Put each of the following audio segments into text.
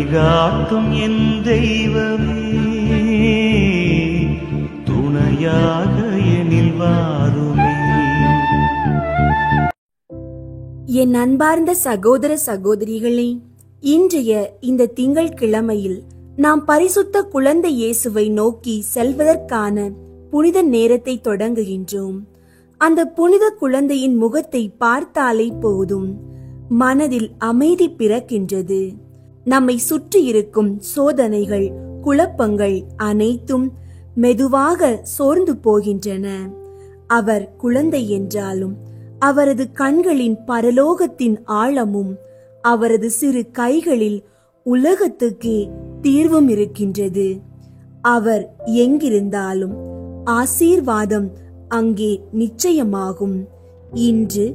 வழிகாட்டும் என் தெய்வமே, துணையாக எனில் வாருமே. என் அன்பார்ந்த சகோதர சகோதரிகளே, இன்றைய இந்த திங்கட்கிழமையில் நாம் பரிசுத்த குழந்தை இயேசுவை நோக்கி செல்வதற்கான புனித நேரத்தை தொடங்குகின்றோம். அந்த புனித குழந்தையின் முகத்தை பார்த்தாலே போதும், மனதில் அமைதி பிறக்கின்றது. நம்மை சுற்றி இருக்கும் சோதனைகள், குழப்பங்கள் அனைத்தும் மெதுவாக சோர்ந்து போகின்றன. அவர் குழந்தை என்றாலும் அவரது கண்களின் பரலோகத்தின் ஆழமும் அவரது சிறு கைகளில் உலகத்துக்கே தீர்வும் இருக்கின்றது. அவர் எங்கிருந்தாலும் ஆசீர்வாதம் அங்கே நிச்சயமாகும். இன்று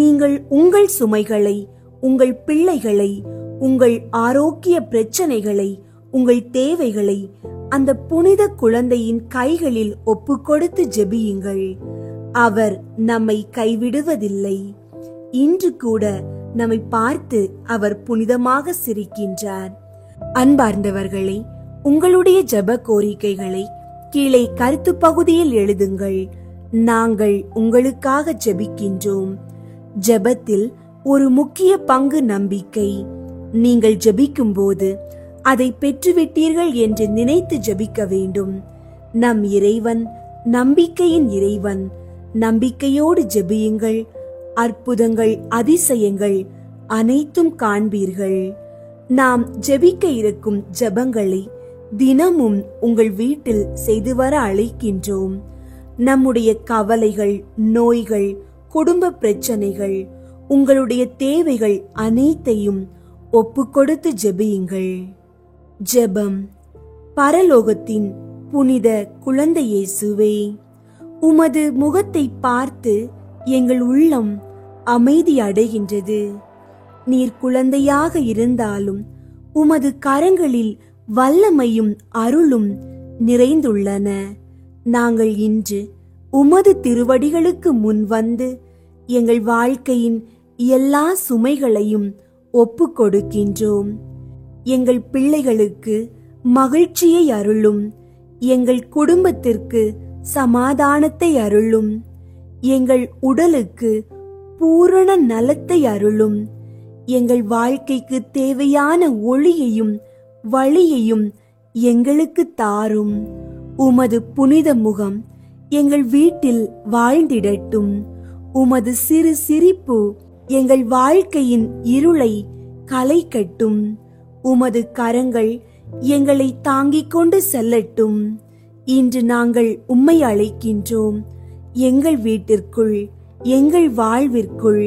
நீங்கள் உங்கள் சுமைகளை, உங்கள் பிள்ளைகளை, உங்கள் ஆரோக்கிய பிரச்சனைகளை, உங்கள் தேவைகளை அந்த புனித குழந்தையின் கைகளில் ஒப்புக்கொடுத்து ஜெபியுங்கள். அவர் நம்மை கைவிடுவதில்லை. இன்று கூட நம்மை பார்த்து அவர் புனிதமாக சிரிக்கின்றார். அன்பார்ந்தவர்களே, உங்களுடைய ஜெப கோரிக்கைகளை கீழே கருத்து பகுதியில் எழுதுங்கள். நாங்கள் உங்களுக்காக ஜெபிக்கின்றோம். ஜெபத்தில் ஒரு முக்கிய பங்கு நம்பிக்கை. நீங்கள் ஜெபிக்கும் போது அதை பெற்றுவிட்டீர்கள் என்று நினைத்து ஜெபிக்க வேண்டும். நம் இறைவன் நம்பிக்கையின் இறைவன். நம்பிக்கையோடு ஜெபியுங்கள். அற்புதங்கள், அதிசயங்கள் அனைத்தும் காண்பீர்கள். நாம் ஜெபிக்க இருக்கும் ஜெபங்களை தினமும் உங்கள் வீட்டில் செய்து வர அழைக்கின்றோம். நம்முடைய கவலைகள், நோய்கள், குடும்ப பிரச்சனைகள், உங்களுடைய தேவைகள் அனைத்தையும் ஒப்புக்கொடுத்து ஜெபியுங்கள். ஜெபம். பரலோகத்தின் புனித குழந்தை இயேசுவே, உமது முகத்தை பார்த்து எங்கள் உள்ளம் அமைதி அடைகின்றது. நீர் குழந்தையாக இருந்தாலும் உமது கரங்களில் வல்லமையும் அருளும் நிறைந்துள்ளன. நாங்கள் இன்று உமது திருவடிகளுக்கு முன் வந்து எங்கள் வாழ்க்கையின் எல்லா சுமைகளையும் ஒப்பு கொடுக்கின்றோம். எங்கள் பிள்ளைகளுக்கு மகிழ்ச்சியை அருளும். எங்கள் குடும்பத்திற்கு சமாதானத்தை அருளும். எங்கள் உடலுக்கு பூரண நலத்தை அருளும். எங்கள் வாழ்க்கைக்கு தேவையான ஒளியையும் வழியையும் எங்களுக்கு தாரும். உமது புனித முகம் எங்கள் வீட்டில் வாழ்ந்திடட்டும். உமது சிறு சிரிப்பு எங்கள் வாழ்க்கையின் இருளை களைக்கட்டும். உமது கரங்கள் எங்களை தாங்கிக் கொண்டு செல்லட்டும். இன்று நாங்கள் உம்மை அழைக்கின்றோம். எங்கள் வீட்டிற்குள், எங்கள் வாழ்விற்குள்,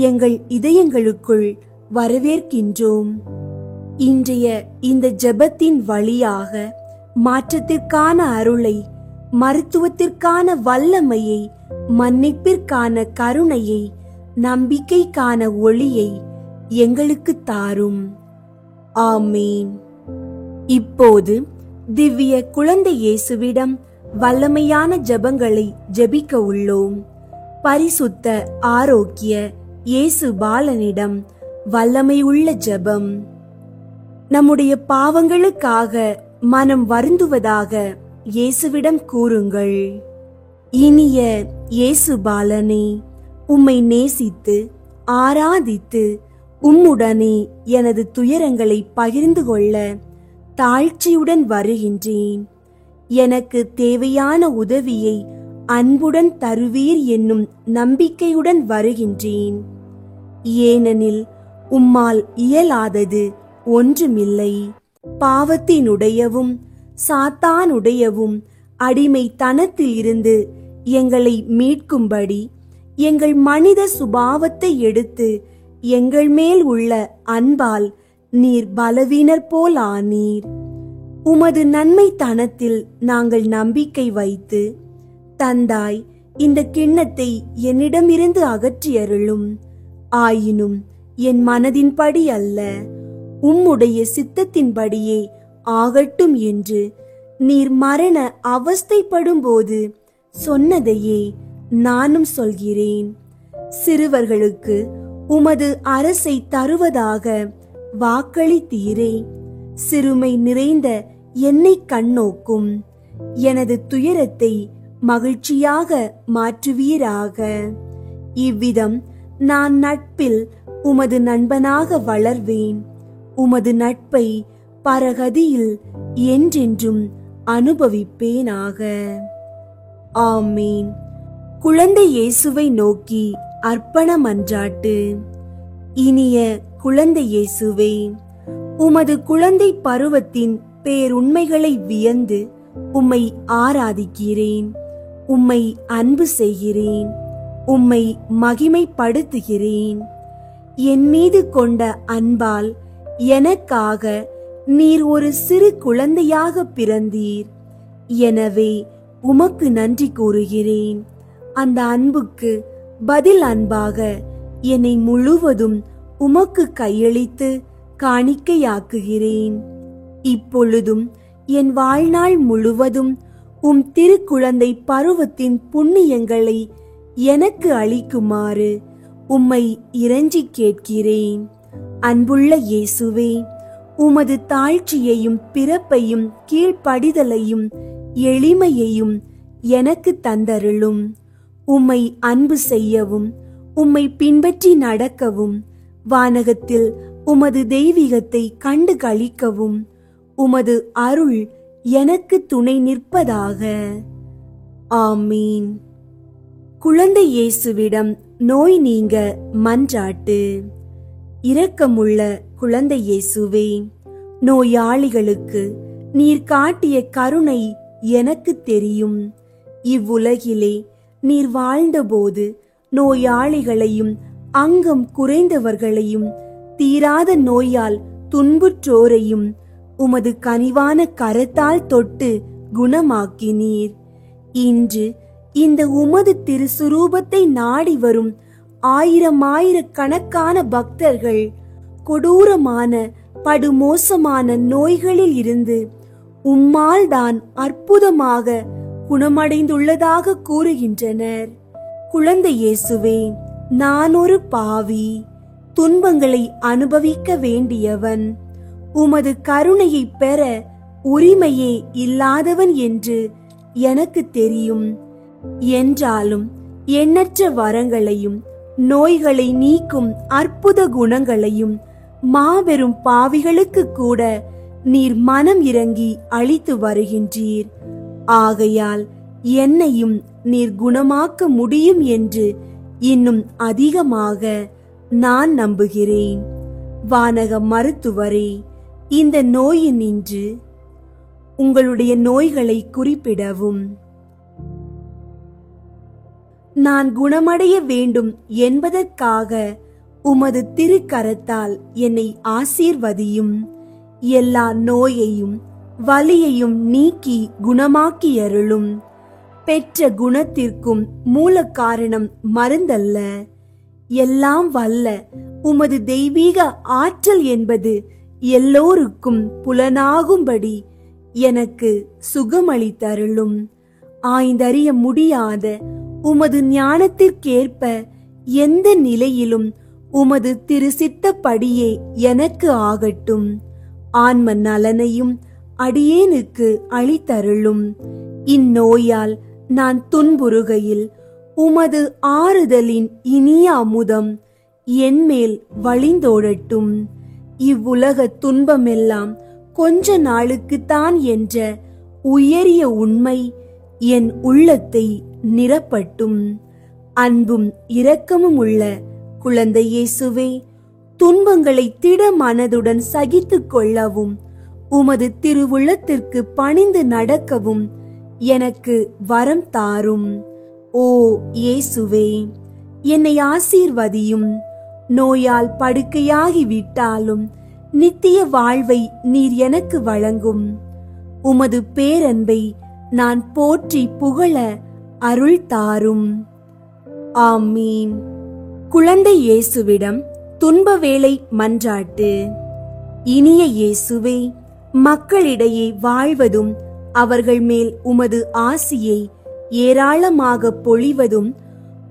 எங்கள் இதயங்களுக்குள் வரவேற்கின்றோம். இன்றைய இந்த ஜெபத்தின் வழியாக மாற்றத்திற்கான அருளை, மருத்துவத்திற்கான வல்லமையை, மன்னிப்பிற்கான கருணையை, நம்பிக்கைக்கான ஒளியை எங்களுக்கு தாரும். ஆமீன். இப்போது திவ்ய குழந்தை இயேசுவிடம் வல்லமையான ஜெபங்களை ஜெபிக்க உள்ளோம். பரிசுத்த ஆரோக்கிய இயேசு பாலனிடம் வல்லமையுள்ள ஜெபம். நம்முடைய பாவங்களுக்காக மனம் வருந்துவதாக இயேசுவிடம் கூறுங்கள். இனிய இயேசு பாலனே, உம்மை நேசித்து ஆராதித்து உம்முடனே எனது துயரங்களை பகிர்ந்து கொள்ள தாழ்ச்சியுடன் வருகின்றேன். எனக்கு தேவையான உதவியை அன்புடன் தருவீர் என்னும் நம்பிக்கையுடன் வருகின்றேன். ஏனெனில் உம்மால் இயலாதது ஒன்றுமில்லை. பாவத்தினுடையவும் சாத்தானுடையவும் அடிமைத்தனத்தில் இருந்து எங்களை மீட்கும்படி எங்கள் மனித சுபாவத்தை எடுத்து எங்கள் மேல் உள்ள அன்பால் நீர் பலவீனர் போல் ஆனீர். உமது நன்மைத்தனத்தில் நாங்கள் நம்பிக்கை வைத்து, தந்தாய், இந்த கிண்ணத்தை என்னிடமிருந்து அகற்றியருளும். ஆயினும் என் மனதின்படி அல்ல, உம்முடைய சித்தத்தின்படியே ஆகட்டும் என்று நீர் மரண அவஸ்தைப்படும் போது சொன்னதையே நானும் சொல்கிறேன். சிறுவர்களுக்கு உமது அரசை தருவதாக வாக்களித்தீரே. சிறுமை நிறைந்த என்னை கண்ணோக்கும். எனது துயரத்தை மகிழ்ச்சியாக மாற்றுவீராக. இவ்விதம் நான் நட்பில் உமது நண்பனாக வளர்வேன். உமது நட்பை பரகதியில் என்றென்றும் அனுபவிப்பேனாக. ஆமீன். குழந்தை இயேசுவை நோக்கி அர்ப்பண மன்றாட்டு. இனிய குழந்தை இயேசுவே, உமது குழந்தை பருவத்தின் பேருண்மைகளை வியந்து உம்மை ஆராதிக்கிறேன். உம்மை அன்பு செய்கிறேன். உம்மை மகிமைப்படுத்துகிறேன். என் மீது கொண்ட அன்பால் எனக்காக நீர் ஒரு சிறு குழந்தையாக பிறந்தீர். எனவே உமக்கு நன்றி கூறுகிறேன். அந்த அன்புக்கு பதில் அன்பாக என்னை முழுவதும் உமக்கு கையளித்து காணிக்கையாக்குகிறேன். இப்பொழுதும் என் வாழ்நாள் முழுவதும் உம் திருக்குழந்தை பருவத்தின் புண்ணியங்களை எனக்கு அளிக்குமாறு உம்மை இறைஞ்சி கேட்கிறேன். அன்புள்ள இயேசுவே, உமது தாழ்ச்சியையும் பிறப்பையும் கீழ்ப்படிதலையும் எளிமையையும் எனக்கு தந்தருளும். உம்மை அன்பு செய்யவும் உம்மை பின்பற்றி நடக்கவும் வானகத்தில் உமது தெய்வீகத்தை கண்டு களிக்கவும் உமது அருள் எனக்கு துணை நிற்பதாக. ஆமீன். குழந்தை இயேசுவிடம் நோய் நீங்க மன்றாட்டு. இரக்கமுள்ள குழந்தை இயேசுவே, நோயாளிகளுக்கு நீர் காட்டிய கருணை எனக்கு தெரியும். இவ்வுலகிலே நீர் வாழ்ந்தபோது நோயாளிகளையும் அங்கம் குறைந்தவர்களையும் தீராத நோயால் துன்புற்றோரையும் உமது கனிவான கரத்தால் தொட்டு குணமாக்கினீர். இன்று இந்த உமது திருசுரூபத்தை நாடி வரும் ஆயிரக்கணக்கான பக்தர்கள் கொடூரமான படுமோசமான நோய்களில் இருந்து உம்மால் தான் அற்புதமாக குணமடைந்துள்ளதாக கூறுகின்றனர். குழந்தை இயேசுவே, நான் ஒரு பாவி, துன்பங்களை அனுபவிக்க வேண்டியவன், உமது கருணையை பெற உரிமையே இல்லாதவன் என்று எனக்கு தெரியும். என்றாலும் எண்ணற்ற வரங்களையும் நோய்களை நீக்கும் அற்புத குணங்களையும் மாபெரும் பாவிகளுக்கு கூட நீர் மனம் இறங்கி அளித்து வருகின்றீர். ஆகையால் என்னையும் நீர் குணமாக்க முடியும் என்று இன்னும் அதிகமாக நான் நம்புகிறேன். வானக மருத்துவரே, இந்த நோயினின்று உங்களுடைய நோய்களை குறிப்பிடவும். நான் குணமடைய வேண்டும் என்பதற்காக உமது திருக்கரத்தால் என்னை ஆசீர்வதியும். எல்லா நோயையும் வலியையும் நீக்கி குணமாக்கி அருளும். பெற்ற குணத்திற்கும் மூல காரணம் மருந்தல்ல, எல்லாம் வல்ல உமது தெய்வீக ஆற்றல் என்பது எல்லோருக்கும் புலனாகும்படி எனக்கு சுகமளித்தருளும். ஆய்ந்தறிய முடியாத உமது ஞானத்திற்கேற்ப எந்த நிலையிலும் உமது திருசித்தப்படியே எனக்கு ஆகட்டும். ஆன்ம நலனையும் அடியேனுக்கு அளித்தருளும். இந்நோயால் நான் துன்புறுகையில் உமது ஆறுதலின் இனிய அமுதம் என்மேல் வழிந்தோடட்டும். இவ்வுலக துன்பமெல்லாம் கொஞ்ச நாளுக்குத்தான் என்ற உயரிய உண்மை என் உள்ளத்தை நிரப்பட்டும். அன்பும் இரக்கமும் உள்ள குழந்தை இயேசுவே, துன்பங்களை திட மனதுடன் சகித்துக் கொள்ளவும் உமது திருவுள்ளத்திற்கு பணிந்து நடக்கவும் எனக்கு வரம் தாரும். ஓ இயேசுவே, என்னை ஆசீர்வதியும். நோயால் படுக்கையாகி விட்டாலும் நித்திய வாழ்வை நீர் எனக்கு வழங்கும். உமது பேரன்பை நான் போற்றி புகழ அருள் தாரும். ஆமீன். குழந்தை இயேசுவிடம் துன்ப வேளை மன்றாட்டு. இனிய இயேசுவே, மக்களிடையே வாழ்வதும் அவர்கள் மேல் உமது ஆசியை ஏராளமாக பொழிவதும்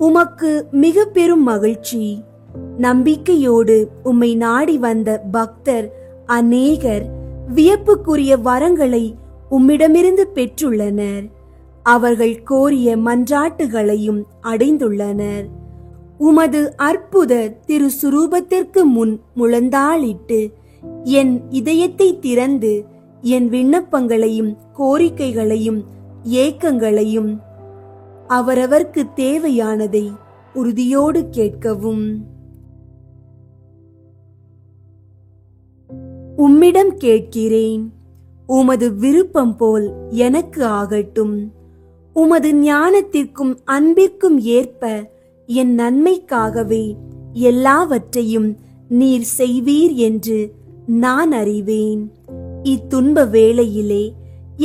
உமக்கு மிக பெரும் மகிழ்ச்சி. நம்பிக்கையோடு உம்மை நாடி வந்த பக்தர் அநேகர் வியப்புக்குரிய வரங்களை உம்மிடமிருந்து பெற்றுள்ளனர். அவர்கள் கோரிய மன்றாட்டுகளையும் அடைந்துள்ளனர். உமது அற்புத திருசுரூபத்திற்கு முன் முழந்தாளிட்டு என் இதயத்தை திறந்து என் விண்ணப்பங்களையும் கோரிக்கைகளையும் ஏக்கங்களையும் அவரவர்க்கு தேவையானதை உறுதியோடு கேட்கவும். உம்மிடம் கேட்கிறேன், உமது விருப்பம் போல் எனக்கு ஆகட்டும். உமது ஞானத்திற்கும் அன்பிற்கும் ஏற்ப என் நன்மைக்காகவே எல்லாவற்றையும் நீர் செய்வீர் என்று நான் அறிவேன். இத்துன்ப வேளையிலே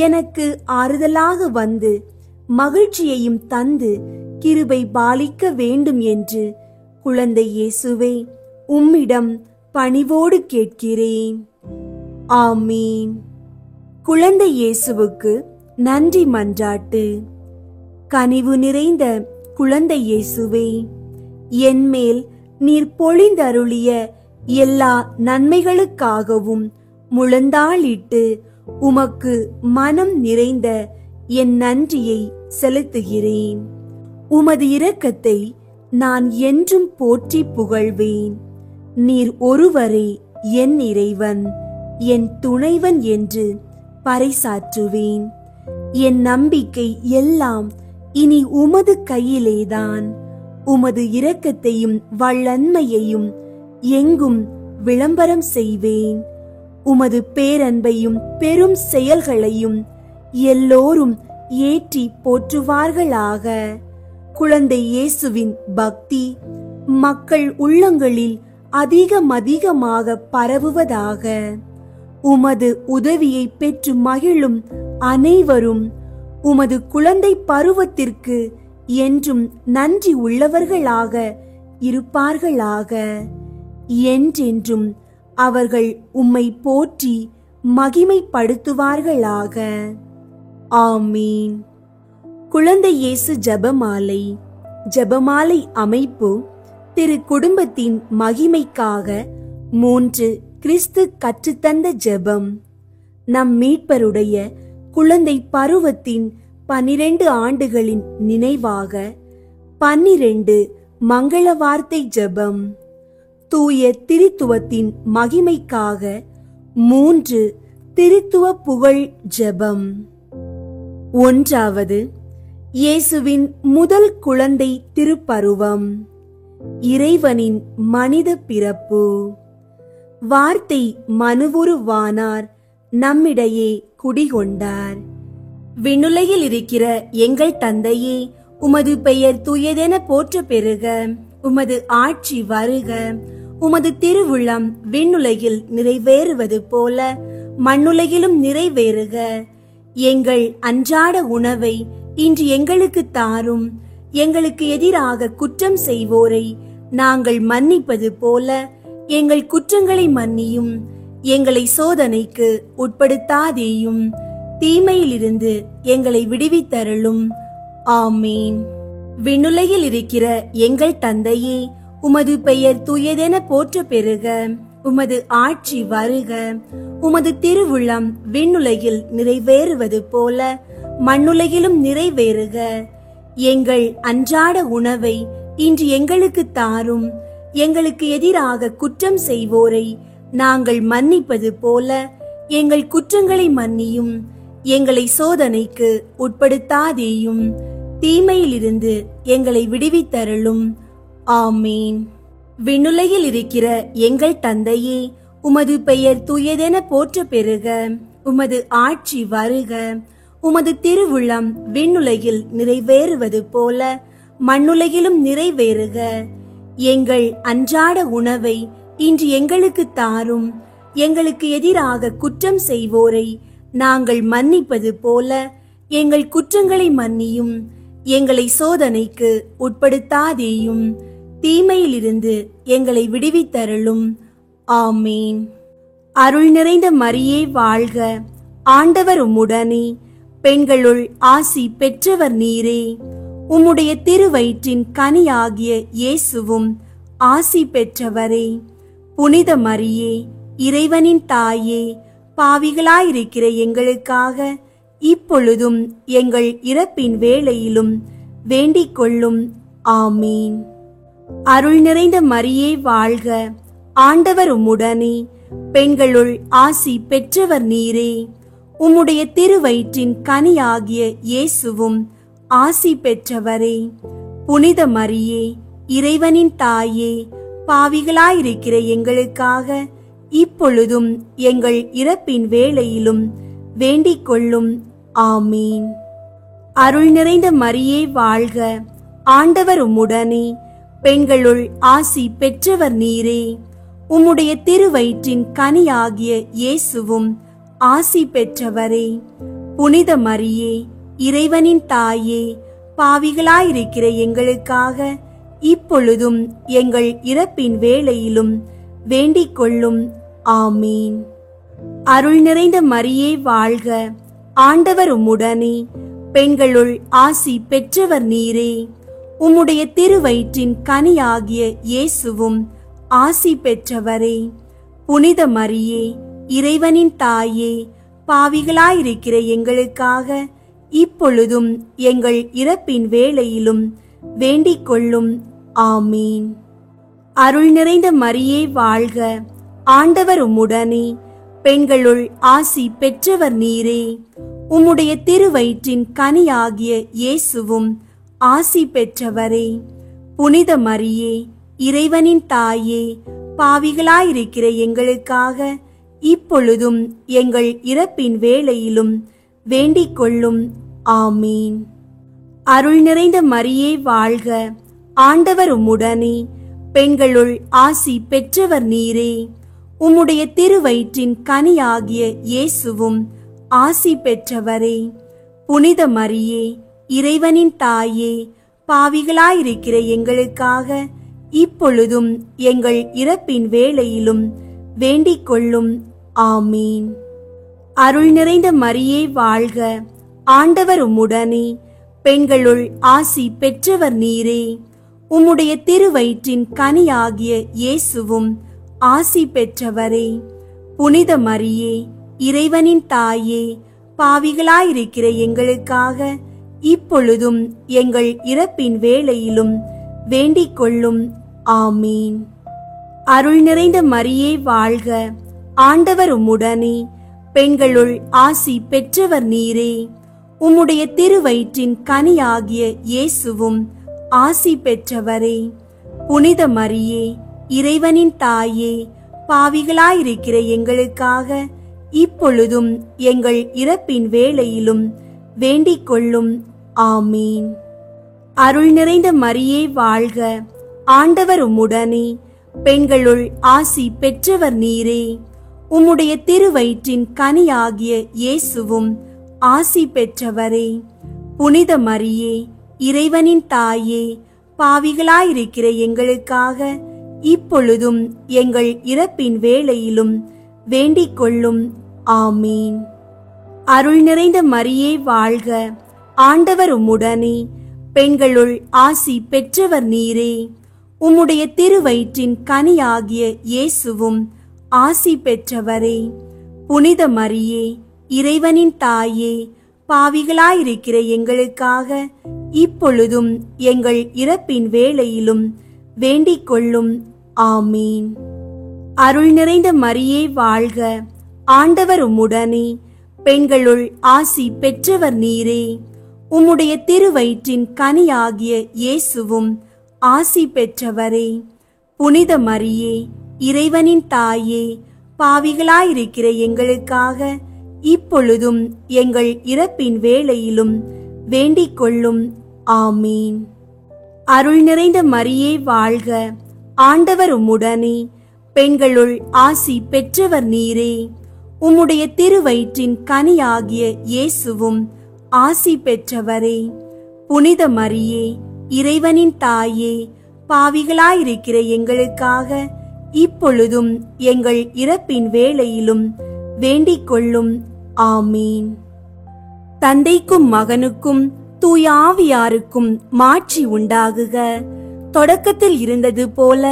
எனக்கு ஆறுதலாக வந்து மகிழ்ச்சியையும் தந்து கிருபை பாலிக்க வேண்டும் என்று குழந்தை இயேசுவே உம்மிடம் பணிவோடு கேட்கிறேன். ஆமீன். குழந்தை இயேசுவுக்கு நன்றி மன்றாட்டு. கனிவு நிறைந்த குழந்தை இயேசுவே, என்மேல் நீர் பொழிந்தருளிய எல்லா நன்மைகளுக்காகவும் முழந்தாளிட்டு உமக்கு மனம் நிறைந்த என் நன்றியை செலுத்துகிறேன். உமது இரக்கத்தை நான் என்றும் போற்றி புகழ்வேன். நீர் ஒருவரே என் இறைவன், என் துணைவன் என்று பறைசாற்றுவேன். என் நம்பிக்கை எல்லாம் இனி உமது கையிலேதான். உமது இரக்கத்தையும் வல்லன்மையையும் எங்கும் விளம்பரம் செய்வேன். உமது பேரன்பையும் பெரும் செயல்களையும் எல்லோரும் ஏற்றி போற்றுவார்களாக. குழந்தை இயேசுவின் பக்தி மக்கள் உள்ளங்களில் அதிகமாக பரவுவதாக. உமது உதவியை பெற்று மகிழும் அனைவரும் உமது குழந்தை பருவத்திற்கு என்றும் நன்றி உள்ளவர்களாக இருப்பார்களாக. என்றென்றும் அவர்கள் உம்மை போற்றி மகிமைப்படுத்துவார்களாக. ஆமீன். குழந்தை இயேசு ஜெபமாலை. ஜெபமாலை அமைப்பு திரு குடும்பத்தின் மகிமைக்காக 3 கிறிஸ்து கற்றுத்தந்த ஜெபம். நம் மீட்பருடைய குழந்தை பருவத்தின் 12 ஆண்டுகளின் நினைவாக 12 மங்கள வார்த்தை ஜெபம். தூய திரித்துவத்தின் மகிமைக்காக 3 திரித்துவ புகழ் ஜெபம். 1. இயேசுவின் முதல் குழந்தை திருப்பருவம். இறைவனின் மனித பிறப்பு. வார்த்தை மனுவுருவானார், நம்மிடையே குடிகொண்டார். விண்ணுலகில் இருக்கிற எங்கள் தந்தையே, உமது பெயர் தூயதென போற்ற பெறுக. உமது ஆட்சி வருக. உமது திருவுளம் விண்ணுலகில் நிறைவேறுவது போல மண்ணுலகிலும் நிறைவேறுக. எங்கள் அன்றாட உணவை இன்று எங்களுக்கு தாரும். எங்களுக்கு எதிராக குற்றம் செய்வோரை நாங்கள் மன்னிப்பது போல எங்கள் குற்றங்களை மன்னியும். எங்களை சோதனைக்கு உட்படுத்தாதேயும், தீமையிலிருந்து எங்களை விடுவித்தருளும். ஆமீன். விண்ணுலகில் இருக்கிற எங்கள் தந்தையே, உமது பெயர் தூயதென போற்ற பெறுக. உமது ஆட்சி வருக. உமது திருவுளம் விண்ணுலகில் நிறைவேறுவது போல மண்ணுலகிலும் நிறைவேறுக. எங்கள் அன்றாட உணவை இன்று எங்களுக்கு தாரும். எங்களுக்கு எதிராக குற்றம் செய்வோரை நாங்கள் மன்னிப்பது போல எங்கள் குற்றங்களை மன்னியும். எங்களை சோதனைக்கு உட்படுத்தாதேயும், தீமையிலிருந்து எங்களை விடுவித்தருளும். ஆமீன். விண்ணுலகில் இருக்கிற எங்கள் தந்தையே, உமது பெயர் தூயதென போற்ற பெறுக. உமது ஆட்சி வருக. உமது திருவுளம் விண்ணுலகில் நிறைவேறுவது போல மண்ணுலகிலும் நிறைவேறுக. எங்கள் அன்றாட உணவை இன்று எங்களுக்கு தாரும். எங்களுக்கு எதிராக குற்றம் செய்வோரை நாங்கள் மன்னிப்பது போல எங்கள் குற்றங்களை மன்னியும். எங்களை சோதனைக்கு உட்படுத்தாதேயும், தீமையிலிருந்து எங்களை விடுவித்தருளும். ஆமீன். அருள் நிறைந்த மரியே வாழ்க. ஆண்டவர் உம்முடனே, பெண்களுள் ஆசி பெற்றவர் நீரே. உம்முடைய திருவயிற்றின் கனியாகிய இயேசுவும் ஆசி பெற்றவரே. புனித மரியே, இறைவனின் தாயே, பாவிகளாயிருக்கிற எங்களுக்காக இப்பொழுதும் எங்கள் இறப்பின் வேளையிலும் வேண்டிக் கொள்ளும். ஆமீன். அருள் நிறைந்த மரியே வாழ்க, ஆண்டவர் உம்முடனே, பெண்களுள் ஆசி பெற்றவர் நீரே. உம்முடைய திருவயிற்றின் கனியாகிய இயேசுவும் ஆசி பெற்றவரே. புனித மரியே, இறைவனின் தாயே, பாவிகளாயிருக்கிற எங்களுக்காக இப்பொழுதும் எங்கள் இறப்பின் வேளையிலும் வேண்டிக் கொள்ளும். ஆமீன். அருள் நிறைந்த மரியே வாழ்க, ஆண்டவர் உம்முடனே, பெண்களுள் ஆசி பெற்றவர் நீரே. உம்முடைய திருவயிற்றின் கனியாகிய இயேசுவும் ஆசி பெற்றவரே. புனித மரியே, இறைவனின் தாயே, பாவிகளாயிருக்கிற எங்களுக்காக இப்பொழுதும் எங்கள் இறப்பின் வேளையிலும் வேண்டிக் கொள்ளும். ஆமீன். அருள் நிறைந்த மரியே வாழ்க, ஆண்டவர் உம்முடனே, பெண்களுள் ஆசி பெற்றவர் நீரே. உம்முடைய திருவயிற்றின் கனியாகிய இயேசுவும் ஆசி பெற்றவரே. புனித மரியே, இறைவனின் தாயே, பாவிகளாயிருக்கிற எங்களுக்காக இப்பொழுதும் எங்கள் இறப்பின் வேளையிலும் வேண்டிக் கொள்ளும். ஆமீன். அருள் நிறைந்த மரியே வாழ்க, ஆண்டவர் உம்முடனே, பெண்களுள் ஆசி பெற்றவர் நீரே. உம்முடைய திருவயிற்றின் கனியாகிய இயேசுவும் ஆசி பெற்றவரே. புனித மரியே, இறைவனின் தாயே, பாவிகளாயிருக்கிற எங்களுக்காக இப்பொழுதும் எங்கள் இறப்பின் வேளையிலும் வேண்டிக் கொள்ளும். ஆமீன். அருள் நிறைந்த மரியே வாழ்க, ஆண்டவர் உம்முடனே, பெண்களுள் ஆசி பெற்றவர் நீரே. உம்முடைய திருவயிற்றின் கனியாகிய இயேசுவும் ஆசி பெற்றவரே. புனித மரியே, இறைவனின் தாயே, பாவிகளாயிருக்கிற எங்களுக்காக இப்பொழுதும் எங்கள் இறப்பின் வேளையிலும் வேண்டிக் கொள்ளும். ஆமீன். அருள் நிறைந்த மரியே வாழ்க, ஆண்டவர் உம்முடனே, பெண்களுள் ஆசி பெற்றவர் நீரே. உம்முடைய திருவயிற்றின் கனியாகிய இயேசுவும் ஆசி பெற்றவரே. புனித மரியே, இறைவனின் தாயே, பாவிகளாயிருக்கிற எங்களுக்காக இப்பொழுதும் எங்கள் இறப்பின் வேளையிலும் வேண்டிக் கொள்ளும். ஆமீன். அருள் நிறைந்த மரியே வாழ்க, ஆண்டவர் உம்முடனே, பெண்களுள் ஆசி பெற்றவர் நீரே. உம்முடைய திருவயிற்றின் கனியாகிய இயேசுவும் ஆசி பெற்றவரே. புனித மரியே, இறைவனின் தாயே, பாவிகளாயிருக்கிற எங்களுக்காக இப்பொழுதும் எங்கள் இறப்பின் வேளையிலும் வேண்டிக் கொள்ளும். ஆமீன். அருள் நிறைந்த மரியே வாழ்க, ஆண்டவர் உம்முடனே, பெண்களுள் ஆசி பெற்றவர் நீரே. உம்முடைய திருவயிற்றின் கனியாகிய இயேசுவும் ஆசி பெற்றவரே. புனித மரியே, இறைவனின் தாயே, பாவிகளாயிருக்கிற எங்களுக்காக இப்பொழுதும் எங்கள் இறப்பின் வேளையிலும் வேண்டிக் கொள்ளும். ஆமீன். அருள் நிறைந்த மரியே வாழ்க, ஆண்டவர் உம்முடனே, பெண்களுள் ஆசி பெற்றவர் நீரே. உம்முடைய திருவயிற்றின் கனியாகிய இயேசுவும் ஆசி பெற்றவரே. புனித மரியே, இறைவனின் தாயே, பாவிகளாயிருக்கிற எங்களுக்காக இப்பொழுதும் எங்கள் இறப்பின் வேளையிலும் வேண்டிக் கொள்ளும். ஆமீன். அருள் நிறைந்த மரியே வாழ்க, ஆண்டவர் உம்முடனே, பெண்களுள் ஆசி பெற்றவர் நீரே. உம்முடைய திருவயிற்றின் கனியாகிய இயேசுவும் ஆசி பெற்றவரே. புனித மரியே, இறைவனின் தாயே, பாவிகளாயிருக்கிற எங்களுக்காக இப்பொழுதும் எங்கள் இறப்பின் வேளையிலும் வேண்டிக் கொள்ளும். ஆமீன். அருள் நிறைந்த மரியே வாழ்க, ஆண்டவர் உம்முடனே, பெண்களுள் ஆசி பெற்றவர் நீரே. உம்முடைய திருவயிற்றின் கனியாகிய இயேசுவும் ஆசி பெற்றவரே. புனித மரியே, இறைவனின் தாயே, பாவிகளாயிருக்கிற எங்களுக்காக இப்பொழுதும் எங்கள் இறப்பின் வேளையிலும் வேண்டிக் கொள்ளும். ஆமீன். தந்தைக்கும் மகனுக்கும் தூய ஆவியாருக்கும் மாட்சி உண்டாகுக. தொடக்கத்தில் இருந்தது போல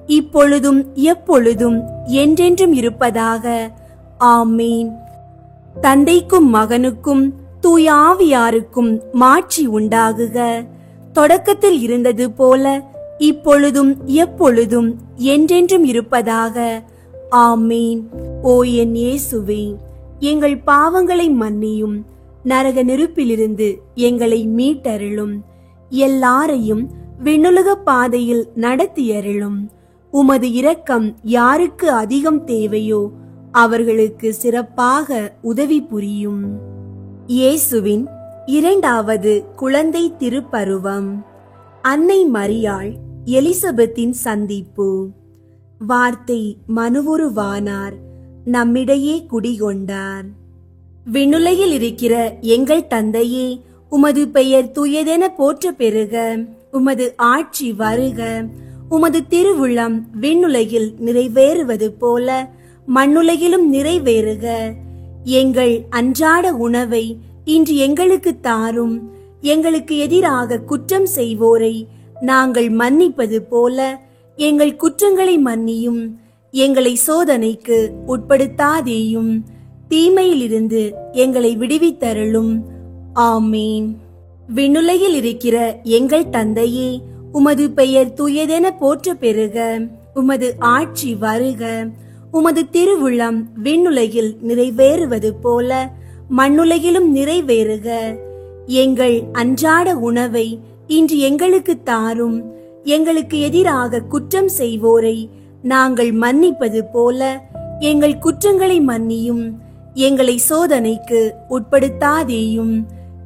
இப்பொழுதும் எப்பொழுதும் என்றென்றும் இருப்பதாக. ஆமீன். தந்தைக்கும் மகனுக்கும் தூய ஆவியாருக்கும் மாட்சி உண்டாகுக. தொடக்கத்தில் இருந்தது போல இப்பொழுதும் எப்பொழுதும் என்றென்றும் இருப்பதாக. ஆமீன். ஓ என் இயேசுவே, எங்கள் பாவங்களை மன்னியும், நரக நெருப்பிலிருந்து எங்களை மீட்டருளும், எல்லாரையும் விண்ணுலக பாதையில் நடத்தியருளும். உமது இரக்கம் யாருக்கு அதிகம் தேவையோ அவர்களுக்கு சிறப்பாக உதவி புரியும். இயேசுவின் இரண்டாவது குழந்தை திருப்பருவம். அன்னை மரியாள் எலிசபெத்தின் சந்திப்பு. வார்த்தை மனுவுருவானார், நம்மிடையே குடிகொண்டார். விண்ணுலகில் இருக்கிற எங்கள் தந்தையே, உமது பெயர் தூயதென போற்ற பெறுக. உமது ஆட்சி வருக. உமது திருவுளம் விண்ணுலகில் நிறைவேறுவது போல மண்ணுலகிலும் நிறைவேறுக. எங்கள் அன்றாட உணவை இன்று எங்களுக்கு தாரும். எங்களுக்கு எதிராக குற்றம் செய்வோரை நாங்கள் மன்னிப்பது போல எங்கள் குற்றங்களை மன்னியும். எங்களை சோதனைக்கு உட்படுத்தாதேயும், தீமையிலிருந்து எங்களை விடுவித்தருளும். ஆமீன். விண்ணுலகில் இருக்கிற எங்கள் தந்தையே, உமது பெயர் தூயதென போற்ற பெறுக. உமது ஆட்சி வருக. உமது திருவுளம் விண்ணுலகில் நிறைவேறுவது போல மண்ணுலகிலும் நிறைவேறுக. எங்கள் அன்றாட உணவை இன்று எங்களுக்கு தாரும். எங்களுக்கு எதிராக குற்றம் செய்வோரை நாங்கள் மன்னிப்பது போல எங்கள் குற்றங்களை மன்னியும். எங்களை சோதனைக்கு உட்படுத்தாதேயும்,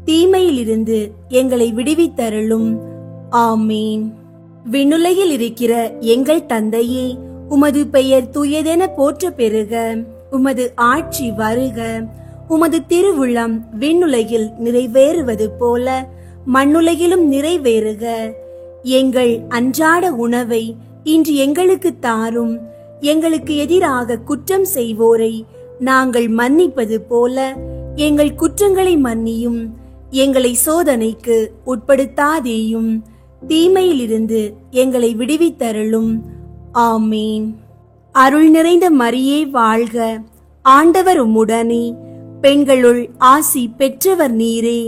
தீமையிலிருந்து எங்களை விடுவித்தருளும். ஆமீன். விண்ணுலகில் இருக்கிற எங்கள் தந்தையே, உமது பெயர் தூயதென போற்ற பெறுக. உமது ஆட்சி வருக. உமது திருவுளம் விண்ணுலகில் நிறைவேறுவது போல மண்ணுலகிலும் நிறைவேறுக. எங்கள் அன்றாட உணவை இன்று எங்களுக்கு தாரும். எங்களுக்கு எதிராக குற்றம் செய்வோரை நாங்கள் மன்னிப்பது போல எங்கள் குற்றங்களை மன்னியும். எங்களை சோதனைக்கு உட்படுத்தாதேயும், தீமையிலிருந்து எங்களை விடுவித்தருளும். ஆமீன். அருள் நிறைந்த மரியே வாழ்க. ஆண்டவர் உம்முடனே, பெண்களுள் ஆசி பெற்றவர் நீரே.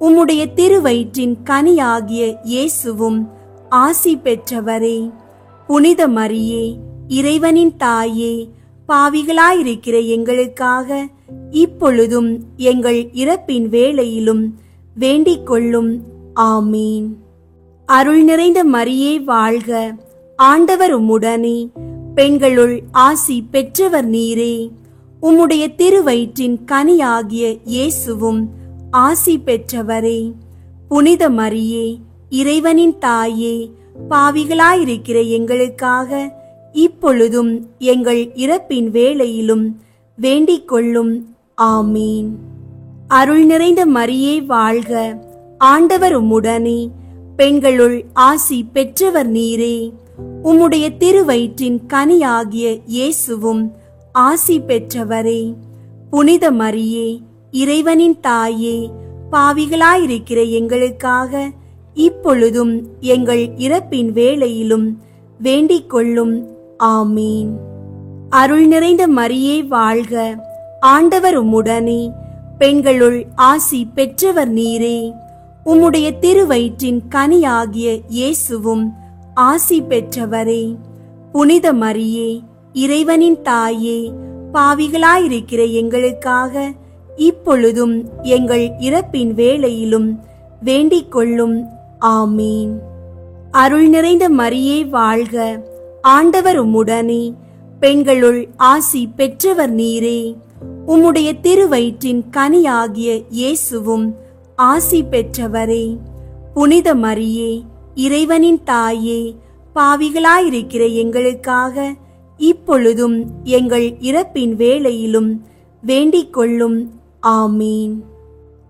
உம்முடைய திருவயிற்றின் கனியாகிய இயேசுவும் ஆசி பெற்றவரே. புனித மரியே, இறைவனின் தாயே, பாவிகளாயிருக்கிற எங்களுக்காக இப்பொழுதும் எங்கள் இறப்பின் வேளையிலும் வேண்டிக் கொள்ளும். ஆமீன். அருள் நிறைந்த மரியே வாழ்க. ஆண்டவர் உம்முடனே, பெண்களுள் ஆசி பெற்றவர் நீரே. உம்முடைய திருவயிற்றின் கனியாகிய இயேசுவும் ஆசி பெற்றவரே. புனித மரியே, இறைவனின் தாயே, பாவிகளாயிருக்கிற எங்களுக்காக இப்பொழுதும் எங்கள் இறப்பின் வேளையிலும் வேண்டிக் கொள்ளும். ஆமீன். அருள் நிறைந்த மரியே வாழ்க. ஆண்டவர் உம்முடனே, பெண்களுள் ஆசி பெற்றவர் நீரே. உம்முடைய திருவயிற்றின் கனியாகிய இயேசுவும் ஆசி பெற்றவரே. புனித மரியே, இறைவனின் தாயே, பாவிகளாயிருக்கிற எங்களுக்காக இப்பொழுதும் எங்கள் இறப்பின் வேளையிலும் வேண்டிக் கொள்ளும். ஆமீன். அருள் நிறைந்த மரியே வாழ்க. ஆண்டவர் உம்முடனே, பெண்களுள் ஆசி பெற்றவர் நீரே. உம்முடைய திருவயிற்றின் கனியாகிய இயேசுவும் ஆசி பெற்றவரே. புனித மரியே, இறைவனின் தாயே, பாவிகளாயிருக்கிற எங்களுக்காக இப்பொழுதும் எங்கள் இறப்பின் வேளையிலும் வேண்டிக் கொள்ளும். ஆமீன். அருள் நிறைந்த மரியே வாழ்க. ஆண்டவர் உம்முடனே, பெண்களுள் ஆசி பெற்றவர் நீரே. உம்முடைய திருவயிற்றின் கனியாகிய இயேசுவும் ஆசி பெற்றவரே. புனித மரியே, இறைவனின் தாயே, பாவிகளாயிருக்கிற எங்களுக்காக இப்பொழுதும் எங்கள் இறப்பின் வேளையிலும் வேண்டிக் கொள்ளும். ஆமீன்.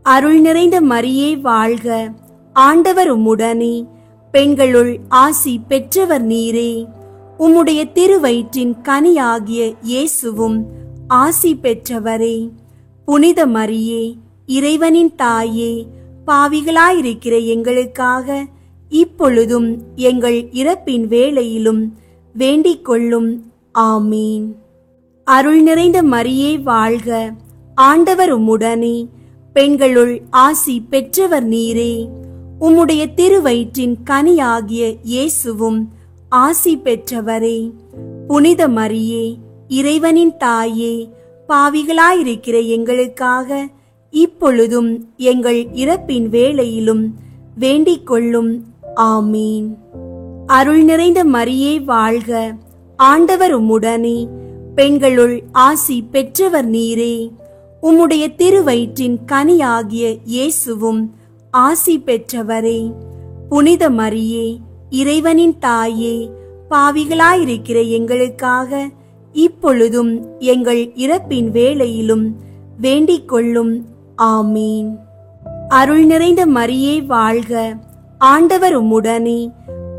அருள் நிறைந்த மரியே வாழ்க. ஆண்டவர் உம்முடனே, பெண்களுள் ஆசி பெற்றவர் நீரே. உம்முடைய திருவயிற்றின் கனியாகிய இயேசுவும் ஆசி பெற்றவரே. புனித மரியே, இறைவனின் தாயே, பாவிகளாயிருக்கிற எங்களுக்காக இப்பொழுதும் எங்கள் இறப்பின் வேளையிலும் வேண்டிக் கொள்ளும். ஆமீன். அருள் நிறைந்த மரியே வாழ்க, ஆண்டவர் உம்முடனே, பெண்களுள் ஆசி பெற்றவர் நீரே. உம்முடைய திருவயிற்றின் கனியாகிய இயேசுவும் ஆசி பெற்றவரே. புனித மரியே, இறைவனின் தாயே, பாவிகளாயிருக்கிற எங்களுக்காக இப்பொழுதும் எங்கள் இறப்பின் வேளையிலும் வேண்டிக் கொள்ளும். ஆமீன். அருள் நிறைந்த மரியே வாழ்க, ஆண்டவர் உம்முடனே, பெண்களுள் ஆசி பெற்றவர் நீரே. உம்முடைய திருவயிற்றின் கனியாகிய இயேசுவும் ஆசி பெற்றவரே. புனித மரியே, இறைவனின் தாயே, பாவிகளாயிருக்கிற எங்களுக்காக இப்பொழுதும் எங்கள் இறப்பின் வேளையிலும் வேண்டிக் கொள்ளும். ஆமீன். அருள் நிறைந்த மரியே வாழ்க, ஆண்டவர் உம்முடனே,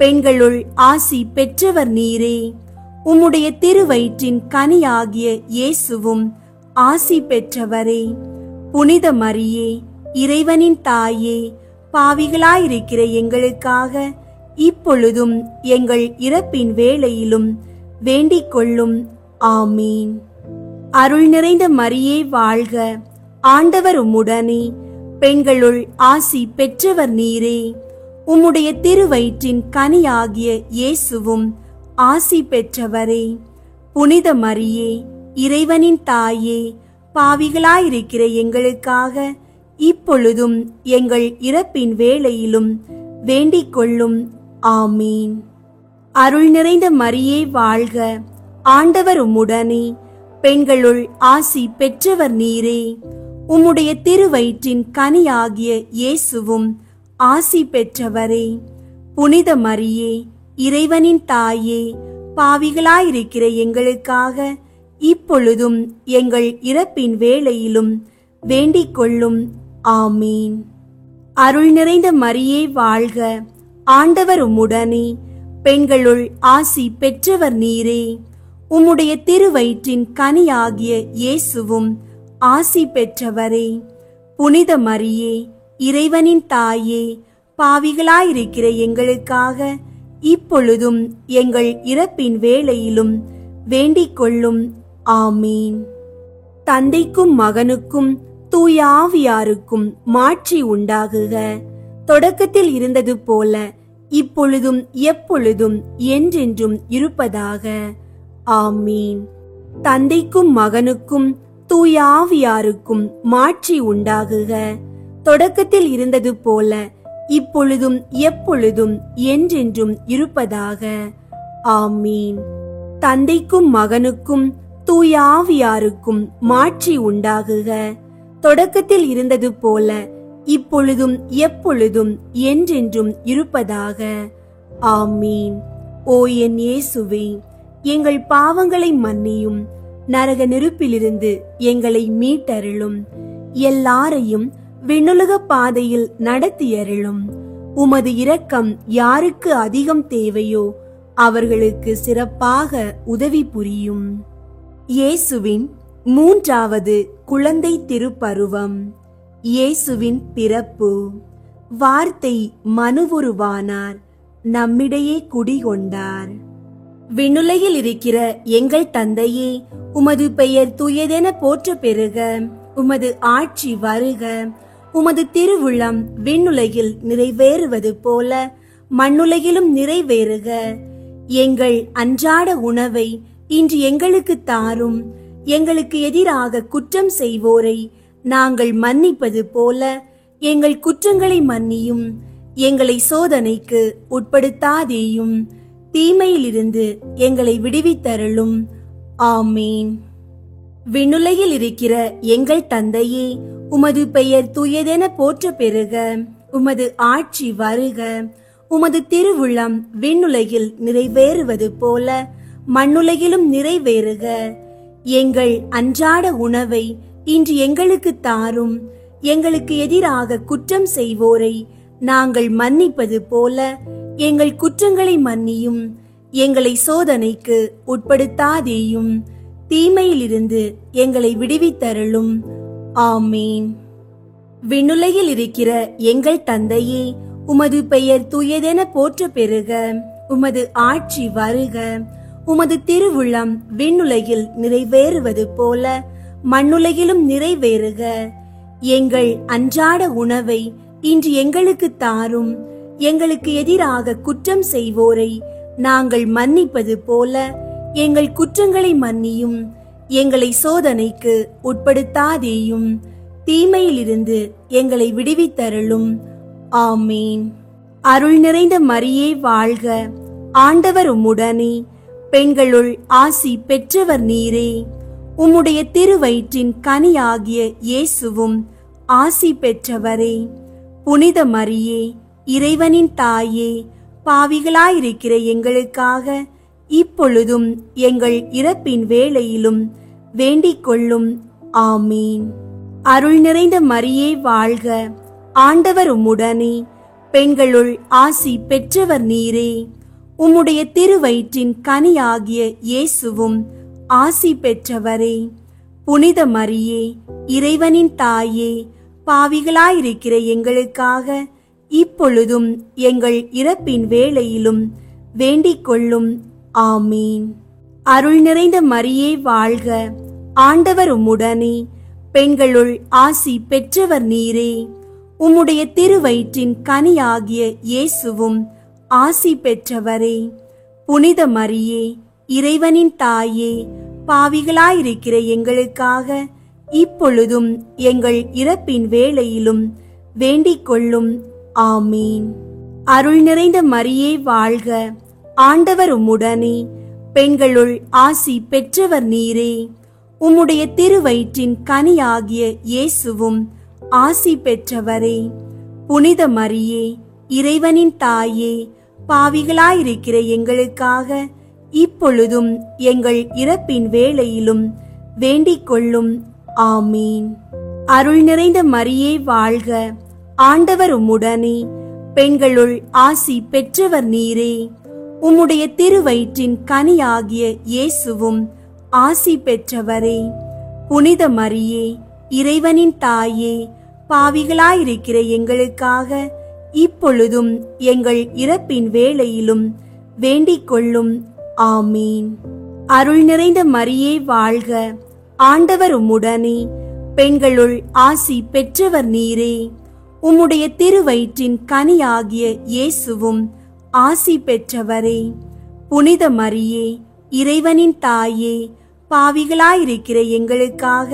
பெண்களுள் ஆசி பெற்றவர் நீரே. உம்முடைய திருவயிற்றின் கனியாகிய இயேசுவும் ஆசி பெற்றவரே. புனித மரியே, இறைவனின் தாயே, பாவிகளாயிருக்கிற எங்களுக்காக இப்பொழுதும் எங்கள் இறப்பின் வேளையிலும் வேண்டிக் கொள்ளும். ஆமீன். அருள் நிறைந்த மரியே வாழ்க, ஆண்டவர் உம்முடனே, பெண்களுள் ஆசி பெற்றவர் நீரே. உம்முடைய திருவயிற்றின் கனியாகிய இயேசுவும் ஆசி பெற்றவரே. புனித மரியே, இறைவனின் தாயே, பாவிகளாயிருக்கிற எங்களுக்காக இப்பொழுதும் எங்கள் இறப்பின் வேளையிலும் வேண்டிக் கொள்ளும். ஆமீன். அருள் நிறைந்த மரியே வாழ்க, ஆண்டவர் உம்முடனே, பெண்களுள் ஆசி பெற்றவர் நீரே. உம்முடைய திருவயிற்றின் கனியாகிய இயேசுவும் ஆசி பெற்றவரே. புனித மரியே, இறைவனின் தாயே, பாவிகளாயிருக்கிற எங்களுக்காக இப்பொழுதும் எங்கள் இறப்பின் வேளையிலும் வேண்டிக் கொள்ளும். ஆமீன். அருள் நிறைந்த மரியே வாழ்க, ஆண்டவர் உம்முடனே, பெண்களுள் ஆசி பெற்றவர் நீரே. உம்முடைய திருவயிற்றின் கனியாகிய இயேசுவும் ஆசி பெற்றவரே. புனித மரியே, இறைவனின் தாயே, பாவிகளாயிருக்கிற எங்களுக்காக இப்பொழுதும் எங்கள் இறப்பின் வேளையிலும் வேண்டிக் கொள்ளும். ஆமீன். தந்தைக்கும் மகனுக்கும் தூய ஆவியாருக்கும் மாட்சி உண்டாகுக. தொடக்கத்தில் இருந்தது போல இப்பொழுதும் எப்பொழுதும் என்றென்றும் இருப்பதாக. ஆமீன். தந்தைக்கும் மகனுக்கும் தூய ஆவியாருக்கும் மாட்சி உண்டாகுக. தொடக்கத்தில் இருந்தது போல இப்பொழுதும் எப்பொழுதும் என்றென்றும் இருப்பதாக. ஆமீன். தந்தைக்கும் மகனுக்கும் தூய ஆவியாருக்கும் மாட்சி உண்டாகுக. தொடக்கத்தில் இருந்தது போல இப்பொழுதும் எப்பொழுதும் என்றென்றும் இருப்பதாக. ஆமீன். ஓ என் இயேசுவே, எங்கள் பாவங்களை மன்னியும், நரக நெருப்பிலிருந்து எங்களை மீட்டருளும், எல்லாரையும் விண்ணுலக பாதையில் நடத்தியருளும். உமது இரக்கம் யாருக்கு அதிகம் தேவையோ அவர்களுக்கு சிறப்பாக உதவி புரியும். இயேசுவின் மூன்றாவது குழந்தை திருப்பருவம். இயேசுவின் பிறப்பு. வார்த்தை மனுவுருவானார், நம்மிடையே குடிகொண்டார். விண்ணுலகில் இருக்கிற எங்கள் தந்தையே, உமது பெயர் தூயதென போற்ற பெறுக. உமது ஆட்சி வருக. உமது திருவுளம் விண்ணுலகில் நிறைவேறுவது போல மண்ணுலகிலும் நிறைவேறுக. எங்கள் அன்றாட உணவை இன்று எங்களுக்கு தாரும். எங்களுக்கு எதிராக குற்றம் செய்வோரை நாங்கள் மன்னிப்பது போல எங்கள் குற்றங்களை மன்னியும். எங்களை சோதனைக்கு உட்படுத்தாதேயும், தீமையிலிருந்து எங்களை விடுவித்தருளும். ஆமீன். விண்ணுலகில் இருக்கிற எங்கள் தந்தையே, உமது பெயர் தூயதென போற்ற பெறுக. உமது ஆட்சி வருக. உமது திருவுளம் விண்ணுலகில் நிறைவேறுவது போல மண்ணுலகிலும் நிறைவேறுக. எங்கள் அன்றாட உணவை இன்று எங்களுக்கு தாரும். எங்களுக்கு எதிராக குற்றம் செய்வோரை நாங்கள் மன்னிப்பது போல எங்கள் குற்றங்களை மன்னியும். எங்களை சோதனைக்கு உட்படுத்தாதேயும், தீமையிலிருந்து எங்களை விடுவித்தருளும். ஆமீன். விண்ணுலகில் இருக்கிற எங்கள் தந்தையே, உமது பெயர் தூயதென போற்ற பெறுக. உமது ஆட்சி வருக. உமது திருவுளம் விண்ணுலகில் நிறைவேறுவது போல மண்ணுலகிலும் நிறைவேறுக. எங்கள் அன்றாட உணவை இன்று எங்களுக்கு தாரும். எங்களுக்கு எதிராக குற்றம் செய்வோரை நாங்கள் மன்னிப்பது போல எங்கள் குற்றங்களை மன்னியும். எங்களை சோதனைக்கு உட்படுத்தாதேயும், தீமையிலிருந்து எங்களை விடுவித்தருளும். ஆமீன். அருள் நிறைந்த மரியே வாழ்க, ஆண்டவர் உம்முடனே, பெண்களுள் ஆசி பெற்றவர் நீரே. உம்முடைய திருவயிற்றின் கனியாகிய இயேசுவும் ஆசி பெற்றவரே. புனித மரியே, இறைவனின் தாயே, பாவிகளாயிருக்கிற எங்களுக்காக இப்பொழுதும் எங்கள் இறப்பின் வேளையிலும் வேண்டிக் கொள்ளும். ஆமீன். அருள் நிறைந்த மரியே வாழ்க, ஆண்டவர் உம்முடனே, பெண்களுள் ஆசி பெற்றவர் நீரே. உம்முடைய திருவயிற்றின் கனியாகிய இயேசுவும் ஆசி பெற்றவரே. புனித மரியே, இறைவனின் தாயே, பாவிகளாயிருக்கிற எங்களுக்காக இப்பொழுதும் எங்கள் இறப்பின் வேளையிலும் வேண்டிக் கொள்ளும். ஆமீன். அருள் நிறைந்த மரியே வாழ்க, ஆண்டவர் உம்முடனே, பெண்களுள் ஆசி பெற்றவர் நீரே. உம்முடைய திருவயிற்றின் கனியாகிய இயேசுவும் ஆசி பெற்றவரே. புனித மரியே, இறைவனின் தாயே, பாவிகளாயிருக்கிற எங்களுக்காக இப்பொழுதும் எங்கள் இறப்பின் வேளையிலும் வேண்டிக் கொள்ளும். ஆமீன். அருள் நிறைந்த மரியே வாழ்க, ஆண்டவர் உம்முடனே, பெண்களுள் ஆசி பெற்றவர் நீரே. உம்முடைய திருவயிற்றின் கனியாகிய இயேசுவும் ஆசி பெற்றவரே. புனித மரியே, இறைவனின் தாயே, பாவிகளாயிருக்கிற எங்களுக்காக இப்பொழுதும் எங்கள் இறப்பின் வேளையிலும் வேண்டிக் கொள்ளும். ஆமீன். அருள் நிறைந்த மரியே வாழ்க, ஆண்டவர் உம்முடனே, பெண்களுள் ஆசி பெற்றவர் நீரே. உம்முடைய திருவயிற்றின் கனியாகிய இயேசுவும் ஆசி பெற்றவரே. புனித மரியே, இறைவனின் தாயே, பாவிகளாயிருக்கிற எங்களுக்காக இப்பொழுதும் எங்கள் இறப்பின் வேளையிலும் வேண்டிக் கொள்ளும். ஆமீன். அருள் நிறைந்த மரியே வாழ்க, ஆண்டவர் உம்முடனே, பெண்களுள் ஆசி பெற்றவர் நீரே. உம்முடைய திருவயிற்றின் கனியாகிய இயேசுவும் ஆசி பெற்றவரே. புனித மரியே, இறைவனின் தாயே, பாவிகளாயிருக்கிற எங்களுக்காக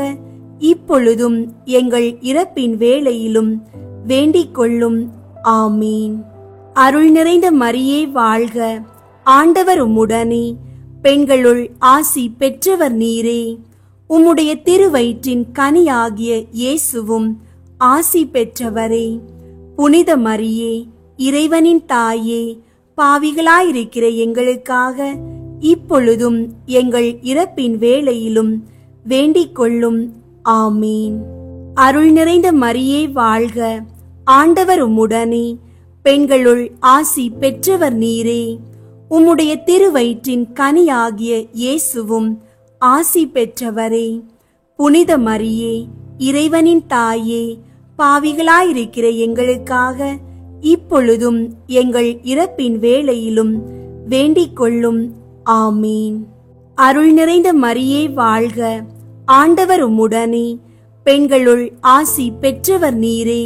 இப்பொழுதும் எங்கள் இறப்பின் வேளையிலும் வேண்டிக் கொள்ளும். ஆமீன். அருள் நிறைந்த மரியே வாழ்க, ஆண்டவர் உம்முடனே, பெண்களுள் ஆசி பெற்றவர் நீரே. உம்முடைய திருவயிற்றின் கனியாகிய இயேசுவும் ஆசி பெற்றவரே. புனித மரியே, இறைவனின் தாயே, பாவிகளாயிருக்கிற எங்களுக்காக இப்பொழுதும் எங்கள் இறப்பின் வேளையிலும் வேண்டிக் கொள்ளும். ஆமீன். அருள் நிறைந்த மரியே வாழ்க, ஆண்டவர் உம்முடனே, பெண்களுள் ஆசி பெற்றவர் நீரே. உம்முடைய திருவயிற்றின் கனியாகிய இயேசுவும் ஆசி பெற்றவரே. புனித மரியே, இறைவனின் தாயே, பாவிகளாயிருக்கிற எங்களுக்காக இப்பொழுதும் எங்கள் இறப்பின் வேளையிலும் வேண்டிக் கொள்ளும். ஆமீன். அருள் நிறைந்த மரியே வாழ்க, ஆண்டவர் உம்முடனே, பெண்களுள் ஆசி பெற்றவர் நீரே.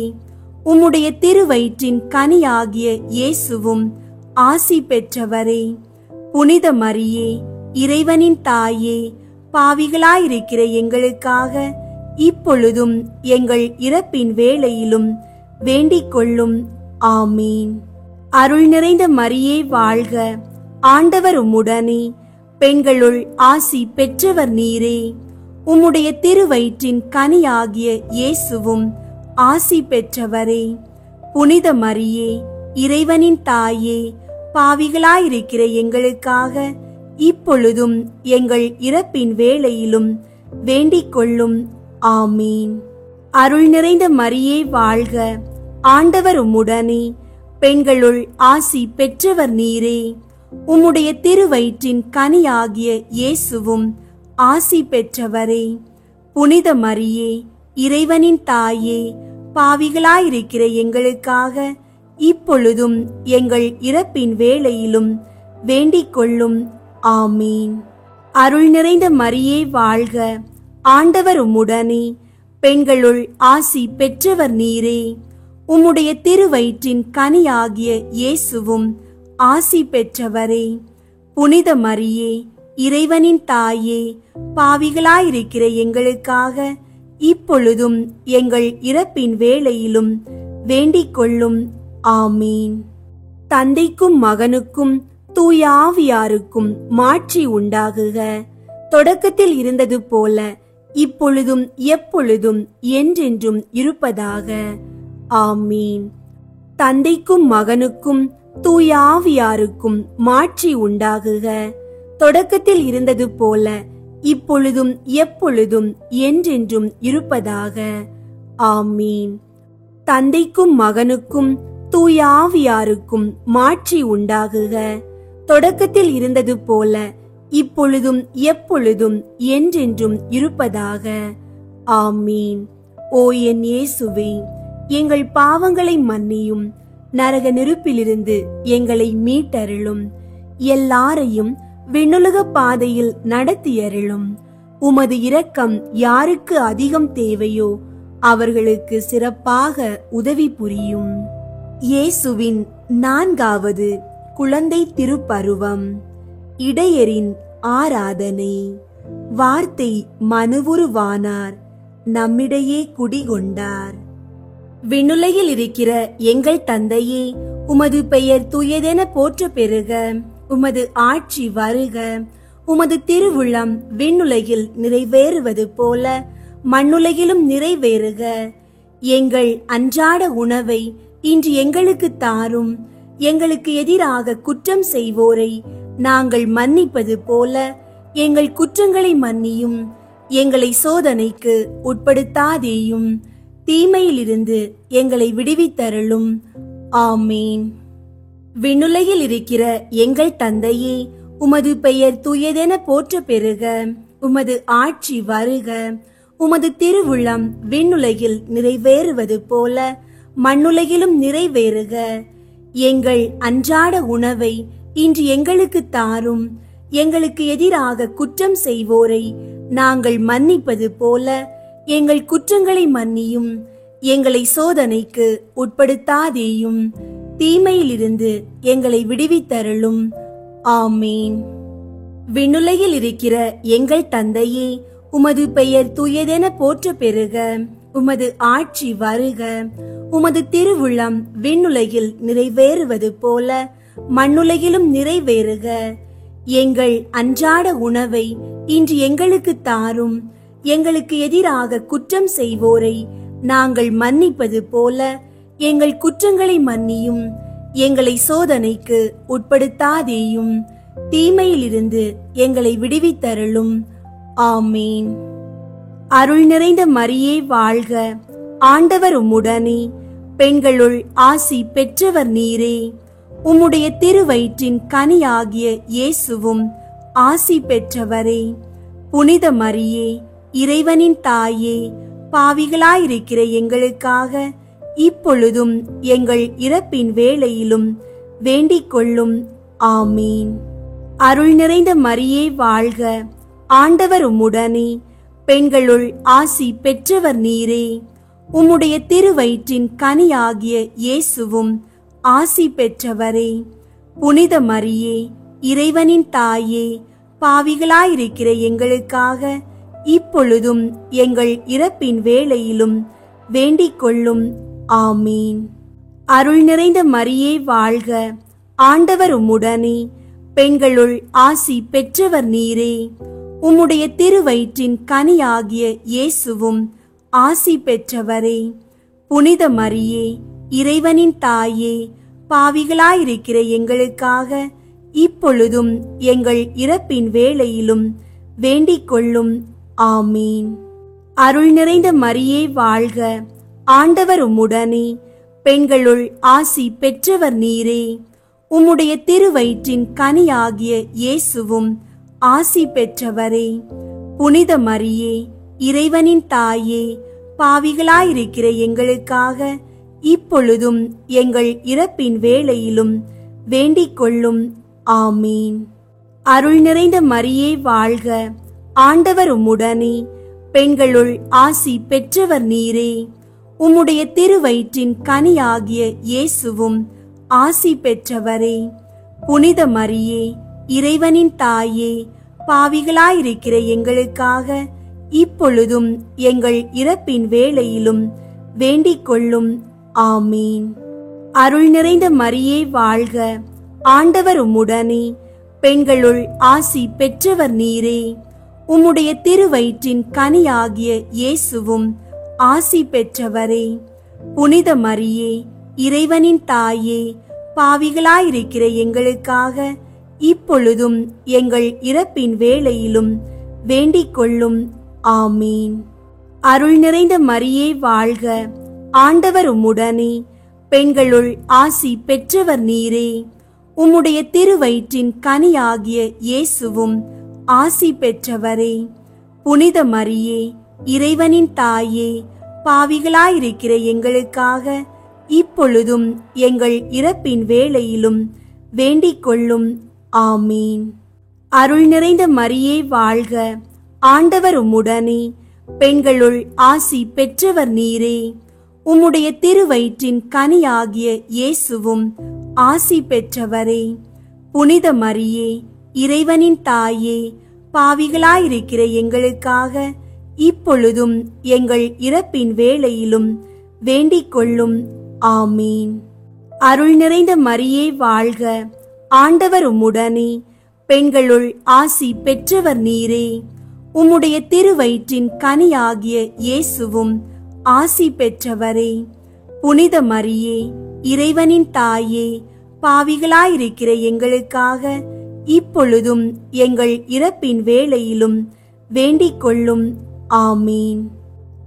உம்முடைய திருவயிற்றின் கனியாகிய இயேசுவும் ஆசி பெற்றவரே. புனித மரியே, இறைவனின் தாயே, பாவிகளாயிருக்கிற எங்களுக்காக இப்பொழுதும் எங்கள் இறப்பின் வேளையிலும் வேண்டிக் கொள்ளும். ஆமீன். அருள் நிறைந்த மரியே வாழ்க, ஆண்டவர் உம்முடனே, பெண்களுள் ஆசி பெற்றவர் நீரே. உம்முடைய திருவயிற்றின் கனியாகிய இயேசுவும் ஆசி பெற்றவரே. புனித மரியே, இறைவனின் தாயே, பாவிகளாயிருக்கிற எங்களுக்காக இப்பொழுதும் எங்கள் இறப்பின் வேளையிலும் வேண்டிக் கொள்ளும். ஆமீன். அருள் நிறைந்த மரியே வாழ்க, ஆண்டவர் உம்முடனே, பெண்களுள் ஆசி பெற்றவர் நீரே. உம்முடைய திருவயிற்றின் கனியாகிய இயேசுவும் ஆசி பெற்றவரே. புனித மரியே, இறைவனின் தாயே, பாவிகளாயிருக்கிற எங்களுக்காக இப்பொழுதும் எங்கள் இறப்பின் வேளையிலும் வேண்டிக் கொள்ளும். ஆமீன். அருள் நிறைந்த மரியே வாழ்க, ஆண்டவர் உம்முடனே, பெண்களுள் ஆசி பெற்றவர் நீரே. உம்முடைய திருவயிற்றின் கனியாகிய இயேசுவும் ஆசி பெற்றவரே. புனித மரியே, இறைவனின் தாயே, பாவிகளாயிருக்கிற எங்களுக்காக இப்பொழுதும் எங்கள் இறப்பின் வேளையிலும் வேண்டிக் கொள்ளும். ஆமீன். தந்தைக்கும் மகனுக்கும் தூய ஆவியாருக்கும் மாட்சி உண்டாகுக. தொடக்கத்தில் இருந்தது போல இப்பொழுதும் எப்பொழுதும் என்றென்றும் இருப்பதாக. ஆமீன். தந்தைக்கும் மகனுக்கும் தூய ஆவியாருக்கும் மாட்சி உண்டாகுக. தொடக்கத்தில் இருந்தது போல இப்பொழுதும் எப்பொழுதும் என்றென்றும் இருப்பதாக. ஆமீன். தந்தைக்கும் மகனுக்கும் தூய ஆவியாருக்கும் மாட்சி உண்டாகுக. தொடக்கத்தில் இருந்தது போல இப்பொழுதும் எப்பொழுதும் என்றென்றும் இருப்பதாக. ஆமீன். ஓ என் இயேசுவே, எங்கள் பாவங்களை மன்னியும், நரக நெருப்பிலிருந்து எங்களை மீட்டருளும், எல்லாரையும் விண்ணுலக பாதையில் நடத்தியருளும். உமது இரக்கம் யாருக்கு அதிகம் தேவையோ அவர்களுக்கு சிறப்பாக உதவி புரியும். இயேசுவின் 4வது குழந்தை திருப்பருவம். இடையரின் ஆராதனை. வார்த்தை மனுவுருவானார், நம்மிடையே குடிகொண்டார். விண்ணுலகில் இருக்கிற எங்கள் தந்தையே, உமது பெயர் தூயதென போற்ற பெறுக. உமது ஆட்சி வருக. உமது திருவுளம் விண்ணுலகில் நிறைவேறுவது போல மண்ணுலகிலும் நிறைவேறுக. எங்கள் அன்றாட உணவை இன்று எங்களுக்கு தாரும். எங்களுக்கு எதிராக குற்றம் செய்வோரை நாங்கள் மன்னிப்பது போல எங்கள் குற்றங்களை மன்னியும். எங்களை சோதனைக்கு உட்படுத்தாதேயும், தீமையிலிருந்து எங்களை விடுவித்தருளும். ஆமீன். விண்ணுலகில் இருக்கிற எங்கள் தந்தையே, உமது பெயர் தூயதென போற்ற பெறுக. உமது ஆட்சி வருக. உமது திருவுளம் விண்ணுலகில் நிறைவேறுவது போல மண்ணுலகிலும் நிறைவேறுக. எங்கள் அன்றாட உணவை இன்று எங்களுக்கு தாரும். எங்களுக்கு எதிராக குற்றம் செய்வோரை நாங்கள் மன்னிப்பது போல எங்கள் குற்றங்களை மன்னியும். எங்களை சோதனைக்கு உட்படுத்தாதேயும், தீமையிலிருந்து எங்களை விடுவித்தருளும். ஆமீன். விண்ணுலகில் இருக்கிற எங்கள் தந்தையே, உமது பெயர் தூயதென போற்ற பெறுக. உமது ஆட்சி வருக. உமது திருவுளம் விண்ணுலகில் நிறைவேறுவது போல மண்ணுலகிலும் நிறைவேறுக. எங்கள் அன்றாட உணவை இன்று எங்களுக்கு தாரும். எங்களுக்கு எதிராக குற்றம் செய்வோரை நாங்கள் மன்னிப்பது போல எங்கள் குற்றங்களை மன்னியும். எங்களை சோதனைக்கு உட்படுத்தாதேயும், தீமையிலிருந்து எங்களை விடுவித்தருளும். ஆமீன். அருள் நிறைந்த மரியே வாழ்க, ஆண்டவர் உம்முடனே, பெண்களுள் ஆசி பெற்றவர் நீரே. உம்முடைய திருவயிற்றின் கனியாகிய இயேசுவும் ஆசி பெற்றவரே. புனித மரியே, இறைவனின் தாயே, பாவிகளாயிருக்கிற எங்களுக்காக இப்பொழுதும் எங்கள் இறப்பின் வேளையிலும் வேண்டிக் கொள்ளும். ஆமீன். அருள் நிறைந்த மரியே வாழ்க, ஆண்டவர் உம்முடனே, பெண்களுள் ஆசி பெற்றவர் நீரே. உம்முடைய திருவயிற்றின் கனியாகிய இயேசுவும் ஆசி பெற்றவரே. புனித மரியே, இறைவனின் தாயே, பாவிகளாயிருக்கிற எங்களுக்காக இப்பொழுதும் எங்கள் இறப்பின் வேளையிலும் வேண்டிக் கொள்ளும். ஆமீன். அருள் நிறைந்த மரியே வாழ்க, ஆண்டவர் உம்முடனே, பெண்களுள் ஆசி பெற்றவர் நீரே. உம்முடைய திருவயிற்றின் கனியாகிய இயேசுவும் ஆசி பெற்றவரே. புனித மரியே, இறைவனின் தாயே, பாவிகளாயிருக்கிற எங்களுக்காக இப்பொழுதும் எங்கள் இறப்பின் வேளையிலும் வேண்டிக் கொள்ளும். ஆமீன். அருள் நிறைந்த மரியே வாழ்க, ஆண்டவர் உம்முடனே, பெண்களுள் ஆசி பெற்றவர் நீரே. உம்முடைய திருவயிற்றின் கனியாகிய இயேசுவும் ஆசி பெற்றவரே. புனித மரியே, இறைவனின் தாயே, பாவிகளாயிருக்கிற எங்களுக்காக இப்பொழுதும் எங்கள் இறப்பின் வேளையிலும் வேண்டிக் கொள்ளும். ஆமீன். அருள் நிறைந்த மரியே வாழ்க, ஆண்டவர் உம்முடனே, பெண்களுள் ஆசி பெற்றவர் நீரே. உம்முடைய திருவயிற்றின் கனியாகிய இயேசுவும் ஆசி பெற்றவரே. புனித மரியே, இறைவனின் தாயே, பாவிகளாயிருக்கிற எங்களுக்காக இப்பொழுதும் எங்கள் இறப்பின் வேளையிலும் வேண்டிக் கொள்ளும். ஆமீன். அருள் நிறைந்த மரியே வாழ்க, ஆண்டவர் உம்முடனே, பெண்களுள் ஆசி பெற்றவர் நீரே. உம்முடைய திருவயிற்றின் கனியாகிய இயேசுவும் ஆசி பெற்றவரே. புனித மரியே, இறைவனின் தாயே, பாவிகளாயிருக்கிற எங்களுக்காக இப்பொழுதும் எங்கள் இறப்பின் வேளையிலும் வேண்டிக் கொள்ளும். ஆமீன். அருள் நிறைந்த மரியே வாழ்க, ஆண்டவர் உம்முடனே, பெண்களுள் ஆசி பெற்றவர் நீரே. உம்முடைய திருவயிற்றின் கனியாகிய இயேசுவும் ஆசி பெற்றவரே. புனித மரியே, இறைவனின் தாயே, பாவிகளாயிருக்கிற எங்களுக்காக இப்பொழுதும் எங்கள் இறப்பின் வேளையிலும் வேண்டிக் கொள்ளும். ஆமீன். அருள் நிறைந்த மரியே வாழ்க, ஆண்டவர் உம்முடனே, பெண்களுள் ஆசி பெற்றவர் நீரே. உம்முடைய திருவயிற்றின் கனியாகிய இயேசுவும் ஆசி பெற்றவரே. புனித மரியே, இறைவனின் தாயே, பாவிகளாயிருக்கிற எங்களுக்காக இப்பொழுதும் எங்கள் இறப்பின் வேளையிலும் வேண்டிக் கொள்ளும். ஆமீன். அருள் நிறைந்த மரியே வாழ்க, ஆண்டவர் உம்முடனே, பெண்களுள் ஆசி பெற்றவர் நீரே. உம்முடைய திருவயிற்றின் கனியாகிய இயேசுவும் ஆசி பெற்றவரே. புனித மரியே, இறைவனின் தாயே, பாவிகளாயிருக்கிற எங்களுக்காக இப்பொழுதும் எங்கள் இறப்பின் வேளையிலும் வேண்டிக் கொள்ளும். ஆமீன்.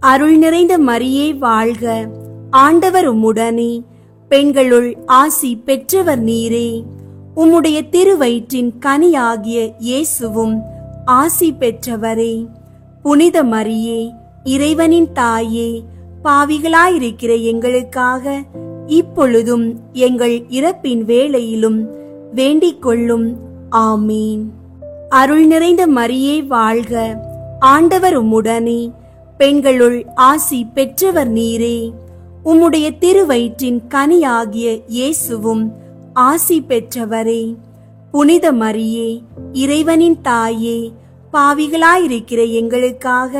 அருள் நிறைந்த மரியே வாழ்க, ஆண்டவர் உம்முடனே, பெண்களுள் ஆசி பெற்றவர் நீரே. உம்முடைய திருவயிற்றின் கனியாகிய இயேசுவும் ஆசி பெற்றவரே. புனித மரியே, இறைவனின் தாயே, பாவிகளாயிருக்கிற எங்களுக்காக இப்பொழுதும் எங்கள் இறப்பின் வேளையிலும் வேண்டிக் கொள்ளும். ஆமீன். அருள் நிறைந்த மரியே வாழ்க, ஆண்டவர் உம்முடனே, பெண்களுள் ஆசி பெற்றவர் நீரே. உம்முடைய திருவயிற்றின் கனியாகிய இயேசுவும் ஆசி பெற்றவரே. புனித மரியே, இறைவனின் தாயே, பாவிகளாயிருக்கிற எங்களுக்காக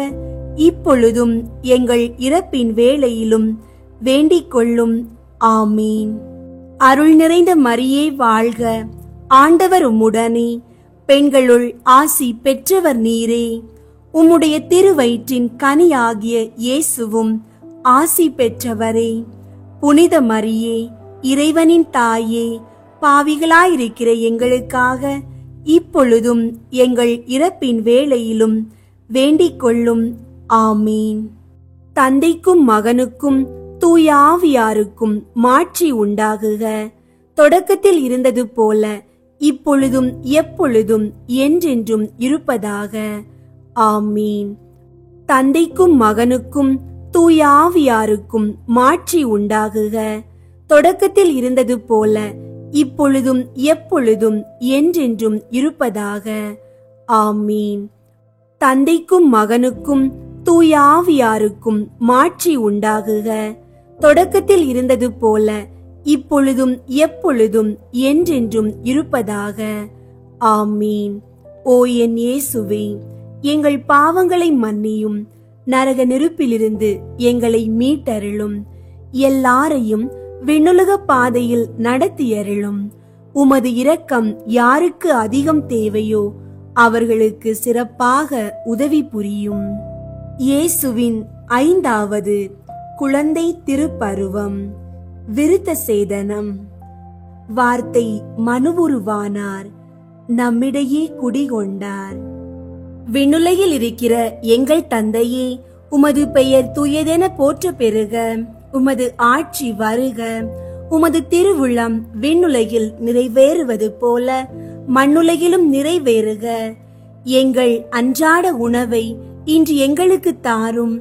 இப்பொழுதும் எங்கள் இறப்பின் வேளையிலும் வேண்டிக் கொள்ளும். ஆமீன். அருள் நிறைந்த மரியே வாழ்க, ஆண்டவர் உம்முடனே, பெண்களுள் ஆசி பெற்றவர் நீரே. உம்முடைய திருவயிற்றின் கனியாகிய இயேசுவும் ஆசி பெற்றவரே. புனித மரியே, இறைவனின் தாயே, பாவிகளாயிருக்கிற எங்களுக்காக இப்பொழுதும் எங்கள் இறப்பின் வேளையிலும் வேண்டிக் கொள்ளும். ஆமீன். தந்தைக்கும் மகனுக்கும் தூய ஆவியாருக்கும் மாட்சி உண்டாகுக. தொடக்கத்தில் இருந்தது போல இப்பொழுதும் எப்பொழுதும் என்றென்றும் இருப்பதாக. ஆமீன். தந்தைக்கும் மகனுக்கும் தூய ஆவியாருக்கும் மாட்சி உண்டாகுக. தொடக்கத்தில் இருந்தது போல இப்பொழுதும் எப்பொழுதும் என்றென்றும் இருப்பதாக. ஆமீன். தந்தைக்கும் மகனுக்கும் தூய ஆவியாருக்கும் மாட்சி உண்டாகுக. தொடக்கத்தில் இருந்தது போல இப்பொழுதும் எப்பொழுதும் என்றென்றும் இருப்பதாக. ஆமீன். ஓ என் இயேசுவே, எங்கள் பாவங்களை மன்னியும், நரக நெருப்பிலிருந்து எங்களை மீட்டருளும், எல்லாரையும் விண்ணுலக பாதையில் நடத்தியருளும். உமது இரக்கம் யாருக்கு அதிகம் தேவையோ அவர்களுக்கு சிறப்பாக உதவி புரியும். இயேசுவின் 5வது குழந்தை திருப்பருவம். விருத்த சேதனம். வார்த்தை மனுவுருவானார், நம்மிடையே குடிகொண்டார். விண்ணுலகில் இருக்கிற எங்கள் தந்தையே, உமது பெயர் தூயதென போற்ற பெறுக. உமது ஆட்சி வருக. உமது திருவுளம் விண்ணுலகில் நிறைவேறுவது போல மண்ணுலகிலும் நிறைவேறுக. எங்கள் அன்றாட உணவை இன்று எங்களுக்கு தாரும்.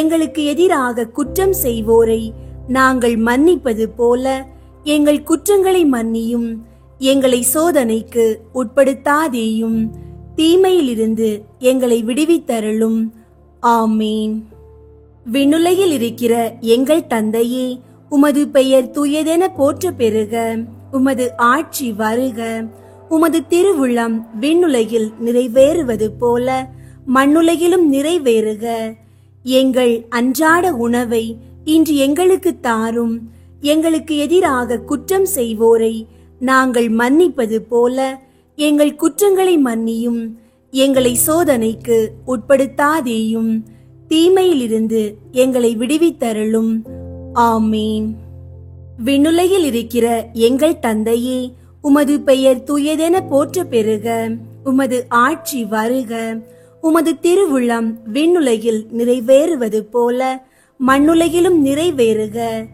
எங்களுக்கு எதிராக குற்றம் செய்வோரை நாங்கள் மன்னிப்பது போல எங்கள் குற்றங்களை மன்னியும். எங்களை சோதனைக்கு உட்படுத்தாதேயும், தீமையிலிருந்து எங்களை விடுவித்தருளும். ஆமீன். விண்ணுலகில் இருக்கிற எங்கள் தந்தையே, உமது பெயர் தூயதென போற்ற பெறுக. உமது ஆட்சி வருக. உமது திருவுள்ளம் விண்ணுலகில் நிறைவேறுவது போல மண்ணுலகிலும் நிறைவேறுக. எங்கள் அன்றாட உணவை இன்று எங்களுக்கு தாரும். எங்களுக்கு எதிராக குற்றம் செய்வோரை நாங்கள் மன்னிப்பது போல எங்கள் குற்றங்களை மன்னியும். எங்களை சோதனைக்கு உட்படுத்தாதேயும், தீமையிலிருந்து எங்களை விடுவித்தருளும். ஆமீன். விண்ணுலகில் இருக்கிற எங்கள் தந்தையே, உமது பெயர் தூயதென போற்ற பெறுக. உமது ஆட்சி வருக. உமது திருவுள்ளம் விண்ணுலகில் நிறைவேறுவது போல மண்ணுலகிலும் நிறைவேறுக.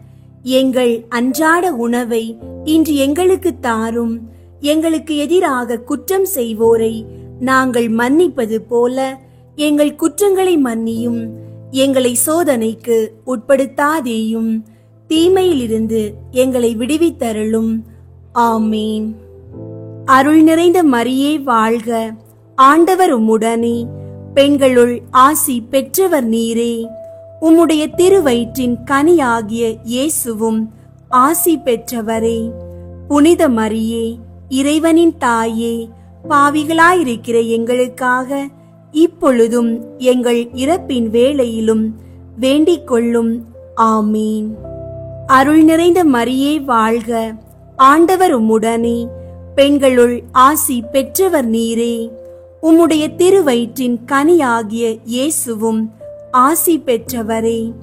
எங்கள் அன்றாட உணவை இன்று எங்களுக்கு தாரும். எங்களுக்கு எதிராக குற்றம் செய்வோரை நாங்கள் மன்னிப்பது போல எங்கள் குற்றங்களை மன்னியும். எங்களை சோதனைக்கு உட்படுத்தாதேயும், தீமையிலிருந்து எங்களை விடுவித்தருளும். ஆமீன். அருள் நிறைந்த மரியே வாழ்க. ஆண்டவர் உம்முடனே, பெண்களுள் ஆசி பெற்றவர் நீரே. உம்முடைய திருவயிற்றின் கனியாகிய இயேசுவும் ஆசி பெற்றவரே. புனித மரியே, இறைவனின் தாயே, பாவிகளாயிருக்கிற எங்களுக்காக இப்பொழுதும் எங்கள் இறப்பின் வேளையிலும் வேண்டிக் கொள்ளும். ஆமீன். அருள் நிறைந்த மரியே வாழ்க. ஆண்டவர் உம்முடனே, பெண்களுள் ஆசி பெற்றவர் நீரே. உம்முடைய திருவயிற்றின் கனியாகிய இயேசுவும் ஆசி பெற்றவரே.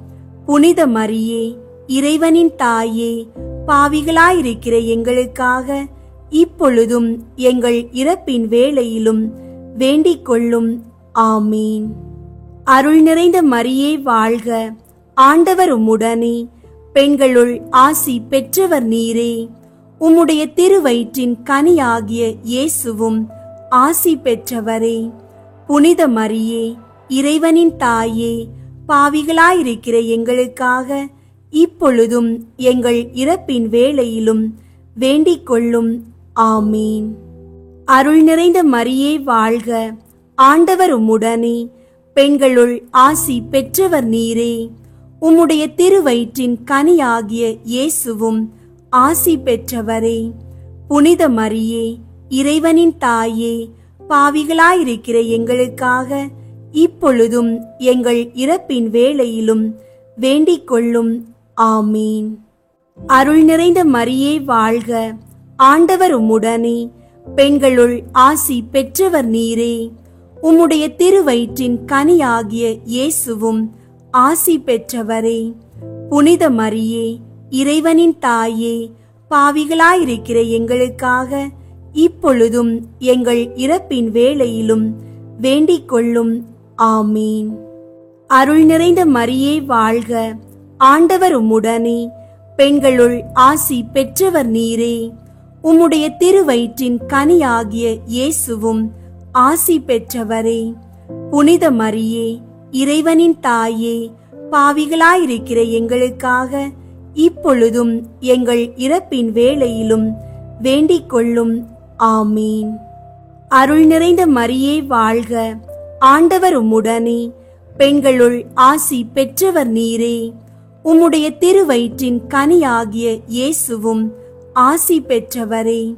புனித மரியே, இறைவனின் தாயே, பாவிகளாயிருக்கிற எங்களுக்காக இப்பொழுதும் எங்கள் இறப்பின் வேளையிலும் வேண்டிக் கொள்ளும். ஆமீன். அருள் நிறைந்த மரியே வாழ்க. ஆண்டவர் உம்முடனே, பெண்களுள் ஆசி பெற்றவர் நீரே. உம்முடைய திருவயிற்றின் கனியாகிய இயேசுவும் ஆசி பெற்றவரே. புனித மரியே, இறைவனின் தாயே, பாவிகளாயிருக்கிற எங்களுக்காக இப்பொழுதும் எங்கள் இறப்பின் வேளையிலும் வேண்டிக் கொள்ளும். ஆமீன். அருள் நிறைந்த மரியே வாழ்க. ஆண்டவர் உம்முடனே, பெண்களுள் ஆசி பெற்றவர் நீரே. உம்முடைய திருவயிற்றின் கனியாகிய இயேசுவும் ஆசி பெற்றவரே. புனித மரியே, இறைவனின் தாயே, பாவிகளாயிருக்கிற எங்களுக்காக இப்பொழுதும் எங்கள் இறப்பின் வேளையிலும் வேண்டிக் கொள்ளும். ஆமீன். அருள் நிறைந்த மரியே வாழ்க. ஆண்டவர் உம்முடனே, பெண்களுள் ஆசி பெற்றவர் நீரே. உம்முடைய திருவயிற்றின் கனியாகிய இயேசுவும் ஆசி பெற்றவரே. புனித மரியே, இறைவனின் தாயே, பாவிகளாயிருக்கிற எங்களுக்காக இப்பொழுதும் எங்கள் இறப்பின் வேளையிலும் வேண்டிக் கொள்ளும். ஆமீன். அருள் நிறைந்த மரியே வாழ்க. ஆண்டவர் உம்முடனே, பெண்களுள் ஆசி பெற்றவர் நீரே. உம்முடைய திருவயிற்றின் கனியாகிய இயேசுவும் ஆசி பெற்றவரே. புனித மரியே, இறைவனின் தாயே, பாவிகளாயிருக்கிற எங்களுக்காக இப்பொழுதும் எங்கள் இறப்பின் வேளையிலும் வேண்டிக் கொள்ளும். ஆமீன். அருள் நிறைந்த மரியே வாழ்க. ஆண்டவர் உம்முடனே, பெண்களுள் ஆசி பெற்றவர் நீரே. உம்முடைய திருவயிற்றின் கனியாகிய இயேசுவும் ஆசி பெற்றவரே.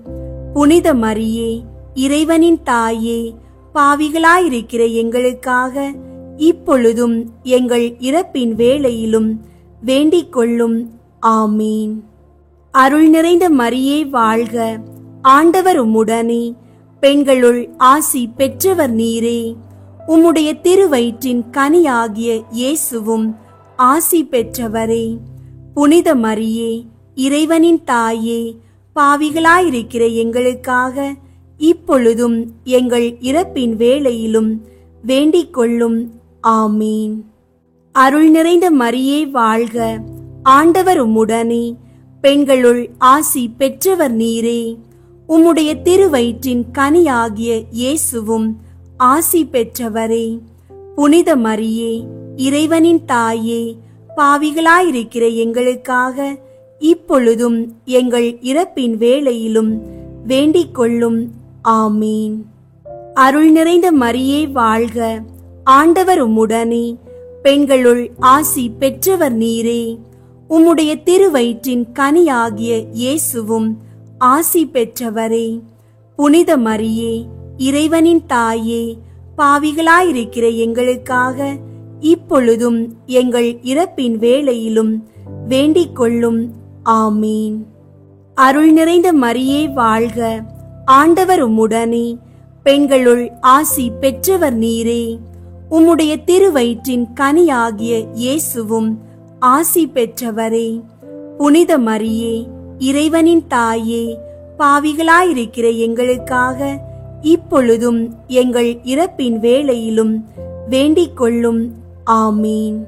புனித மரியே, இறைவனின் தாயே, பாவிகளாயிருக்கிற எங்களுக்காக இப்பொழுதும் எங்கள் இறப்பின் வேளையிலும் வேண்டிக் கொள்ளும். ஆமீன். அருள் நிறைந்த மரியே வாழ்க. ஆண்டவர் உம்முடனே, பெண்களுள் ஆசி பெற்றவர் நீரே. உம்முடைய திருவயிற்றின் கனியாகிய இயேசுவும் ஆசி பெற்றவரே. புனித மரியே, இறைவனின் தாயே, பாவிகளாயிருக்கிற எங்களுக்காக இப்பொழுதும் எங்கள் இறப்பின் வேளையிலும் வேண்டிக் கொள்ளும். ஆமீன். அருள் நிறைந்த மரியே வாழ்க. ஆண்டவர் உம்முடனே, பெண்களுள் ஆசி பெற்றவர் நீரே. உம்முடைய திருவயிற்றின் கனியாகிய இயேசுவும் ஆசி பெற்றவரே. புனித மரியே, இறைவனின் தாயே, பாவிகளாயிருக்கிற எங்களுக்காக இப்பொழுதும் எங்கள் இறப்பின் வேளையிலும் வேண்டிக் கொள்ளும். ஆமீன். அருள் நிறைந்த மரியே வாழ்க, ஆண்டவர் உம்முடனே, பெண்களுள் ஆசி பெற்றவர் நீரே. உம்முடைய திருவயிற்றின் கனியாகிய இயேசுவும் ஆசி பெற்றவரே. புனித மரியே, இறைவனின் தாயே, பாவிகளாயிருக்கிற எங்களுக்காக இப்பொழுதும் எங்கள் இறப்பின் வேளையிலும் வேண்டிக் கொள்ளும். ஆமீன். அருள் நிறைந்த மரியே வாழ்க, ஆண்டவர் உம்முடனே, பெண்களுள் ஆசி பெற்றவர் நீரே. உம்முடைய திருவயிற்றின் கனியாகிய இயேசுவும் ஆசி பெற்றவரே. புனித மரியே, இறைவனின் தாயே, பாவிகளாயிருக்கிற எங்களுக்காக இப்பொழுதும் எங்கள் இறப்பின் வேளையிலும் வேண்டிக் கொள்ளும். ஆமீன்.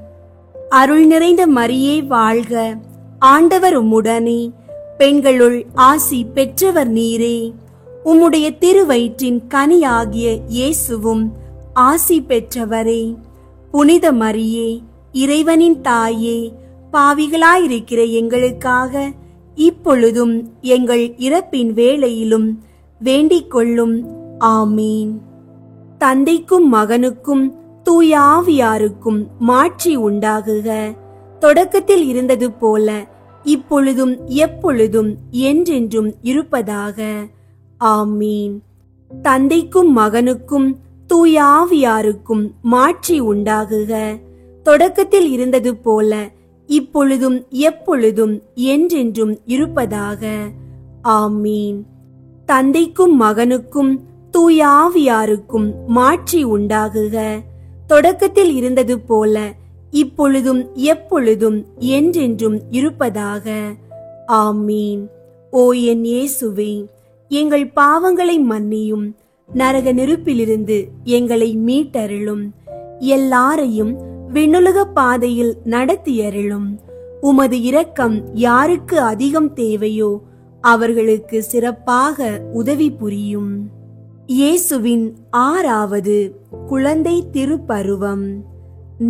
அருள் நிறைந்த மரியே வாழ்க, ஆண்டவர் உம்முடனே, பெண்களுள் ஆசி பெற்றவர் நீரே. உம்முடைய திருவயிற்றின் கனியாகிய இயேசுவும் ஆசி பெற்றவரே. புனித மரியே, இறைவனின் தாயே, பாவிகளாயிருக்கிற எங்களுக்காக இப்பொழுதும் எங்கள் இறப்பின் வேளையிலும் வேண்டிக் கொள்ளும். ஆமீன். தந்தைக்கும் மகனுக்கும் தூய ஆவியாருக்கும் மாட்சி உண்டாகுக. தொடக்கத்தில் இருந்தது போல இப்பொழுதும் எப்பொழுதும் என்றென்றும் இருப்பதாக. ஆமீன். தந்தைக்கும் மகனுக்கும் தூய ஆவியாருக்கும் மாட்சி உண்டாகுக. தொடக்கத்தில் இருந்தது போல இப்பொழுதும் எப்பொழுதும் என்றென்றும் இருப்பதாக. ஆமீன். தந்தைக்கும் மகனுக்கும் தூய ஆவியாருக்கும் மாட்சி உண்டாகுக. தொடக்கத்தில் இருந்தது போல இப்பொழுதும் எப்பொழுதும் என்றென்றும் இருப்பதாக. ஆமீன். ஓ என் இயேசுவே, எங்கள் பாவங்களை மன்னியும், நரக நெருப்பிலிருந்து எங்களை மீட்டருளும், எல்லாரையும் விண்ணுலக பாதையில் நடத்தியருளும். உமது இரக்கம் யாருக்கு அதிகம் தேவையோ அவர்களுக்கு சிறப்பாக உதவி புரியும். இயேசுவின் 6வது குழந்தை திருப்பருவம்.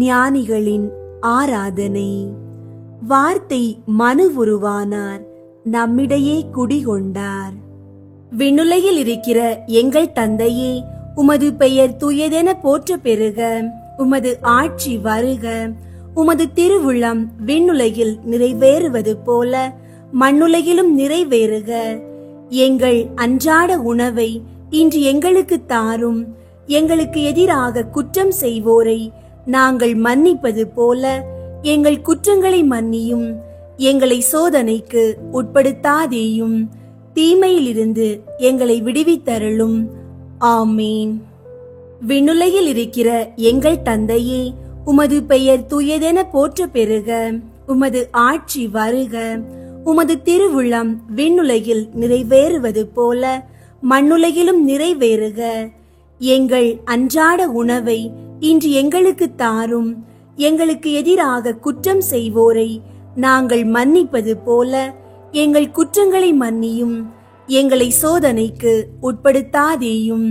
ஞானிகளின் ஆராதனை. வார்த்தை மனு உருவானார், நம்மிடையே குடிகொண்டார். விண்ணுலகில் இருக்கிற எங்கள் தந்தையே, உமது பெயர் தூயதென போற்ற பெறுக. உமது ஆட்சி வருக. உமது திருவுளம் விண்ணுலகில் நிறைவேறுவது போல மண்ணுலகிலும் நிறைவேறுக. எங்கள் அன்றாட உணவை இன்று எங்களுக்கு தாரும். எங்களுக்கு எதிராக குற்றம் செய்வோரை நாங்கள் மன்னிப்பது போல எங்கள் குற்றங்களை மன்னியும். எங்களை சோதனைக்கு உட்படுத்தாதேயும், தீமையிலிருந்து எங்களை விடுவித்தருளும். ஆமீன். விண்ணுலகில் இருக்கிற எங்கள் தந்தையே, உமது பெயர் தூயதென போற்ற பெறுக. உமது ஆட்சி வருக. உமது திருவுளம் விண்ணுலகில் நிறைவேறுவது போல மண்ணுலகிலும் நிறைவேறுக. எங்கள் அன்றாட உணவை இன்று எங்களுக்கு தாரும். எங்களுக்கு எதிராக குற்றம் செய்வோரை நாங்கள் மன்னிப்பது போல எங்கள் குற்றங்களை மன்னியும். எங்களை சோதனைக்கு உட்படுத்தாதேயும்,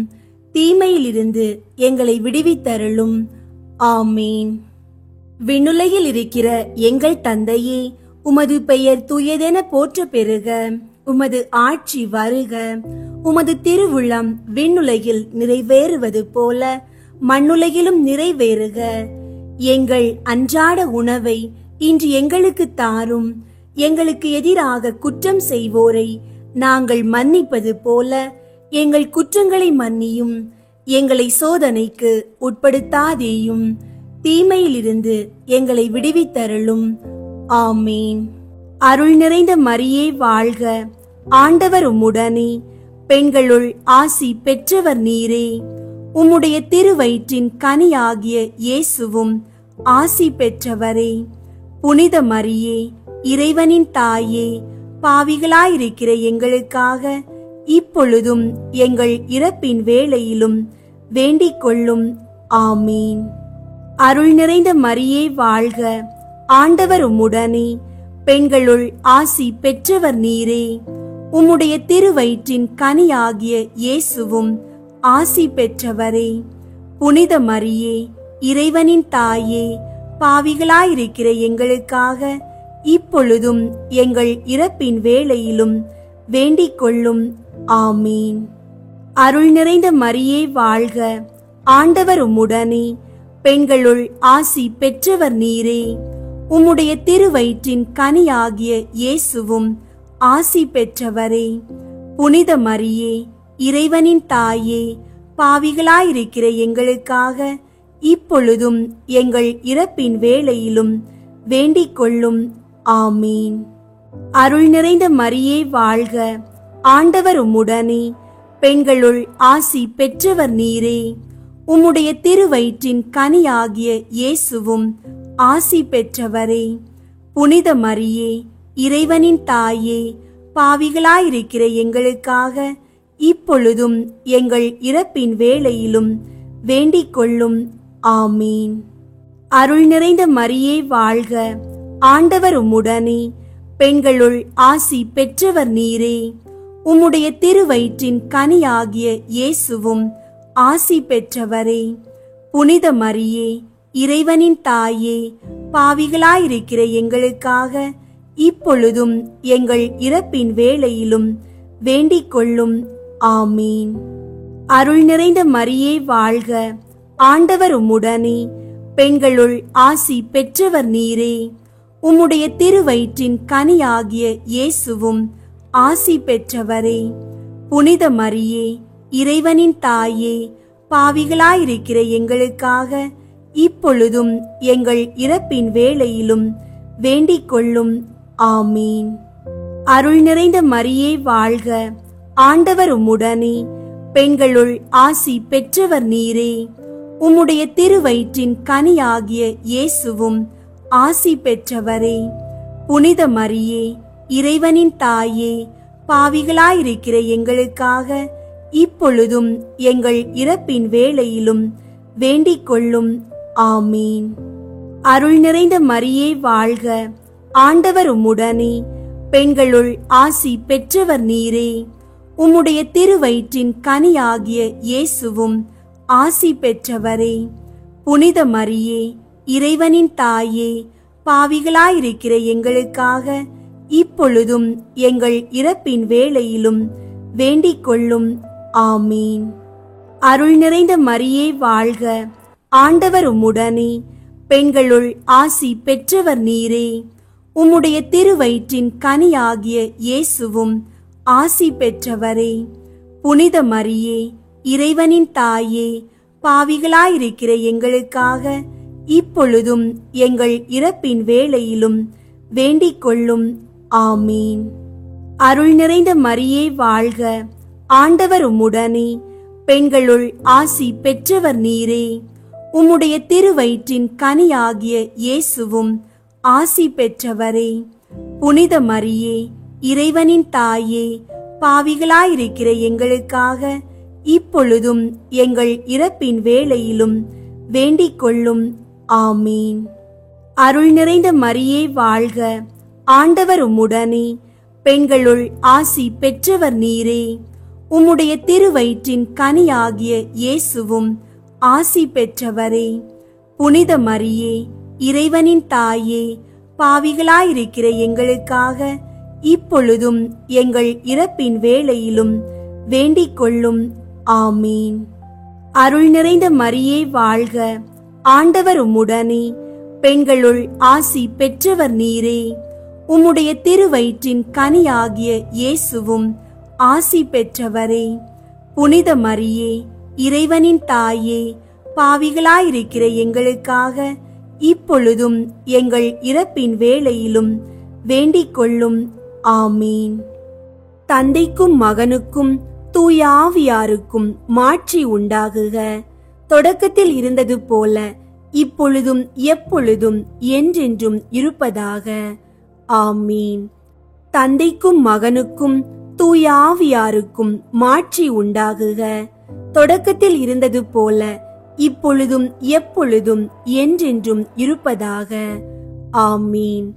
தீமையிலிருந்து எங்களை விடுவித்தருளும். ஆமீன். விண்ணுலகில் இருக்கிற எங்கள் தந்தையே, உமது பெயர் தூயதென போற்ற பெறுக. உமது ஆட்சி வருக. உமது திருவுளம் விண்ணுலகில் நிறைவேறுவது போல மண்ணுலகிலும் நிறைவேறுக. எங்கள் அன்றாட உணவை இன்று எங்களுக்கு தாரும். எங்களுக்கு எதிராக குற்றம் செய்வோரை நாங்கள் மன்னிப்பது போல எங்கள் குற்றங்களை மன்னியும். எங்களை சோதனைக்கு உட்படுத்தாதேயும், தீமையிலிருந்து எங்களை விடுவித்தருளும். ஆமீன். அருள் நிறைந்த மரியே வாழ்க, ஆண்டவர் உம்முடனே, பெண்களுள் ஆசி பெற்றவர் நீரே. உம்முடைய திருவயிற்றின் கனியாகிய இயேசுவும் ஆசி பெற்றவரே. புனித மரியே, இறைவனின் தாயே, பாவிகளாயிருக்கிற எங்களுக்காக இப்பொழுதும் எங்கள் இறப்பின் வேளையிலும் வேண்டிக் கொள்ளும். ஆமீன். அருள் நிறைந்த மரியே வாழ்க, ஆண்டவர் உம்முடனே, பெண்களுள் ஆசி பெற்றவர் நீரே. உம்முடைய திருவயிற்றின் கனியாகிய இயேசுவும் ஆசி பெற்றவரே. புனித மரியே, இறைவனின் தாயே, பாவிகளாயிருக்கிற எங்களுக்காக இப்பொழுதும் எங்கள் இறப்பின் வேளையிலும் வேண்டிக் கொள்ளும். ஆமீன். அருள் நிறைந்த மரியே வாழ்க, ஆண்டவர் உம்முடனே, பெண்களுள் ஆசி பெற்றவர் நீரே. உம்முடைய திருவயிற்றின் கனியாகிய இயேசுவும் ஆசி பெற்றவரே. புனித மரியே, இறைவனின் தாயே, பாவிகளாயிருக்கிற எங்களுக்காக இப்பொழுதும் எங்கள் இறப்பின் வேளையிலும் வேண்டிக் கொள்ளும். ஆமீன். அருள் நிறைந்த மரியே வாழ்க, ஆண்டவர் உம்முடனே, பெண்களுள் ஆசி பெற்றவர் நீரே. உம்முடைய திருவயிற்றின் கனியாகிய இயேசுவும் ஆசி பெற்றவரே. புனித மரியே, இறைவனின் தாயே, பாவிகளாயிருக்கிற எங்களுக்காக இப்பொழுதும் எங்கள் இறப்பின் வேளையிலும் வேண்டிக் கொள்ளும். ஆமீன். அருள் நிறைந்த மரியே வாழ்க, ஆண்டவர் உம்முடனே, பெண்களுள் ஆசி பெற்றவர் நீரே. உம்முடைய திருவயிற்றின் கனியாகிய இயேசுவும் ஆசி பெற்றவரே. புனித மரியே, இறைவனின் தாயே, பாவிகளாயிருக்கிற எங்களுக்காக இப்பொழுதும் எங்கள் இறப்பின் வேளையிலும் வேண்டிக் கொள்ளும். ஆமீன். அருள் நிறைந்த மரியே வாழ்க, ஆண்டவர் உம்முடனே, பெண்களுள் ஆசி பெற்றவர் நீரே. உம்முடைய திருவயிற்றின் கனியாகிய இயேசுவும் ஆசி பெற்றவரே. புனித மரியே, இறைவனின் தாயே, பாவிகளாயிருக்கிற எங்களுக்காக இப்பொழுதும் எங்கள் இறப்பின் வேளையிலும் வேண்டிக் கொள்ளும். ஆமீன். அருள் நிறைந்த மரியே வாழ்க, ஆண்டவர் உம்முடனே, பெண்களுள் ஆசி பெற்றவர் நீரே. உம்முடைய திருவயிற்றின் கனியாகிய இயேசுவும் ஆசி பெற்றவரே. புனித மரியே, இறைவனின் தாயே, பாவிகளாயிருக்கிற எங்களுக்காக இப்பொழுதும் எங்கள் இறப்பின் வேளையிலும் வேண்டிக் கொள்ளும். ஆமீன். அருள் நிறைந்த மரியே வாழ்க, ஆண்டவர் உம்முடனே, பெண்களுள் ஆசி பெற்றவர் நீரே. உம்முடைய திருவயிற்றின் கனியாகிய இயேசுவும் ஆசி பெற்றவரே. புனித மரியே, இறைவனின் தாயே, பாவிகளாயிருக்கிற எங்களுக்காக இப்பொழுதும் எங்கள் இறப்பின் வேளையிலும் வேண்டிக் கொள்ளும். ஆமீன். அருள் நிறைந்த மரியே வாழ்க, ஆண்டவர் உம்முடனே, பெண்களுள் ஆசி பெற்றவர் நீரே. உம்முடைய திருவயிற்றின் கனியாகிய இயேசுவும் ஆசி பெற்றவரே. புனித மரியே, இறைவனின் தாயே, பாவிகளாயிருக்கிற எங்களுக்காக இப்பொழுதும் எங்கள் இறப்பின் வேளையிலும் வேண்டிக் கொள்ளும். ஆமீன். அருள் நிறைந்த மரியே வாழ்க, ஆண்டவர் உம்முடனே, பெண்களுள் ஆசி பெற்றவர் நீரே. உம்முடைய திருவயிற்றின் கனியாகிய இயேசுவும் ஆசி பெற்றவரே. புனித மரியே, இறைவனின் தாயே, பாவிகளாயிருக்கிற எங்களுக்காக இப்பொழுதும் எங்கள் இறப்பின் வேளையிலும் வேண்டிக் கொள்ளும். ஆமீன். அருள் நிறைந்த மரியே வாழ்க, ஆண்டவர் உம்முடனே, பெண்களுள் ஆசி பெற்றவர் நீரே. உம்முடைய திருவயிற்றின் கனியாகிய இயேசுவும் ஆசி பெற்றவரே. புனித மரியே, இறைவனின் தாயே, பாவிகளாயிருக்கிற எங்களுக்காக இப்பொழுதும் எங்கள் இறப்பின் வேளையிலும் வேண்டிக் கொள்ளும். ஆமீன். அருள் நிறைந்த மரியே வாழ்க, ஆண்டவர் உம்முடனே, பெண்களுள் ஆசி பெற்றவர் நீரே. உம்முடைய திருவயிற்றின் கனியாகிய இயேசுவும் ஆசி பெற்றவரே. புனித மரியே, இறைவனின் தாயே, பாவிகளாயிருக்கிற எங்களுக்காக இப்பொழுதும் எங்கள் இறப்பின் வேளையிலும் வேண்டிக் கொள்ளும். ஆமீன். தந்தைக்கும் மகனுக்கும் தூய ஆவியாருக்கும் மாட்சி உண்டாகுக. தொடக்கத்தில் இருந்தது போல இப்பொழுதும் எப்பொழுதும் என்றென்றும் இருப்பதாக. ஆமீன். தந்தைக்கும் மகனுக்கும் தூய ஆவியாருக்கும் மாட்சி உண்டாகுக. தொடக்கத்தில் இருந்தது போல இப்பொழுதும் எப்பொழுதும் என்றென்றும் இருப்பதாக. ஆமீன்.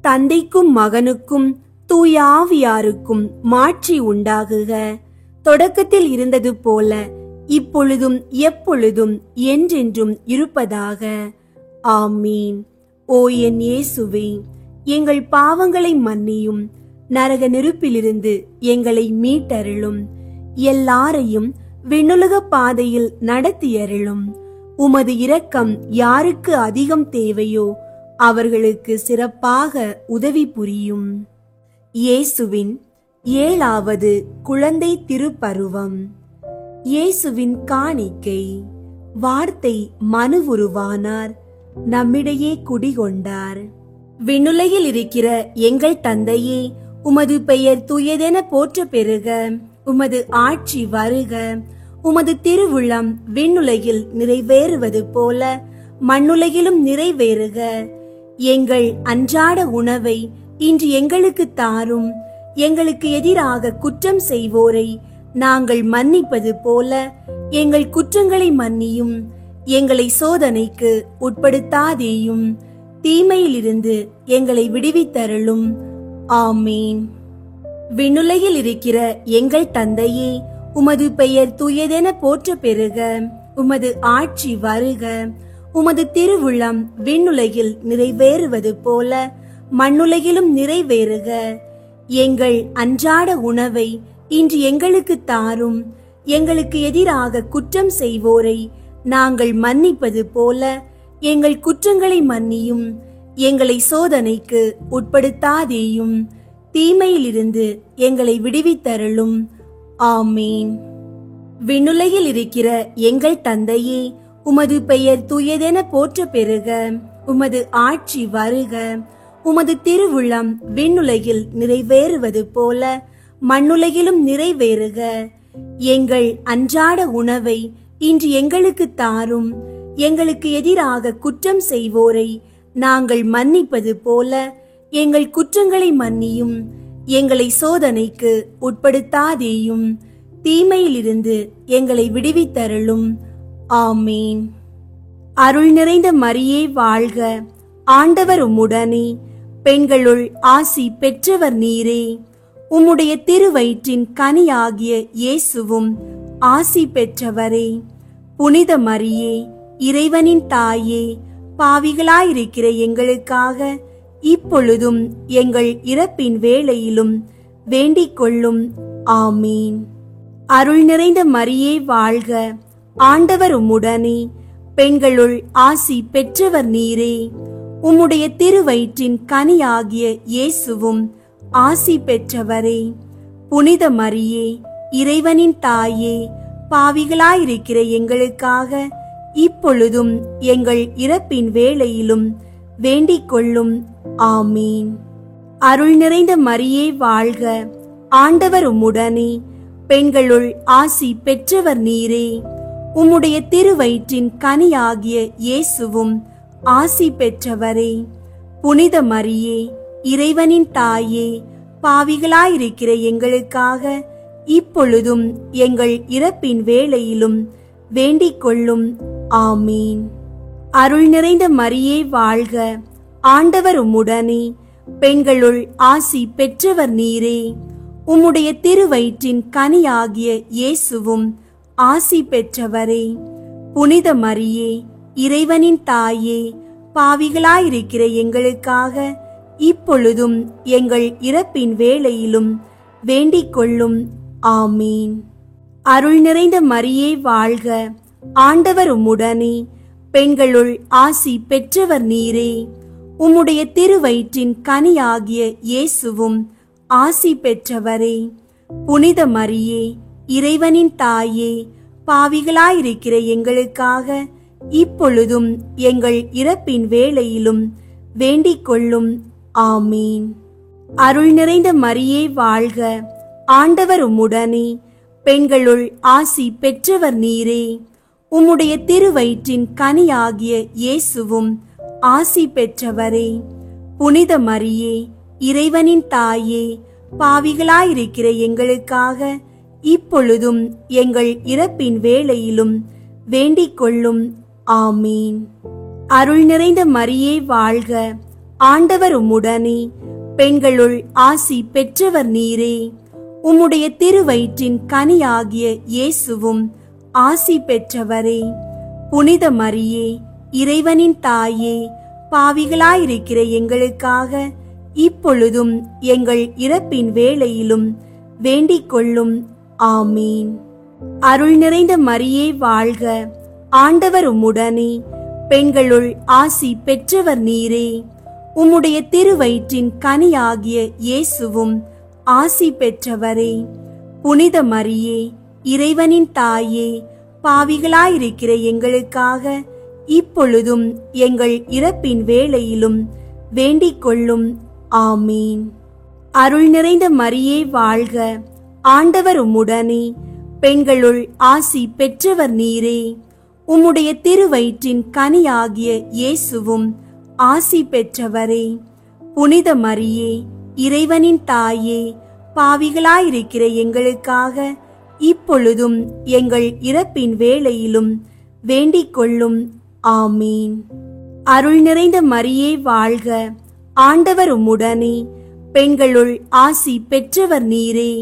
தந்தைக்கும் மகனுக்கும் தூய ஆவியாருக்கும் மாட்சி உண்டாகுக. தொடக்கத்தில் இருந்தது போல இப்பொழுதும் எப்பொழுதும் என்றென்றும் இருப்பதாக. ஆமீன். ஓ என் இயேசுவே, எங்கள் பாவங்களை மன்னியும், நரக நெருப்பிலிருந்து எங்களை மீட்டருளும். எல்லாரையும் விண்ணுலக பாதையில் நடத்தியருளும். உமது இரக்கம் யாருக்கு அதிகம் தேவையோ அவர்களுக்கு சிறப்பாக உதவி புரியும். இயேசுவின் 7வது குழந்தை திருப்பருவம். இயேசுவின் காணிக்கை. வார்த்தை மனுவுருவானார், நம்மிடையே குடிகொண்டார். விண்ணுலகில் இருக்கிற எங்கள் தந்தையே, உமது பெயர் தூயதென போற்ற பெறுக. உமது ஆட்சி வருக. உமது திருவுள்ளம் விண்ணுலகில் நிறைவேறுவது போல மண்ணுலகிலும் நிறைவேறுக. எங்கள் அன்றாட உணவை இன்று எங்களுக்கு தாரும். எங்களுக்கு எதிராக குற்றம் செய்வோரை நாங்கள் மன்னிப்பது போல எங்கள் குற்றங்களை மன்னியும். எங்களை சோதனைக்கு உட்படுத்தாதேயும், தீமையிலிருந்து எங்களை விடுவித்தருளும். ஆமீன். விண்ணுலகில் இருக்கிற எங்கள் தந்தையே, உமது பெயர் தூயதென போற்ற பெறுக. உமது ஆட்சி வருக. உமது திருவுள்ளம் விண்ணுலகில் நிறைவேறுவது போல மண்ணுலகிலும் நிறைவேறுக. எங்கள் அன்றாட உணவை இன்று எங்களுக்கு தாரும். எங்களுக்கு எதிராக குற்றம் செய்வோரை நாங்கள் மன்னிப்பது போல எங்கள் குற்றங்களை மன்னியும். எங்களை சோதனைக்கு உட்படுத்தாதேயும், தீமையிலிருந்து எங்களை விடுவித்தருளும். ஆமீன். விண்ணுலகில் இருக்கிற எங்கள் தந்தையே, உமது பெயர் தூயதென போற்ற பெறுக. உமது ஆட்சி வருக. உமது திருவுள்ளம் விண்ணுலகில் நிறைவேறுவது போல மண்ணுலகிலும் நிறைவேறுக. எங்கள் அன்றாட உணவை இன்று எங்களுக்கு தாரும். எங்களுக்கு எதிராக குற்றம் செய்வோரை நாங்கள் மன்னிப்பது போல எங்கள் குற்றங்களை மன்னியும். எங்களை சோதனைக்கு உட்படுத்தாதேயும், தீமையிலிருந்து எங்களை விடுவித்தருளும். ஆமீன். அருள் நிறைந்த மரியே வாழ்க. ஆண்டவர் உம்முடனே, பெண்களுள் ஆசி பெற்றவர் நீரே. உம்முடைய திருவயிற்றின் கனியாகிய இயேசுவும் ஆசி பெற்றவரே. புனித மரியே, இறைவனின் தாயே, பாவிகளாயிருக்கிற எங்களுக்காக இப்பொழுதும் எங்கள் இறப்பின் வேளையிலும் வேண்டிக் கொள்ளும். ஆமீன். அருள் நிறைந்த மரியே வாழ்க. ஆண்டவர் உம்முடனே, பெண்களுள் ஆசி பெற்றவர் நீரே. உம்முடைய திருவயிற்றின் கனியாகிய இயேசுவும் ஆசி பெற்றவரே. புனித மரியே, இறைவனின் தாயே, பாவிகளாயிருக்கிற எங்களுக்காக இப்பொழுதும் எங்கள் இறப்பின் வேளையிலும் வேண்டிக் கொள்ளும். ஆமீன். அருள் நிறைந்த மரியே வாழ்க. ஆண்டவர் உம்முடனே, பெண்களுள் ஆசி பெற்றவர் நீரே. உம்முடைய திருவயிற்றின் கனியாகிய இயேசுவும் ஆசி பெற்றவரே. புனித மரியே, இறைவனின் தாயே, பாவிகளாயிருக்கிற எங்களுக்காக இப்பொழுதும் எங்கள் இறப்பின் வேளையிலும் வேண்டிக் கொள்ளும். ஆமீன். அருள் நிறைந்த மரியே வாழ்க. ஆண்டவர் உம்முடனே, பெண்களுள் ஆசி பெற்றவர் நீரே. உம்முடைய திருவயிற்றின் கனியாகிய இயேசுவும் ஆசி பெற்றவரே. புனித மரியே, இறைவனின் தாயே, பாவிகளாயிருக்கிற எங்களுக்காக இப்பொழுதும் எங்கள் இறப்பின் வேளையிலும் வேண்டிக் கொள்ளும். ஆமீன். அருள் நிறைந்த மரியே வாழ்க. ஆண்டவர் உம்முடனே, பெண்களுள் ஆசி பெற்றவர் நீரே. உம்முடைய திருவயிற்றின் கனியாகிய இயேசுவும் ஆசி பெற்றவரே. புனித மரியே, இறைவனின் தாயே, பாவிகளாயிருக்கிற எங்களுக்காக இப்பொழுதும் எங்கள் இறப்பின் வேளையிலும் வேண்டிக் கொள்ளும். ஆமீன். அருள் நிறைந்த மரியே வாழ்க. ஆண்டவர் உம்முடனே, பெண்களுள் ஆசி பெற்றவர் நீரே. உம்முடைய திருவயிற்றின் கனியாகிய இயேசுவும் ஆசி பெற்றவரே. புனித மரியே, இறைவனின் தாயே, பாவிகளாயிருக்கிற எங்களுக்காக இப்பொழுதும் எங்கள் இறப்பின் வேளையிலும் வேண்டிக் கொள்ளும். ஆமீன். அருள் நிறைந்த மரியே வாழ்க. ஆண்டவர் உம்முடனே, பெண்களுள் ஆசி பெற்றவர் நீரே. உம்முடைய திருவயிற்றின் கனியாகிய இயேசுவும் ஆசி பெற்றவரே. புனித மரியே, இறைவனின் தாயே, பாவிகளாயிருக்கிற எங்களுக்காக இப்பொழுதும் எங்கள் இறப்பின் வேளையிலும் வேண்டிக் கொள்ளும். ஆமீன். அருள் நிறைந்த மரியே வாழ்க, ஆண்டவர் உம்முடனே, பெண்களுள் ஆசி பெற்றவர் நீரே. உம்முடைய திருவயிற்றின் கனியாகிய இயேசுவும் ஆசி பெற்றவரே. புனித மரியே, இறைவனின் தாயே, பாவிகளாயிருக்கிற எங்களுக்காக இப்பொழுதும் எங்கள் இறப்பின் வேளையிலும் வேண்டிக் கொள்ளும். ஆமீன். அருள் நிறைந்த மரியே வாழ்க, ஆண்டவர் உம்முடனே, பெண்களுள் ஆசி பெற்றவர் நீரே. உம்முடைய திருவயிற்றின் கனியாகிய இயேசுவும் ஆசி பெற்றவரே. புனித மரியே, இறைவனின் தாயே, பாவிகளாயிருக்கிற எங்களுக்காக இப்பொழுதும் எங்கள் இறப்பின் வேளையிலும் வேண்டிக் கொள்ளும். ஆமீன். அருள் நிறைந்த மரியே வாழ்க, ஆண்டவர் உம்முடனே, பெண்களுள் ஆசி பெற்றவர் நீரே.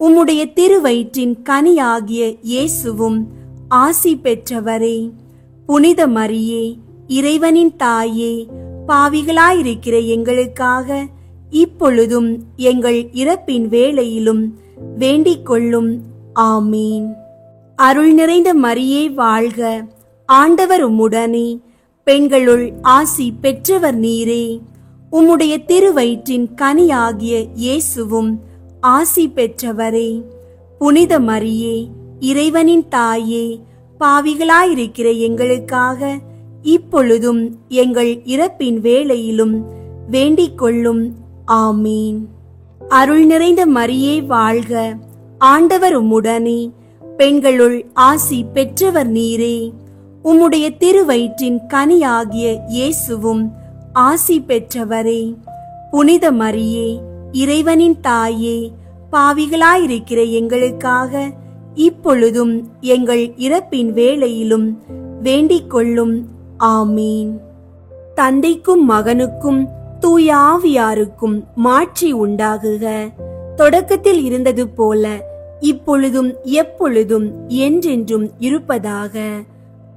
உம்முடைய திருவயிற்றின் கனியாகிய இயேசுவும் ஆசி பெற்றவரே. புனித மரியே, இறைவனின் தாயே, பாவிகளாயிருக்கிற எங்களுக்காக இப்பொழுதும் எங்கள் இறப்பின் வேளையிலும் வேண்டிக் கொள்ளும். ஆமீன். அருள் நிறைந்த மரியே வாழ்க, ஆண்டவர் உம்முடனே, பெண்களுள் ஆசி பெற்றவர் நீரே. உம்முடைய திருவயிற்றின் கனியாகிய இயேசுவும் ஆசி பெற்றவரே. புனித மரியே, இறைவனின் தாயே, பாவிகளாயிருக்கிற எங்களுக்காக இப்பொழுதும் எங்கள் இறப்பின் வேளையிலும் வேண்டிக் கொள்ளும். ஆமீன். அருள் நிறைந்த மரியே வாழ்க, ஆண்டவர் உம்முடனே, பெண்களுள் ஆசி பெற்றவர் நீரே. உம்முடைய திருவயிற்றின் கனியாகிய இயேசுவும் ஆசி பெற்றவரே. புனித மரியே, இறைவனின் தாயே, பாவிகளாயிருக்கிற எங்களுக்காக இப்பொழுதும் எங்கள் இறப்பின் வேளையிலும் வேண்டிக் கொள்ளும். ஆமீன். தந்தைக்கும் மகனுக்கும் தூய ஆவியாருக்கும் மாட்சி உண்டாகுக. தொடக்கத்தில் இருந்தது போல இப்பொழுதும் எப்பொழுதும் என்றென்றும் இருப்பதாக.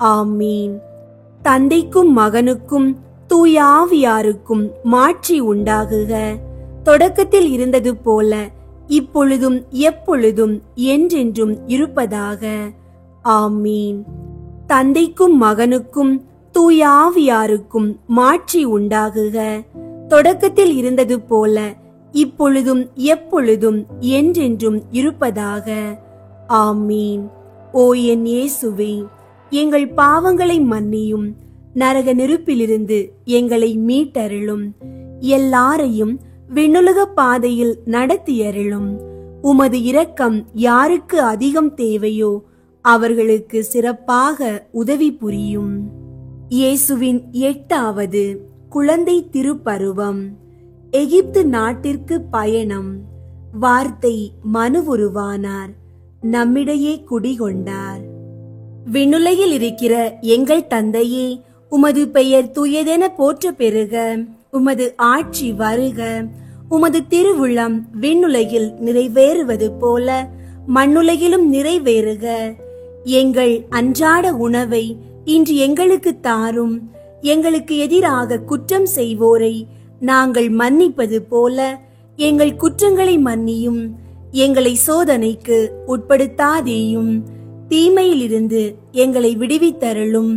ஆமீன். தந்தைக்கும் மகனுக்கும் தூய ஆவியாருக்கும் மாட்சி உண்டாகுக. தொடக்கத்தில் இருந்தது போல இப்பொழுதும் எப்பொழுதும் என்றென்றும் இருப்பதாக. ஆமீன். தந்தைக்கும் மகனுக்கும் தூய ஆவியாருக்கும் மாட்சி உண்டாகுக. தொடக்கத்தில் இருந்தது போல இப்பொழுதும் எப்பொழுதும் என்றென்றும் இருப்பதாக. ஆமீன். ஓ என் இயேசுவே, எங்கள் பாவங்களை மன்னியும், நரக நெருப்பிலிருந்து எங்களை மீட்டருளும், எல்லாரையும் விண்ணுலக பாதையில் நடத்தியருளும். உமது இரக்கம் யாருக்கு அதிகம் தேவையோ அவர்களுக்கு சிறப்பாக உதவி புரியும். இயேசுவின் 8வது குழந்தை திருப்பருவம். எகிப்து நாட்டிற்கு பயணம். வார்த்தை மனுவுருவானார், நம்மிடையே குடிகொண்டார். விண்ணுலகில் இருக்கிற எங்கள் தந்தையே, உமது பெயர் தூயதென போற்ற பெறுக. உமது ஆட்சி வருக. உமது திருவுளம் விண்ணுலகில் நிறைவேறுவது போல மண்ணுலகிலும் நிறைவேறுக. எங்கள் அன்றாட உணவை இன்று எங்களுக்கு தாரும். எங்களுக்கு எதிராக குற்றம் செய்வோரை நாங்கள் மன்னிப்பது போல எங்கள் குற்றங்களை மன்னியும். எங்களை சோதனைக்கு உட்படுத்தாதேயும், தீமையிலிருந்து எங்களை விடுவித்தருளும்.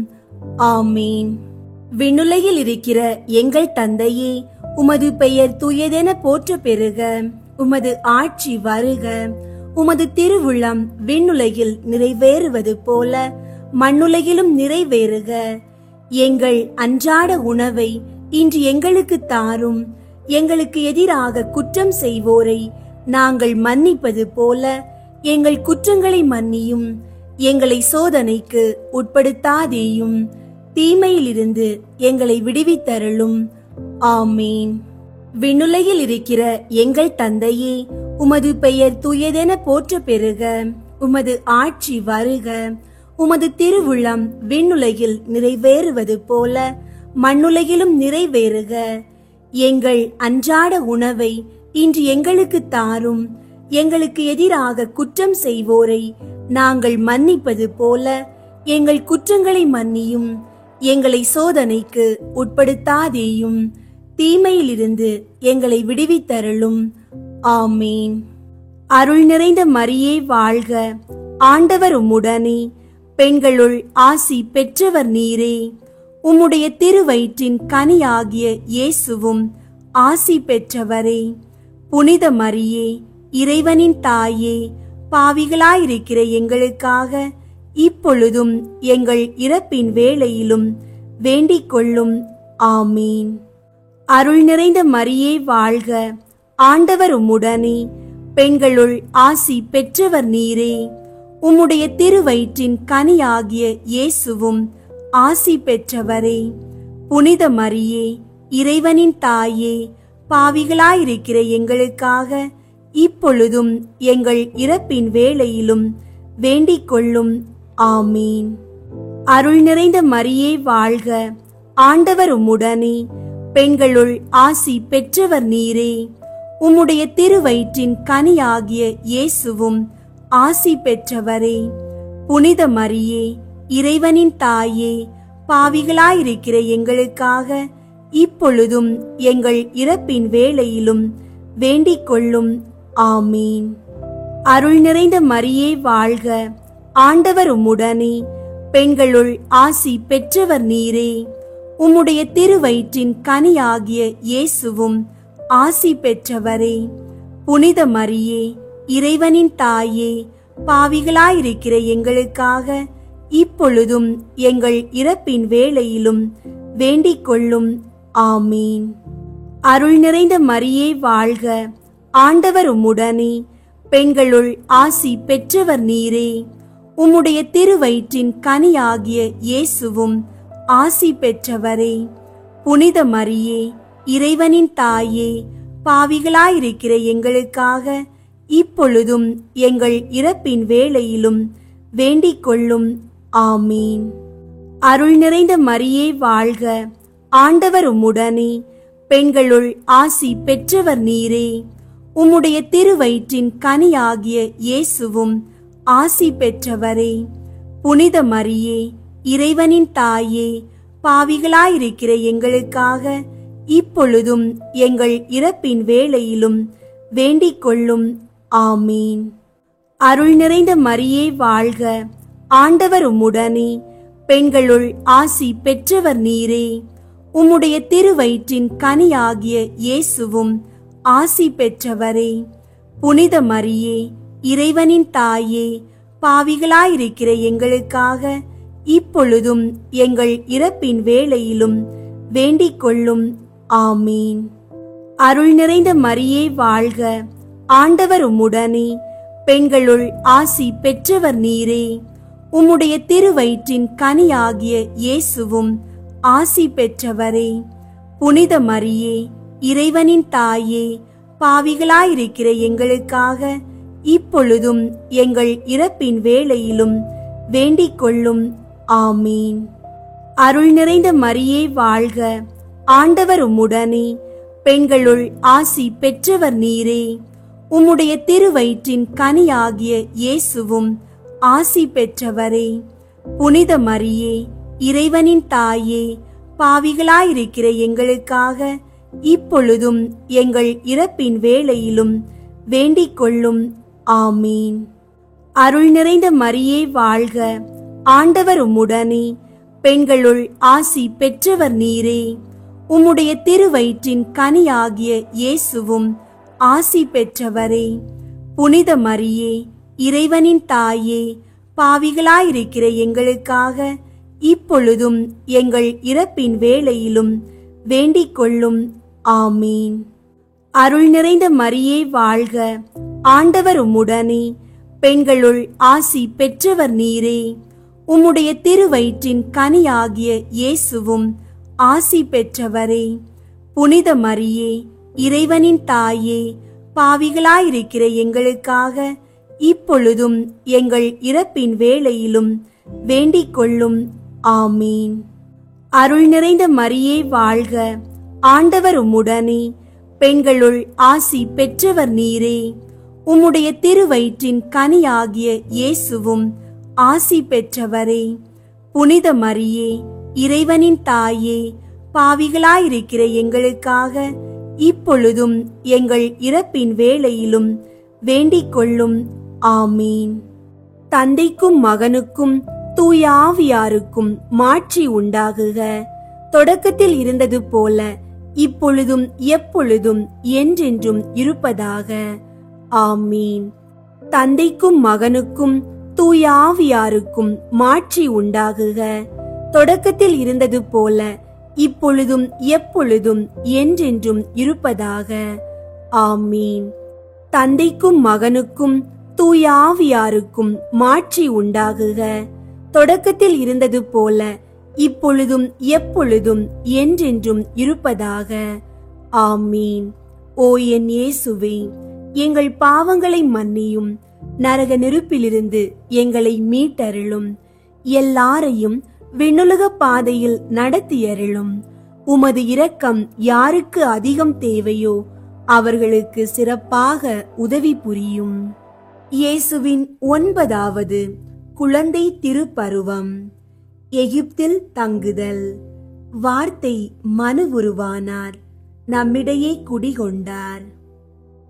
ஆமீன். விண்ணுலகில் இருக்கிற எங்கள் தந்தையே, உமது பெயர் தூயதென போற்ற பெறுக. உமது ஆட்சி வருக. உமது திருவுளம் விண்ணுலகில் நிறைவேறுவது போல மண்ணுலகிலும் நிறைவேறுக. எங்கள் அன்றாட உணவை இன்று எங்களுக்கு தாரும். எங்களுக்கு எதிராக குற்றம் செய்வோரை நாங்கள் மன்னிப்பது போல எங்கள் குற்றங்களை மன்னியும். எங்களை சோதனைக்கு உட்படுத்தாதேயும், தீமையிலிருந்து எங்களை விடுவித்தருளும். ஆமீன். விண்ணுலகில் இருக்கிற எங்கள் தந்தையே, உமது பெயர் தூயதென போற்ற பெறுக. உமது ஆட்சி வருக. உமது திருவுளம் விண்ணுலகில் நிறைவேறுவது போல மண்ணுலகிலும் நிறைவேறுக. எங்கள் அன்றாட உணவை இன்று எங்களுக்கு தாரும். எங்களுக்கு எதிராக குற்றம் செய்வோரை நாங்கள் மன்னிப்பது போல எங்கள் குற்றங்களை மன்னியும். எங்களை சோதனைக்கு உட்படுத்தாதேயும், தீமையிலிருந்து எங்களை விடுவித்தருளும். ஆமீன். அருள் நிறைந்த மரியே வாழ்க, ஆண்டவர் உம்முடனே, பெண்களுள் ஆசி பெற்றவர் நீரே. உம்முடைய திருவயிற்றின் கனியாகிய இயேசுவும் ஆசி பெற்றவரே. புனித மரியே, இறைவனின் தாயே, பாவிகளாயிருக்கிற எங்களுக்காக இப்பொழுதும் எங்கள் இறப்பின் வேளையிலும் வேண்டிக் கொள்ளும். ஆமீன். அருள் நிறைந்த மரியே வாழ்க, ஆண்டவர் உம்முடனே, பெண்களுள் ஆசி பெற்றவர் நீரே. உம்முடைய திருவயிற்றின் கனியாகிய இயேசுவும் ஆசி பெற்றவரே. புனித மரியே, இறைவனின் தாயே, பாவிகளாயிருக்கிற எங்களுக்காக இப்பொழுதும் எங்கள் இறப்பின் வேளையிலும் வேண்டிக் கொள்ளும். ஆமீன். அருள் நிறைந்த மரியே வாழ்க, ஆண்டவர் உம்முடனே, பெண்களுள் ஆசி பெற்றவர் நீரே. உம்முடைய திருவயிற்றின் கனியாகிய இயேசுவும் ஆசி பெற்றவரே. புனித மரியே, இறைவனின் தாயே, பாவிகளாயிருக்கிற எங்களுக்காக இப்பொழுதும் எங்கள் இறப்பின் வேளையிலும் வேண்டிக் கொள்ளும். ஆமீன். அருள் நிறைந்த மரியே வாழ்க, ஆண்டவர் உம்முடனே, பெண்களுள் ஆசி பெற்றவர் நீரே. உம்முடைய திருவயிற்றின் கனியாகிய இயேசுவும் ஆசி பெற்றவரே. புனித மரியே, இறைவனின் தாயே, பாவிகளாயிருக்கிற எங்களுக்காக இப்பொழுதும் எங்கள் இறப்பின் வேளையிலும் வேண்டிக் கொள்ளும். ஆமீன். அருள் நிறைந்த மரியே வாழ்க, ஆண்டவர் உம்முடனே, பெண்களுள் ஆசி பெற்றவர் நீரே. உம்முடைய திருவயிற்றின் கனியாகிய இயேசுவும் ஆசி பெற்றவரே. புனித மரியே, இறைவனின் தாயே, பாவிகளாயிருக்கிற எங்களுக்காக இப்பொழுதும் எங்கள் இறப்பின் வேளையிலும் வேண்டிக் கொள்ளும். ஆமீன். அருள் நிறைந்த மரியே வாழ்க, ஆண்டவர் உம்முடனே, பெண்களுள் ஆசி பெற்றவர் நீரே. உம்முடைய திருவயிற்றின் கனியாகிய இயேசுவும் ஆசி பெற்றவரே. புனித மரியே, இறைவனின் தாயே, பாவிகளாயிருக்கிற எங்களுக்காக இப்பொழுதும் எங்கள் இறப்பின் வேளையிலும் வேண்டிக் கொள்ளும். ஆமீன். அருள் நிறைந்த மரியே வாழ்க, ஆண்டவர் உம்முடனே, பெண்களுள் ஆசி பெற்றவர் நீரே. உம்முடைய திருவயிற்றின் கனியாகிய இயேசுவும் ஆசி பெற்றவரே. புனித மரியே, இறைவனின் தாயே, பாவிகளாயிருக்கிற எங்களுக்காக இப்பொழுதும் எங்கள் இறப்பின் வேளையிலும் வேண்டிக் கொள்ளும். ஆமீன். அருள் நிறைந்த மரியே வாழ்க, ஆண்டவர் உம்முடனே, பெண்களுள் ஆசி பெற்றவர் நீரே. உம்முடைய திருவயிற்றின் கனியாகிய இயேசுவும் ஆசி பெற்றவரே. புனித மரியே, இறைவனின் தாயே, பாவிகளாயிருக்கிற எங்களுக்காக இப்பொழுதும் எங்கள் இறப்பின் வேளையிலும் வேண்டிக் கொள்ளும். ஆமீன். அருள் நிறைந்த மரியே வாழ்க, ஆண்டவர் உம்முடனே, பெண்களுள் ஆசி பெற்றவர் நீரே. உம்முடைய திருவயிற்றின் கனியாகிய இயேசுவும் ஆசி பெற்றவரே. புனித மரியே, இறைவனின் தாயே, பாவிகளாயிருக்கிற எங்களுக்காக இப்பொழுதும் எங்கள் இறப்பின் வேளையிலும் வேண்டிக் கொள்ளும். ஆமீன். அருள் நிறைந்த மரியே வாழ்க, ஆண்டவர் உம்முடனே, பெண்களுள் ஆசி பெற்றவர் நீரே. உம்முடைய திருவயிற்றின் கனியாகிய இயேசுவும் ஆசி பெற்றவரே. புனித மரியே, இறைவனின் தாயே, பாவிகளாயிருக்கிற எங்களுக்காக இப்பொழுதும் எங்கள் இறப்பின் வேளையிலும் வேண்டிக் கொள்ளும். ஆமீன். அருள் நிறைந்த மரியே வாழ்க, ஆண்டவர் உம்முடனே, பெண்களுள் ஆசி பெற்றவர் நீரே. உம்முடைய திருவயிற்றின் கனியாகிய இயேசுவும் ஆசி பெற்றவரே. புனித மரியே, இறைவனின் தாயே, பாவிகளாயிருக்கிற எங்களுக்காக இப்பொழுதும் எங்கள் இறப்பின் வேளையிலும் வேண்டிக் கொள்ளும். ஆமீன். அருள் நிறைந்த மரியே வாழ்க, ஆண்டவர் உம்முடனே, பெண்களுள் ஆசி பெற்றவர் நீரே. உம்முடைய திருவயிற்றின் கனியாகிய இயேசுவும் ஆசி பெற்றவரே. புனித மரியே, இறைவனின் தாயே, பாவிகளாயிருக்கிற எங்களுக்காக இப்பொழுதும் எங்கள் இறப்பின் வேளையிலும் வேண்டிக் கொள்ளும். ஆமீன். தந்தைக்கும் மகனுக்கும் தூய ஆவியாருக்கும் மாட்சி உண்டாகுக. தொடக்கத்தில் இருந்தது போல இப்பொழுதும் எப்பொழுதும் என்றென்றும் இருப்பதாக. ஆமீன். தந்தைக்கும் மகனுக்கும் தூய ஆவியாருக்கும் மாட்சி உண்டாகுக. தொடக்கத்தில் இருந்தது போல இப்பொழுதும் எப்பொழுதும் என்றென்றும் இருப்பதாக. ஆமீன். தந்தைக்கும் மகனுக்கும் தூய ஆவியாருக்கும் மாட்சி உண்டாகுக. தொடக்கத்தில் இருந்தது போல இப்பொழுதும் எப்பொழுதும் என்றென்றும் இருப்பதாக. ஆமீன். ஓ என் இயேசுவே, எங்கள் பாவங்களை மன்னியும், நரக நெருப்பிலிருந்து எங்களை மீட்டருளும், எல்லாரையும் விண்ணுலக பாதையில் நடத்தியருளும். உமது இரக்கம் யாருக்கு அதிகம் தேவையோ அவர்களுக்கு சிறப்பாக உதவி புரியும். இயேசுவின் 9வது குழந்தை திருப்பருவம். எகிப்தில் தங்குதல். வார்த்தை மனு உருவானார், நம்மிடையே குடிகொண்டார்.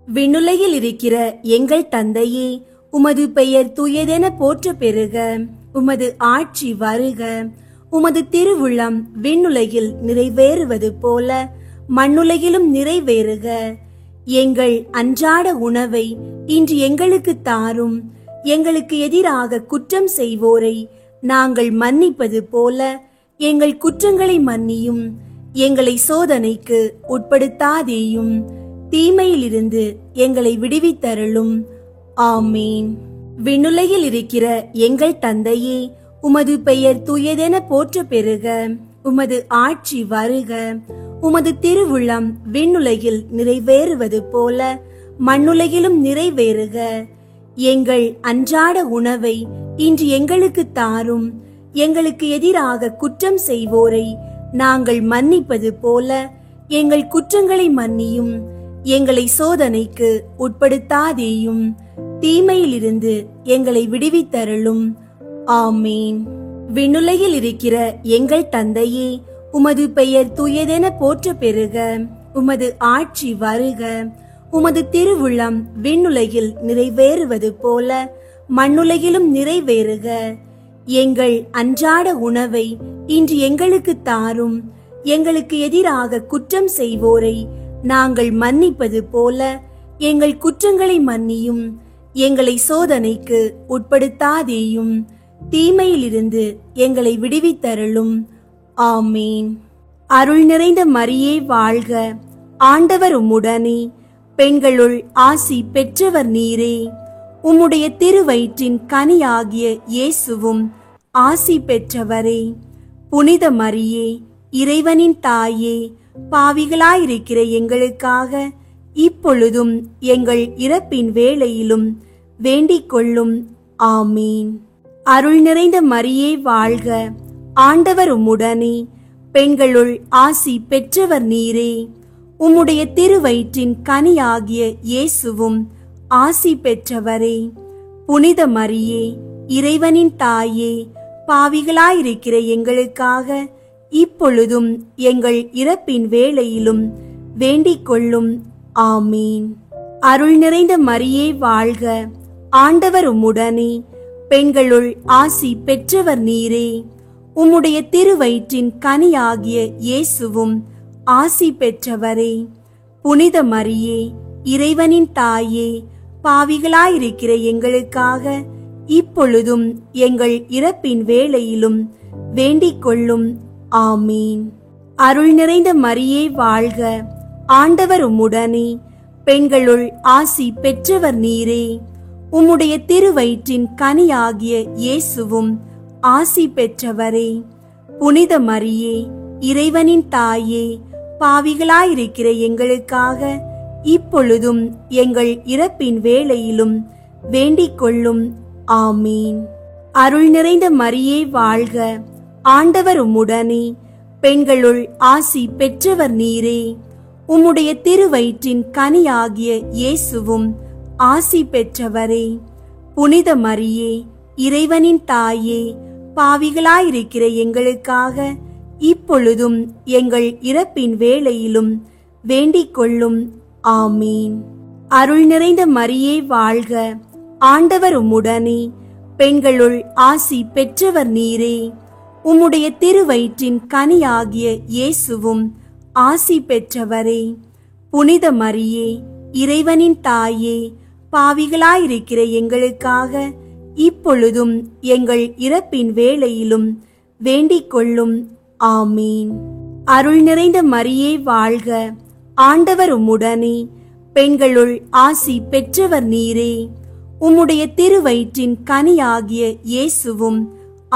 விண்ணுலகில் இருக்கிற எங்கள் தந்தையே, உமது பெயர் தூயதென போற்ற பெறுக. உமது ஆட்சி வருக. உமது திருவுளம் விண்ணுலகில் நிறைவேறுவது போல மண்ணுலகிலும் நிறைவேறுக. எங்கள் அன்றாட உணவை இன்று எங்களுக்கு தாரும். எங்களுக்கு எதிராக குற்றம் செய்வோரை நாங்கள் மன்னிப்பது போல எங்கள் குற்றங்களை மன்னியும். எங்களை சோதனைக்கு உட்படுத்தாதேயும், தீமையிலிருந்து எங்களை விடுவித்தருளும். ஆமீன். விண்ணுலகில் இருக்கிற எங்கள் தந்தையே, உமது பெயர் தூயதென போற்ற பெறுக. உமது ஆட்சி வருக. உமது திருவுளம் விண்ணுலகில் நிறைவேறுவது போல மண்ணுலகிலும் நிறைவேறுக. எங்கள் அன்றாட உணவை இன்று எங்களுக்கு தாரும். எங்களுக்கு எதிராக குற்றம் செய்வோரை நாங்கள் மன்னிப்பது போல எங்கள் குற்றங்களை மன்னியும். எங்களை சோதனைக்கு உட்படுத்தாதேயும், தீமையிலிருந்து எங்களை விடுவித்தருளும். ஆமீன். விண்ணுலகில் இருக்கிற எங்கள் தந்தையே, உமது பெயர் தூயதென போற்ற பெறுக. உமது ஆட்சி வருக. உமது திருவுளம் விண்ணுலகில் நிறைவேறுவது போல மண்ணுலகிலும் நிறைவேறுக. எங்கள் அன்றாட உணவை இன்று எங்களுக்கு தாரும். எங்களுக்கு எதிராக குற்றம் செய்வோரை நாங்கள் மன்னிப்பது போல எங்கள் குற்றங்களை மன்னியும். எங்களை சோதனைக்கு உட்படுத்தாதேயும், தீமையிலிருந்து எங்களை விடுவித்தருளும். ஆமீன். அருள் நிறைந்த மரியே வாழ்க. ஆண்டவர் உம்முடனே, பெண்களுள் ஆசி பெற்றவர் நீரே. உம்முடைய திருவயிற்றின் கனியாகிய இயேசுவும் ஆசி பெற்றவரே. புனித மரியே, இறைவனின் தாயே, பாவிகளாயிருக்கிற எங்களுக்காக இப்பொழுதும் எங்கள் இறப்பின் வேளையிலும் வேண்டிக் கொள்ளும். ஆமீன். அருள் நிறைந்த மரியே வாழ்க. ஆண்டவர் உம்முடனே, பெண்களுள் ஆசி பெற்றவர் நீரே. உம்முடைய திருவயிற்றின் கனியாகிய இயேசுவும் ஆசி பெற்றவரே. புனித மரியே, இறைவனின் தாயே, பாவிகளாயிருக்கிற எங்களுக்காக இப்பொழுதும் எங்கள் இறப்பின் வேளையிலும் வேண்டிக் கொள்ளும். ஆமீன். அருள் நிறைந்த மரியே வாழ்க. ஆண்டவர் உம்முடனே, பெண்களுள் ஆசி பெற்றவர் நீரே. உம்முடைய திருவயிற்றின் கனியாகிய இயேசுவும் ஆசி பெற்றவரே. புனித மரியே, இறைவனின் தாயே, பாவிகளாயிருக்கிற எங்களுக்காக இப்பொழுதும் எங்கள் இறப்பின் வேளையிலும் வேண்டிக் கொள்ளும். ஆமீன். அருள் நிறைந்த மரியே வாழ்க. ஆண்டவர் உம்முடனே, பெண்களுள் ஆசி பெற்றவர் நீரே. உம்முடைய திருவயிற்றின் கனியாகிய இயேசுவும் ஆசி பெற்றவரே. புனித மரியே, இறைவனின் தாயே, பாவிகளாயிருக்கிற எங்களுக்காக இப்பொழுதும் எங்கள் இறப்பின் வேளையிலும் வேண்டிக் கொள்ளும். ஆமீன். அருள் நிறைந்த மரியே வாழ்க. ஆண்டவர் உம்முடனே, பெண்களுள் ஆசி பெற்றவர் நீரே. உம்முடைய திருவயிற்றின் கனியாகிய இயேசுவும் ஆசி பெற்றவரே. புனித மரியே, இறைவனின் தாயே, பாவிகளாயிருக்கிற எங்களுக்காக இப்பொழுதும் எங்கள் இறப்பின் வேளையிலும் வேண்டிக் கொள்ளும். ஆமீன். அருள் நிறைந்த மரியே வாழ்க, ஆண்டவர் உம்முடனே, பெண்களுள் ஆசி பெற்றவர் நீரே. உம்முடைய திருவயிற்றின் கனியாகிய இயேசுவும் ஆசி பெற்றவரே. புனித மரியே, இறைவனின் தாயே, பாவிகளாயிருக்கிற எங்களுக்காக இப்பொழுதும் எங்கள் இறப்பின் வேளையிலும் வேண்டிக் கொள்ளும். ஆமீன். அருள் நிறைந்த மரியே வாழ்க, ஆண்டவர் உம்முடனே, பெண்களுள் ஆசி பெற்றவர் நீரே. உம்முடைய திருவயிற்றின் கனியாகிய இயேசுவும்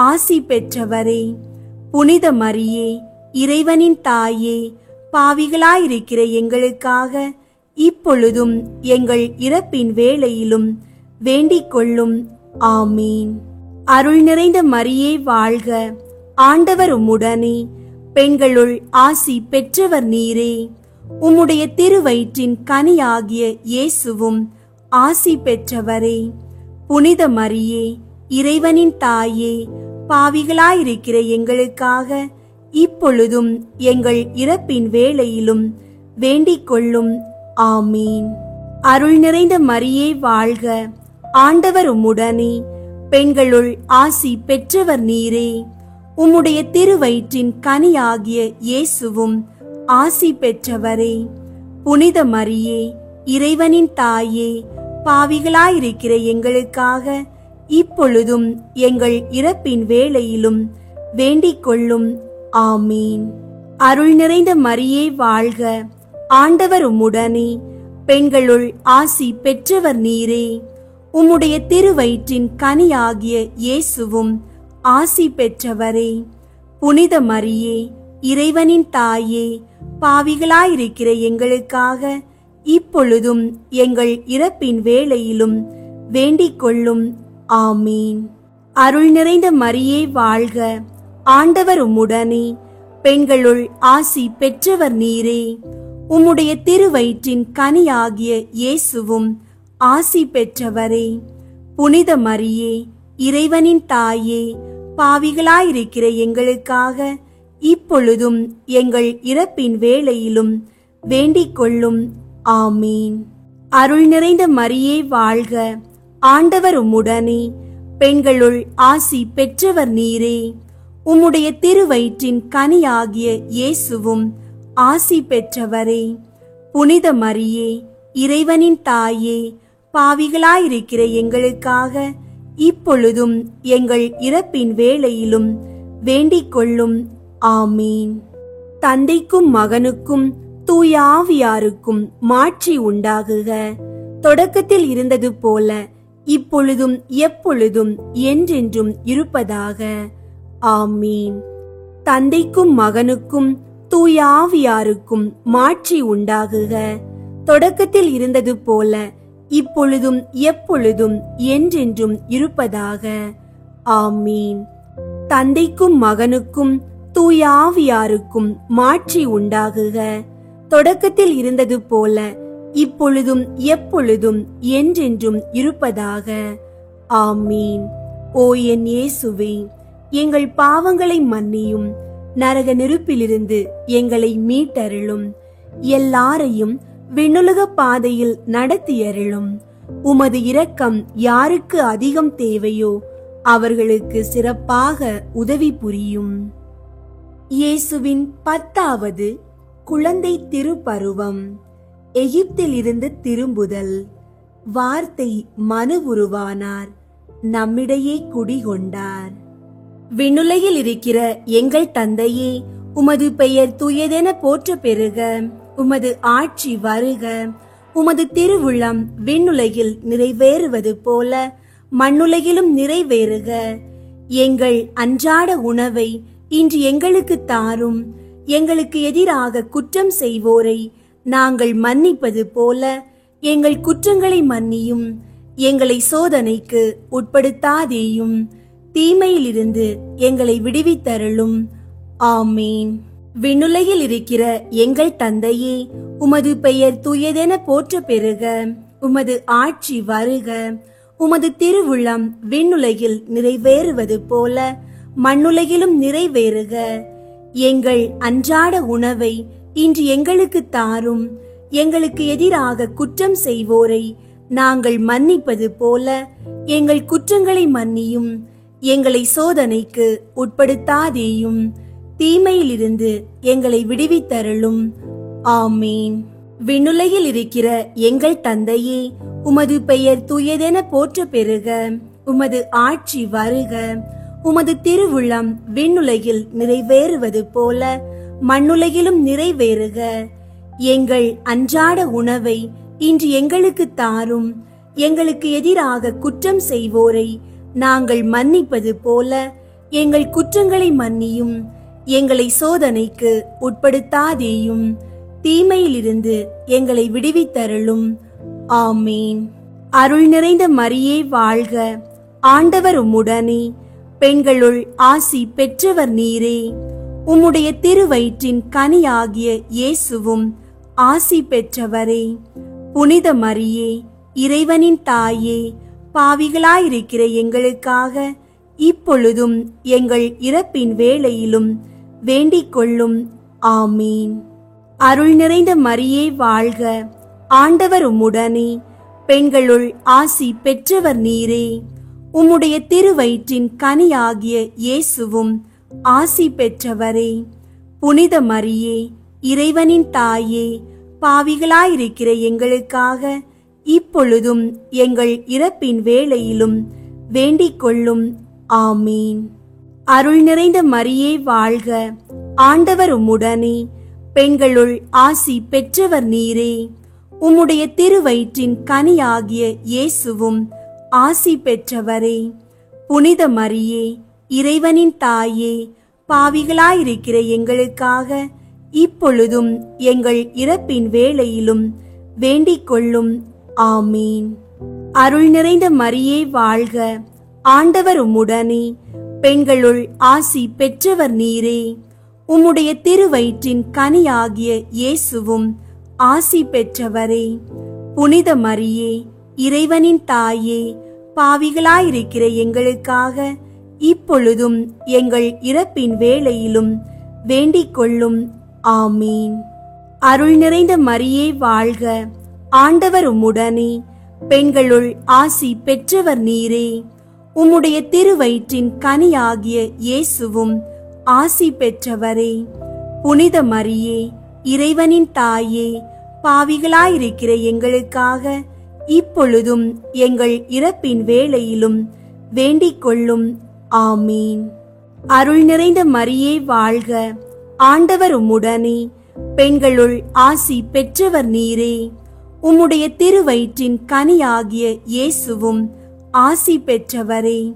ஆசி பெற்றவரே. புனித மரியே, இறைவனின் தாயே, பாவிகளாயிருக்கிற எங்களுக்காக இப்பொழுதும் எங்கள் இறப்பின் வேளையிலும் வேண்டிக் கொள்ளும். ஆமீன். அருள் நிறைந்த மரியே வாழ்க, ஆண்டவர் உம்முடனே, பெண்களுள் ஆசி பெற்றவர் நீரே. உம்முடைய திருவயிற்றின் கனியாகிய இயேசுவும் ஆசி பெற்றவரே. புனித மரியே, இறைவனின் தாயே, பாவிகளாயிருக்கிற எங்களுக்காக இப்பொழுதும் எங்கள் இறப்பின் வேளையிலும் வேண்டிக் கொள்ளும். ஆமீன். அருள் நிறைந்த மரியே வாழ்க, ஆண்டவர் உம்முடனே, பெண்களுள் ஆசி பெற்றவர் நீரே. உம்முடைய திருவயிற்றின் கனியாகிய இயேசுவும் ஆசி பெற்றவரே. புனித மரியே, இறைவனின் தாயே, பாவிகளாயிருக்கிற எங்களுக்காக இப்பொழுதும் எங்கள் இறப்பின் வேளையிலும் வேண்டிக் கொள்ளும். ஆமீன். அருள் நிறைந்த மரியே வாழ்க, ஆண்டவர் உம்முடனே, பெண்களுள் ஆசி பெற்றவர் நீரே. உம்முடைய திருவயிற்றின் கனியாகிய இயேசுவும் ஆசி பெற்றவரே. புனித மரியே, இறைவனின் தாயே, பாவிகளாயிருக்கிற எங்களுக்காக இப்பொழுதும் எங்கள் இறப்பின் வேளையிலும் வேண்டிக் கொள்ளும். ஆமீன். அருள் நிறைந்த மரியே வாழ்க, ஆண்டவர் உம்முடனே, பெண்களுள் ஆசி பெற்றவர் நீரே. உம்முடைய திருவயிற்றின் கனியாகிய இயேசுவும் ஆசி பெற்றவரே. புனித மரியே, இறைவனின் தாயே, பாவிகளாயிருக்கிற எங்களுக்காக இப்பொழுதும் எங்கள் இறப்பின் வேளையிலும் வேண்டிக் கொள்ளும். ஆமீன். அருள் நிறைந்த மரியே வாழ்க, ஆண்டவர் உம்முடனே, பெண்களுள் ஆசி பெற்றவர் நீரே. உம்முடைய திருவயிற்றின் கனியாகிய இயேசுவும் ஆசி பெற்றவரே. புனித மரியே, இறைவனின் தாயே, பாவிகளாயிருக்கிற எங்களுக்காக இப்பொழுதும் எங்கள் இறப்பின் வேளையிலும் வேண்டிக் கொள்ளும். ஆமீன். தந்தைக்கும் மகனுக்கும் தூய ஆவியாருக்கும் மாட்சி உண்டாகுக. தொடக்கத்தில் இருந்தது போல இப்பொழுதும் எப்பொழுதும் என்றென்றும் இருப்பதாக. ஆமீன். தந்தைக்கும் மகனுக்கும் தூய ஆவியாருக்கும் மாட்சி உண்டாகுக. தொடக்கத்தில் இருந்தது போல இப்பொழுதும் எப்பொழுதும் என்றென்றும் இருப்பதாக. ஆமீன். தந்தைக்கும் மகனுக்கும் தூய ஆவியாருக்கும் மாட்சி உண்டாகுக. தொடக்கத்தில் இருந்தது போல இப்பொழுதும் எப்பொழுதும் என்றென்றும் இருப்பதாக. ஆமீன். ஓ என் இயேசுவே, எங்கள் பாவங்களை மன்னியும், நரக நெருப்பிலிருந்து எங்களை மீட்டருளும், எல்லாரையும் விண்ணுலக பாதையில் நடத்தியருளும். உமது இரக்கம் யாருக்கு அதிகம் தேவையோ அவர்களுக்கு சிறப்பாக உதவி புரியும். இயேசுவின் 10வது குழந்தை திருப்பருவம். எகிப்தில் இருந்து திரும்புதல். வார்த்தை மனு உருவானார், நம்மிடையே குடிகொண்டார். விண்ணுலகில் இருக்கிற எங்கள் தந்தையே, உமது பெயர் தூயதென போற்ற பெறுக. உமது ஆட்சி வருக. உமது திருவுளம் விண்ணுலகில் நிறைவேறுவது போல மண்ணுலகிலும் நிறைவேறுக. எங்கள் அன்றாட உணவை இன்று எங்களுக்கு தாரும். எங்களுக்கு எதிராக குற்றம் செய்வோரை நாங்கள் மன்னிப்பது போல எங்கள் குற்றங்களை மன்னியும். எங்களை சோதனைக்கு உட்படுத்தாதேயும், தீமையிலிருந்து எங்களை விடுவித்தருளும். ஆமீன். விண்ணுலகில் இருக்கிற எங்கள் தந்தையே, உமது பெயர் தூயதென போற்ற பெறுக. உமது ஆட்சி வருக. உமது திருவுளம் விண்ணுலகில் நிறைவேறுவது போல மண்ணுலகிலும் நிறைவேறுக. எங்கள் அன்றாட உணவை இன்று எங்களுக்கு தாரும். எங்களுக்கு எதிராக குற்றம் செய்வோரை நாங்கள் மன்னிப்பது போல எங்கள் குற்றங்களை மன்னியும். எங்களை சோதனைக்கு உட்படுத்தாதேயும், தீமையிலிருந்து எங்களை விடுவித்தருளும். ஆமீன். விண்ணுலகில் இருக்கிற எங்கள் தந்தையே, உமது பெயர் தூயதென போற்ற பெறுக. உமது ஆட்சி வருக. உமது திருவுள்ளம் விண்ணுலகில் நிறைவேறுவது போல மண்ணுலகிலும் நிறைவேறுக. எங்கள் அன்றாட உணவை இன்று எங்களுக்கு தாரும். எங்களுக்கு எதிராக குற்றம் செய்வோரை நாங்கள் மன்னிப்பது போல எங்கள் குற்றங்களை மன்னியும். எங்களை சோதனைக்கு உட்படுத்தாதேயும், தீமையிலிருந்து எங்களை விடுவித்தருளும். ஆமீன். அருள் நிறைந்த மரியே வாழ்க. ஆண்டவர் உம்முடனே, பெண்களுள் ஆசி பெற்றவர் நீரே. உம்முடைய திருவயிற்றின் கனியாகிய இயேசுவும் ஆசி பெற்றவரே. புனித மரியே, இறைவனின் தாயே, பாவிகளாயிருக்கிற எங்களுக்காக இப்பொழுதும் எங்கள் இறப்பின் வேளையிலும் வேண்டிக் கொள்ளும். ஆமீன். அருள் நிறைந்த மரியே வாழ்க. ஆண்டவர் உம்முடனே, பெண்களுள் ஆசி பெற்றவர் நீரே. உம்முடைய திருவயிற்றின் கனியாகிய இயேசுவும் ஆசி பெற்றவரே. புனித மரியே, இறைவனின் தாயே, பாவிகளாயிருக்கிற எங்களுக்காக இப்பொழுதும் எங்கள் இறப்பின் வேளையிலும் வேண்டிக் கொள்ளும். ஆமீன். அருள் நிறைந்த மரியே வாழ்க. ஆண்டவர் உம்முடனே, பெண்களுள் ஆசி பெற்றவர் நீரே. உம்முடைய திருவயிற்றின் கனியாகிய இயேசுவும் ஆசி பெற்றவரே. புனித மரியே, இறைவனின் தாயே, பாவிகளாயிருக்கிற எங்களுக்காக இப்பொழுதும் எங்கள் இறப்பின் வேளையிலும் வேண்டிக் கொள்ளும். ஆமீன். அருள் நிறைந்த மரியே வாழ்க. ஆண்டவர் உம்முடனே, பெண்களுள் ஆசி பெற்றவர் நீரே. உம்முடைய திருவயிற்றின் கனியாகிய இயேசுவும் ஆசி பெற்றவரே. புனித மரியே, இறைவனின் தாயே, பாவிகளாயிருக்கிற எங்களுக்காக இப்பொழுதும் எங்கள் இறப்பின் வேளையிலும் வேண்டிக் கொள்ளும். ஆமீன். அருள் நிறைந்த மரியே வாழ்க. ஆண்டவர் உம்முடனே, பெண்களுள் ஆசி பெற்றவர் நீரே. உம்முடைய திருவயிற்றின் கனியாகிய இயேசுவும் ஆசி பெற்றவரே. புனித மரியே, இறைவனின் தாயே, பாவிகளாயிருக்கிற எங்களுக்காக இப்பொழுதும் எங்கள் இறப்பின் வேளையிலும் வேண்டிக் கொள்ளும். ஆமீன். அருள் நிறைந்த மரியே வாழ்க. ஆண்டவர் உம்முடனே, பெண்களுள் ஆசி பெற்றவர் நீரே. உம்முடைய திருவயிற்றின் கனியாகிய இயேசுவும் ஆசி பெற்றவரே.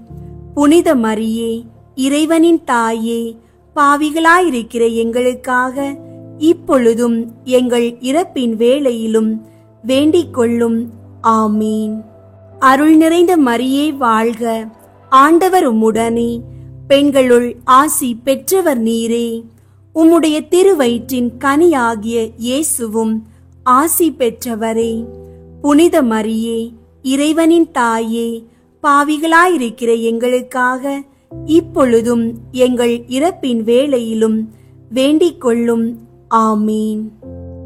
புனித மரியே, இறைவனின் தாயே, பாவிகளாயிருக்கிற எங்களுக்காக இப்பொழுதும் எங்கள் இறப்பின் வேளையிலும் வேண்டிக் கொள்ளும். ஆமீன். அருள் நிறைந்த மரியே வாழ்க. ஆண்டவர் உம்முடனே, பெண்களுள் ஆசி பெற்றவர் நீரே. உம்முடைய திருவயிற்றின் கனியாகிய இயேசுவும் ஆசி பெற்றவரே. புனித மரியே, இறைவனின் தாயே, பாவிகளாயிருக்கிற எங்களுக்காக இப்பொழுதும் எங்கள் இறப்பின் வேளையிலும் வேண்டிக் கொள்ளும். ஆமீன்.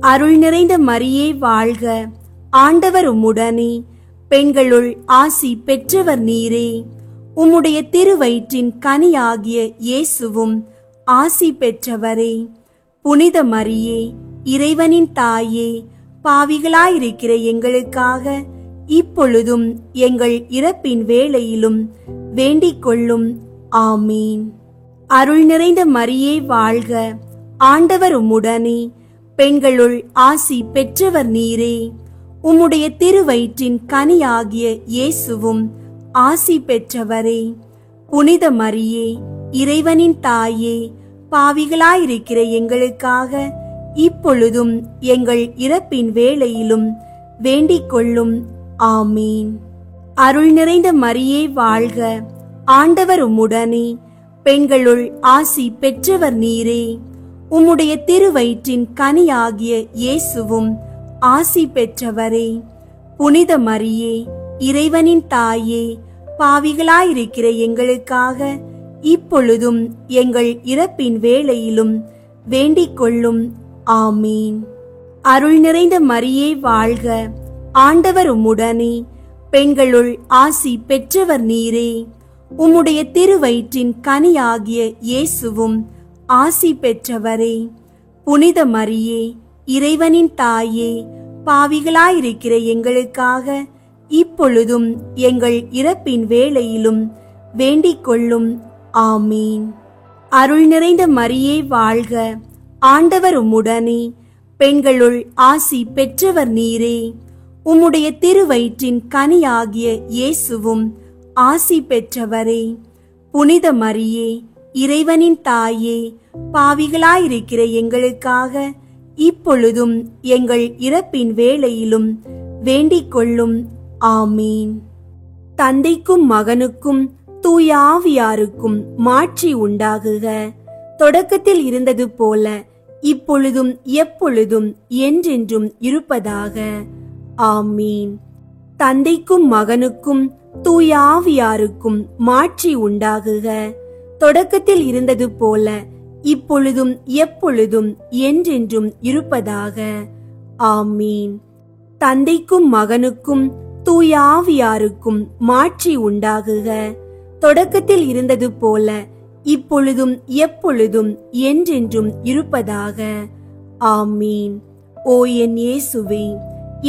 அருள் நிறைந்த மரியே வாழ்க. ஆண்டவர் உம்முடனே, பெண்களுள் ஆசி பெற்றவர் நீரே. உம்முடைய திருவயிற்றின் கனியாகிய இயேசுவும் ஆசி பெற்றவரே. புனித மரியே, இறைவனின் தாயே, பாவிகளாயிருக்கிற எங்களுக்காக இப்பொழுதும் எங்கள் இறப்பின் வேளையிலும் வேண்டிக் கொள்ளும். ஆமீன். அருள் நிறைந்த மரியே வாழ்க. ஆண்டவர் உம்முடனே, பெண்களுள் ஆசி பெற்றவர் நீரே. உம்முடைய திருவயிற்றின் கனியாகிய இயேசுவும் ஆசி பெற்றவரே. புனித மரியே, இறைவனின் தாயே, பாவிகளாயிருக்கிற எங்களுக்காக இப்பொழுதும் எங்கள் இறப்பின் வேளையிலும் வேண்டிக் கொள்ளும். ஆமீன். அருள் நிறைந்த மரியே வாழ்க. ஆண்டவர் உம்முடனே, பெண்களுள் ஆசி பெற்றவர் நீரே. உம்முடைய திருவயிற்றின் கனியாகிய இயேசுவும் ஆசி பெற்றவரே. புனித மரியே, இறைவனின் தாயே, பாவிகளாயிருக்கிற எங்களுக்காக இப்பொழுதும் எங்கள் இறப்பின் வேளையிலும் வேண்டிக் கொள்ளும். ஆமீன். அருள் நிறைந்த மரியே வாழ்க, ஆண்டவர் உம்முடனே, பெண்களுள் ஆசி பெற்றவர் நீரே. உம்முடைய திருவயிற்றின் கனியாகிய இயேசுவும் ஆசி பெற்றவரே. புனித மரியே, இறைவனின் தாயே, பாவிகளாயிருக்கிற எங்களுக்காக இப்பொழுதும் எங்கள் இறப்பின் வேளையிலும் வேண்டிக் கொள்ளும். ஆமீன். அருள் நிறைந்த மரியே வாழ்க, ஆண்டவர் உம்முடனே, பெண்களுள் ஆசி பெற்றவர் நீரே. உம்முடைய திருவயிற்றின் கனியாகிய இயேசுவும் ஆசி பெற்றவரே. புனித மரியே, இறைவனின் தாயே, பாவிகளாயிருக்கிற எங்களுக்காக இப்பொழுதும் எங்கள் இறப்பின் வேளையிலும் வேண்டிக் கொள்ளும். ஆமீன். தந்தைக்கும் மகனுக்கும் தூய ஆவியாருக்கும் மாட்சி உண்டாகுக. தொடக்கத்தில் இருந்தது போல இப்பொழுதும் எப்பொழுதும் என்றென்றும் இருப்பதாக. ஆமீன். தந்தைக்கும் மகனுக்கும் தூய ஆவியாருக்கும் மாட்சி உண்டாகுக. தொடக்கத்தில் இருந்தது போல இப்பொழுதும் எப்பொழுதும் என்றென்றும் இருப்பதாக. ஆமீன். தந்தைக்கும் மகனுக்கும் தூய ஆவியாருக்கும் மாட்சி உண்டாகுக. தொடக்கத்தில் இருந்தது போல இப்பொழுதும் எப்பொழுதும் என்றென்றும் இருப்பதாக. ஆமீன். ஓ என் இயேசுவே,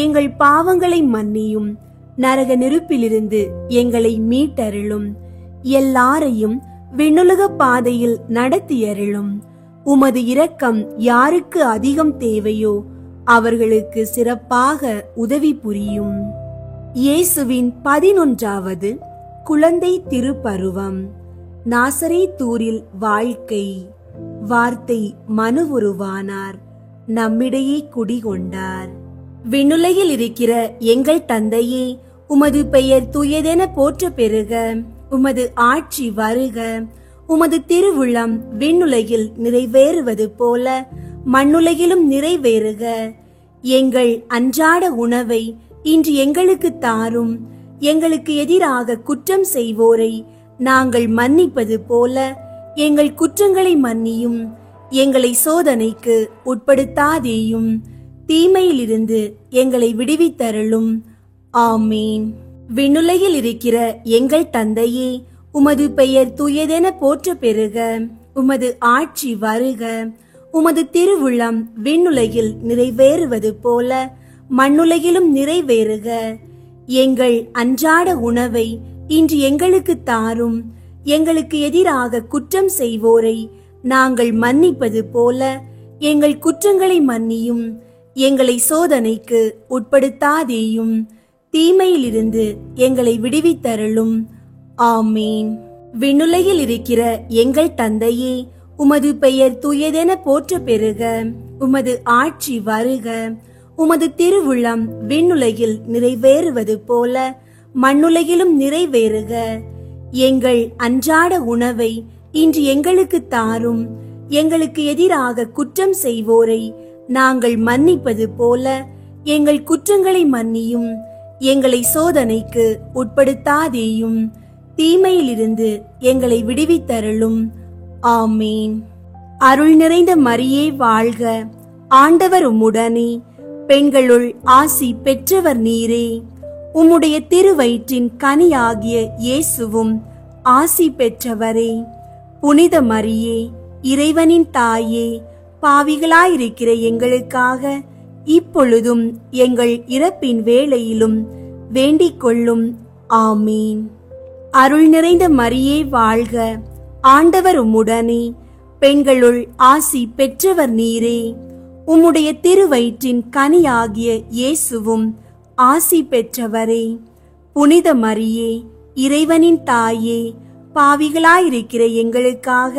எங்கள் பாவங்களை மன்னியும், நரக நெருப்பிலிருந்து எங்களை மீட்டருளும், எல்லாரையும் விண்ணுலக பாதையில் நடத்தியருளும். உமது இரக்கம் யாருக்கு அதிகம் தேவையோ அவர்களுக்கு சிறப்பாக உதவி புரியும். இயேசுவின் 11வது குழந்தை திருப்பருவம். நாசரேத்தூரில் வாழ்க்கை. வார்த்தை மனுவுருவானார், நம்மிடையே குடிகொண்டார். விண்ணுலகில் இருக்கிற எங்கள் தந்தையே, உமது பெயர் தூயதென போற்ற பெறுக. உமது ஆட்சி வருக. உமது திருவுளம் விண்ணுலகில் நிறைவேறுவது போல மண்ணுலகிலும் நிறைவேறுக. எங்கள் அன்றாட உணவை இன்று எங்களுக்கு தாரும். எங்களுக்கு எதிராக குற்றம் செய்வோரை நாங்கள் மன்னிப்பது போல எங்கள் குற்றங்களை மன்னியும். எங்களை சோதனைக்கு உட்படுத்தாதேயும், தீமையிலிருந்து எங்களை விடுவித்தருளும். ஆமீன். விண்ணுலகில் இருக்கிற எங்கள் தந்தையே, உமது பெயர் தூயதென போற்ற பெறுக. உமது ஆட்சி வருக. உமது திருவுளம் விண்ணுலகில் நிறைவேறுவது போல மண்ணுலகிலும் நிறைவேறுக. எங்கள் அன்றாட உணவை இன்று எங்களுக்கு தாரும். எங்களுக்கு எதிராக குற்றம் செய்வோரை நாங்கள் மன்னிப்பது போல எங்கள் குற்றங்களை மன்னியும். எங்களை சோதனைக்கு உட்படுத்தாதேயும், தீமையிலிருந்து எங்களை விடுவித்தருளும். ஆமீன். விண்ணுலகில் இருக்கிற எங்கள் தந்தையே, உமது பெயர் தூயதென போற்ற பெறுக. உமது ஆட்சி வருக. உமது திருவுளம் விண்ணுலகில் நிறைவேறுவது போல மண்ணுலகிலும் நிறைவேறுக. எங்கள் அன்றாட உணவை இன்று எங்களுக்கு தாரும். எங்களுக்கு எதிராக குற்றம் செய்வோரை நாங்கள் மன்னிப்பது போல எங்கள் குற்றங்களை மன்னியும். எங்களை சோதனைக்கு உட்படுத்தாதேயும், தீமையிலிருந்து எங்களை விடுவித்தருளும். ஆமீன். அருள் நிறைந்த மரியே வாழ்க, ஆண்டவர் உம்முடனே, பெண்களுள் ஆசி பெற்றவர் நீரே. உம்முடைய திருவயிற்றின் கனியாகிய இயேசுவும் ஆசி பெற்றவரே. புனித மரியே, இறைவனின் தாயே, பாவிகளாயிருக்கிற எங்களுக்காக இப்பொழுதும் எங்கள் இறப்பின் வேளையிலும் வேண்டிக் கொள்ளும். ஆமீன். அருள் நிறைந்த மரியே வாழ்க, ஆண்டவர் உம்முடனே, பெண்களுள் ஆசி பெற்றவர் நீரே. உம்முடைய திருவயிற்றின் கனியாகிய இயேசுவும் ஆசி பெற்றவரே. புனித மரியே, இறைவனின் தாயே, பாவிகளாயிருக்கிற எங்களுக்காக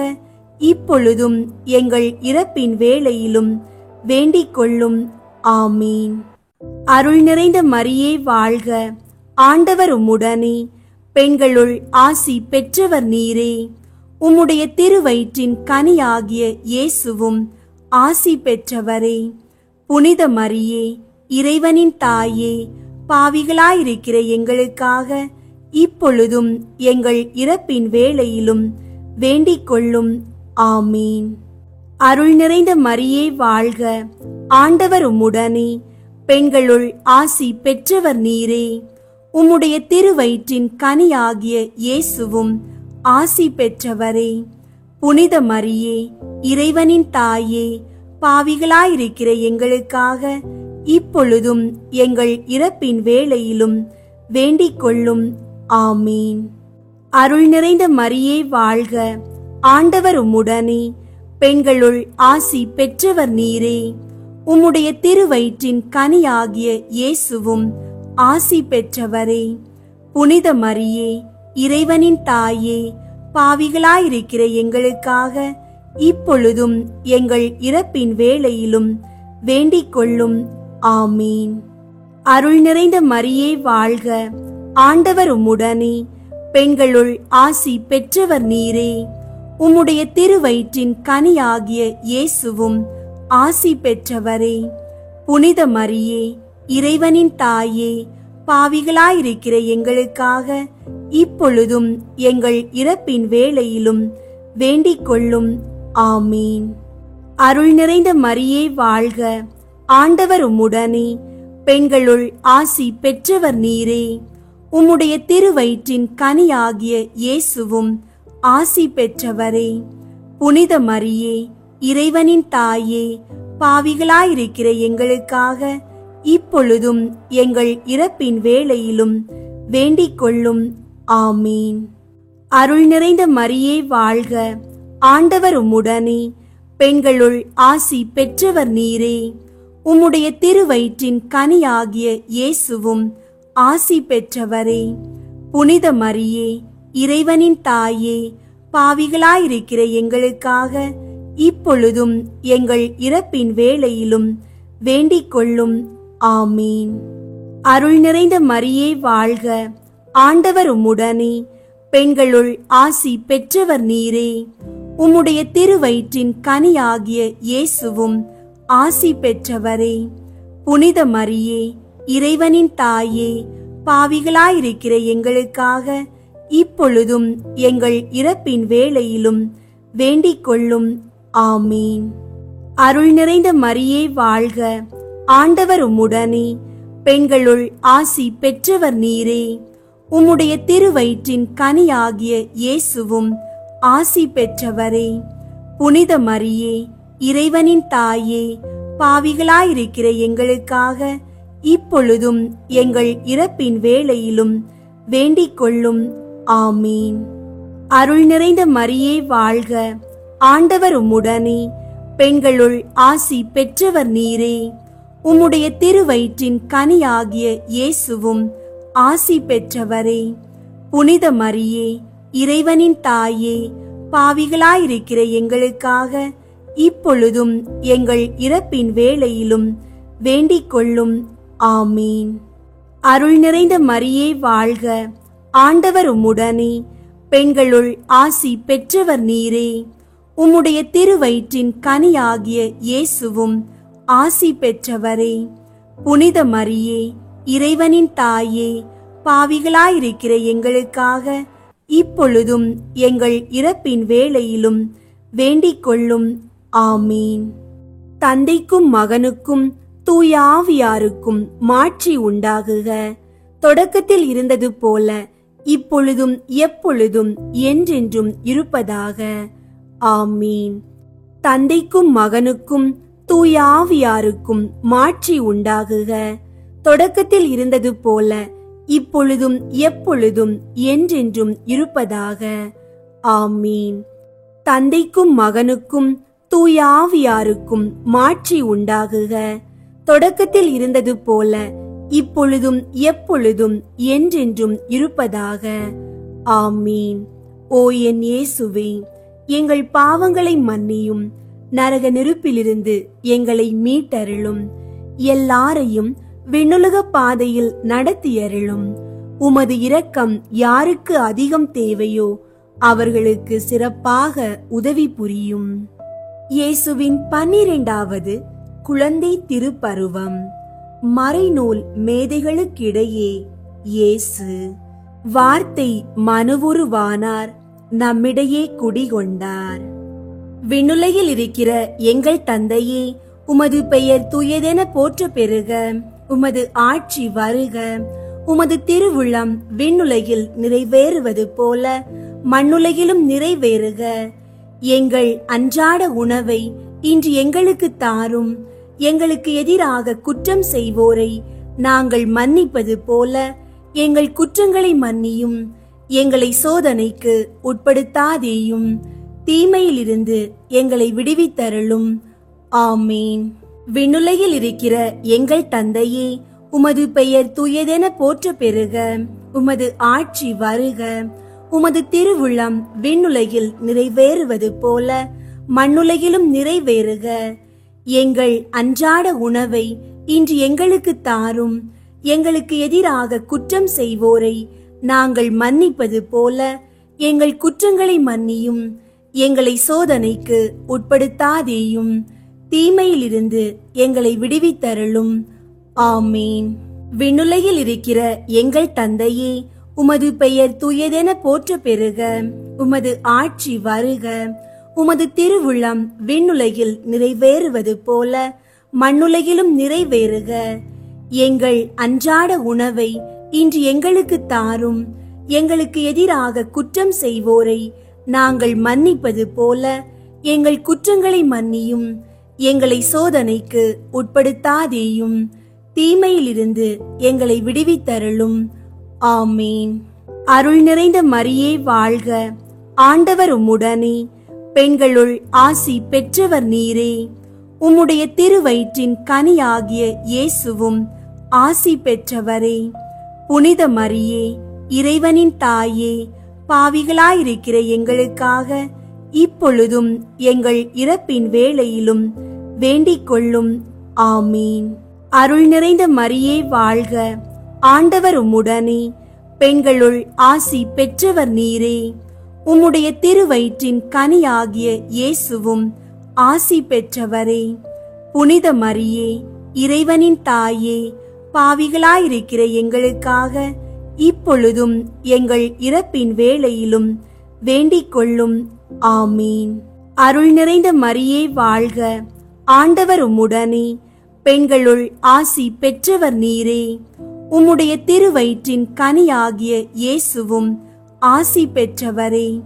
இப்பொழுதும் எங்கள் இறப்பின் வேளையிலும் வேண்டிக் கொள்ளும். ஆமீன். அருள் நிறைந்த மரியே வாழ்க, ஆண்டவர் உம்முடனே, பெண்களுள் ஆசி பெற்றவர் நீரே. உம்முடைய திருவயிற்றின் கனியாகிய இயேசுவும் ஆசி பெற்றவரே. புனித மரியே, இறைவனின் தாயே, பாவிகளாயிருக்கிற எங்களுக்காக இப்பொழுதும் எங்கள் இறப்பின் வேளையிலும் வேண்டிக் கொள்ளும். ஆமீன். அருள் நிறைந்த மரியே வாழ்க, ஆண்டவர் உம்முடனே, பெண்களுள் ஆசி பெற்றவர் நீரே. உம்முடைய திருவயிற்றின் கனியாகிய இயேசுவும் ஆசி பெற்றவரே. புனித மரியே, இறைவனின் தாயே, பாவிகளாயிருக்கிற எங்களுக்காக இப்பொழுதும் எங்கள் இறப்பின் வேளையிலும் வேண்டிக் கொள்ளும். ஆமீன். அருள் நிறைந்த மரியே வாழ்க, ஆண்டவர் உம்முடனே, பெண்களுள் ஆசி பெற்றவர் நீரே. உம்முடைய திருவயிற்றின் கனியாகிய இயேசுவும் ஆசி பெற்றவரே. புனித மரியே, இறைவனின் தாயே, பாவிகளாயிருக்கிற எங்களுக்காக இப்பொழுதும் எங்கள் இறப்பின் வேளையிலும் வேண்டிக் கொள்ளும். ஆமீன். அருள் நிறைந்த மரியே வாழ்க, ஆண்டவர் உம்முடனே, பெண்களுள் ஆசி பெற்றவர் நீரே. உம்முடைய திருவயிற்றின் கனியாகிய இயேசுவும் ஆசி பெற்றவரே. புனித மரியே, இறைவனின் தாயே, பாவிகளாயிருக்கிற எங்களுக்காக இப்பொழுதும் எங்கள் இறப்பின் வேளையிலும் வேண்டிக் கொள்ளும். ஆமீன். அருள் நிறைந்த மரியே வாழ்க, ஆண்டவர் உம்முடனே, பெண்களுள் ஆசி பெற்றவர் நீரே. உம்முடைய திருவயிற்றின் கனியாகிய இயேசுவும் ஆசி பெற்றவரே. புனித மரியே, இறைவனின் தாயே, பாவிகளாயிருக்கிற எங்களுக்காக இப்பொழுதும் எங்கள் இறப்பின் வேளையிலும் வேண்டிக் கொள்ளும். ஆமீன். அருள் நிறைந்த மரியே வாழ்க, ஆண்டவர் உம்முடனே, பெண்களுள் ஆசி பெற்றவர் நீரே. உம்முடைய திருவயிற்றின் கனியாகிய இயேசுவும் ஆசி பெற்றவரே. புனித மரியே, இறைவனின் தாயே, பாவிகளாயிருக்கிற எங்களுக்காக இப்பொழுதும் எங்கள் இறப்பின் வேளையிலும் வேண்டிக் கொள்ளும். ஆமீன். அருள் நிறைந்த மரியே வாழ்க, ஆண்டவர் உம்முடனே, பெண்களுள் ஆசி பெற்றவர் நீரே. உம்முடைய திருவயிற்றின் கனியாகிய இயேசுவும் ஆசி பெற்றவரே. புனித மரியே, இறைவனின் தாயே, பாவிகளாயிருக்கிற எங்களுக்காக இப்பொழுதும் எங்கள் இறப்பின் வேளையிலும் வேண்டிக் கொள்ளும். ஆமீன். அருள் நிறைந்த மரியே வாழ்க, ஆண்டவர் உம்முடனே, பெண்களுள் ஆசி பெற்றவர் நீரே. உம்முடைய திருவயிற்றின் கனியாகிய இயேசுவும் ஆசி பெற்றவரே. புனித மரியே, இறைவனின் தாயே, பாவிகளாயிருக்கிற எங்களுக்காக இப்பொழுதும் எங்கள் இறப்பின் வேளையிலும் வேண்டிக் கொள்ளும். ஆமீன். அருள் நிறைந்த மரியே வாழ்க, ஆண்டவர் உம்முடனே, பெண்களுள் ஆசி பெற்றவர் நீரே. உம்முடைய திருவயிற்றின் கனியாகிய இயேசுவும் ஆசி பெற்றவரே. புனித மரியே, இறைவனின் தாயே, பாவிகளாயிருக்கிற எங்களுக்காக இப்பொழுதும் எங்கள் இறப்பின் வேளையிலும் வேண்டிக் கொள்ளும். ஆமீன். அருள் நிறைந்த மரியே வாழ்க, ஆண்டவர் உம்முடனே, பெண்களுள் ஆசி பெற்றவர் நீரே. உம்முடைய திருவயிற்றின் கனியாகிய இயேசுவும் ஆசி பெற்றவரே. புனித மரியே, இறைவனின் தாயே, பாவிகளாயிருக்கிற எங்களுக்காக இப்பொழுதும் எங்கள் இறப்பின் வேளையிலும் வேண்டிக் கொள்ளும். ஆமீன். தந்தைக்கும் மகனுக்கும் தூய ஆவியாருக்கும் மாட்சி உண்டாகுக. தொடக்கத்தில் இருந்தது போல இப்பொழுதும் எப்பொழுதும் என்றென்றும் இருப்பதாக. ஆமீன். தந்தைக்கும் மகனுக்கும் தூய ஆவியாருக்கும் மாட்சி உண்டாகுக. தொடக்கத்தில் இருந்தது போல இப்பொழுதும் எப்பொழுதும் என்றென்றும் இருப்பதாக. ஆமீன். தந்தைக்கும் மகனுக்கும் தூய ஆவியாருக்கும் மாட்சி உண்டாகுக. தொடக்கத்தில் இருந்தது போல இப்பொழுதும் எப்பொழுதும் என்றென்றும் இருப்பதாக. ஆமீன். ஓ என் இயேசுவே, எங்கள் பாவங்களை மன்னியும், நரக நெருப்பிலிருந்து எங்களை மீட்டருளும், எல்லாரையும் விண்ணுலக பாதையில் நடத்தியருளும். உமது இரக்கம் யாருக்கு அதிகம் தேவையோ அவர்களுக்கு சிறப்பாக உதவி புரியும். இயேசுவின் 12வது குழந்தை திருப்பருவம். மறைநூல் மேதைகளுக்கிடையே இயேசு. வார்த்தை மனுவுருவானார், நம்மிடையே குடிகொண்டார். விண்ணுலகில் இருக்கிற எங்கள் தந்தையே, உமது பெயர் தூயதென போற்ற பெறுக. உமது ஆட்சி வருக. உமது திருவுள்ளம் விண்ணுலகில் நிறைவேறுவது போல மண்ணுலகிலும் நிறைவேறுக. எங்கள் அன்றாட உணவை இன்று எங்களுக்கு தாரும். எங்களுக்கு எதிராக குற்றம் செய்வோரை நாங்கள் மன்னிப்பது போல எங்கள் குற்றங்களை மன்னியும். எங்களை சோதனைக்கு உட்படுத்தாதேயும், தீமையிலிருந்து எங்களை விடுவித்தருளும். ஆமீன். விண்ணுலகில் இருக்கிற எங்கள் தந்தையே, உமது பெயர் தூயதென போற்ற பெறுக. உமது ஆட்சி வருக. உமது திருவுள்ளம் விண்ணுலகில் நிறைவேறுவது போல மண்ணுலகிலும் நிறைவேறுக. எங்கள் அன்றாட உணவை இன்று எங்களுக்கு தாரும். எங்களுக்கு எதிராக குற்றம் செய்வோரை நாங்கள் மன்னிப்பது போல எங்கள் குற்றங்களை மன்னியும். எங்களை சோதனைக்கு உட்படுத்தாதேயும், தீமையிலிருந்து எங்களை விடுவித்தருளும். ஆமீன். விண்ணுலகில் இருக்கிற எங்கள் தந்தையே, உமது பெயர் தூயதென போற்ற பெறுக. உமது ஆட்சி வருக. உமது திருவுள்ளம் விண்ணுலகில் நிறைவேறுவது போல மண்ணுலகிலும் நிறைவேறுக. எங்கள் அன்றாட உணவை இன்று எங்களுக்கு தாரும். எங்களுக்கு எதிராக குற்றம் செய்வோரை நாங்கள் மன்னிப்பது போல எங்கள் குற்றங்களை மன்னியும். எங்களை சோதனைக்கு உட்படுத்தாதேயும், தீமையிலிருந்து எங்களை விடுவித்தருளும். ஆமீன். அருள் நிறைந்த மரியே வாழ்க. ஆண்டவர் உம்முடனே, பெண்களுள் ஆசி பெற்றவர் நீரே. உம்முடைய திருவயிற்றின் கனியாகிய இயேசுவும் ஆசி பெற்றவரே. புனித மரியே, இறைவனின் தாயே, பாவிகளாயிருக்கிற எங்களுக்காக இப்பொழுதும் எங்கள் இறப்பின் வேளையிலும் வேண்டிக் கொள்ளும். ஆமீன். அருள் நிறைந்த மரியே வாழ்க. ஆண்டவர் உம்முடனே, பெண்களுள் ஆசி பெற்றவர் நீரே. உம்முடைய திருவயிற்றின் கனியாகிய இயேசுவும் ஆசி பெற்றவரே. புனித மரியே, இறைவனின் தாயே, பாவிகளாயிருக்கிற எங்களுக்காக இப்பொழுதும் எங்கள் இறப்பின் வேளையிலும் வேண்டிக் கொள்ளும். ஆமீன். அருள் நிறைந்த மரியே வாழ்க. ஆண்டவர் உம்முடனே, பெண்களுள் ஆசி பெற்றவர் நீரே. உம்முடைய திருவயிற்றின் கனியாகிய இயேசுவும் ஆசி பெற்றவரே.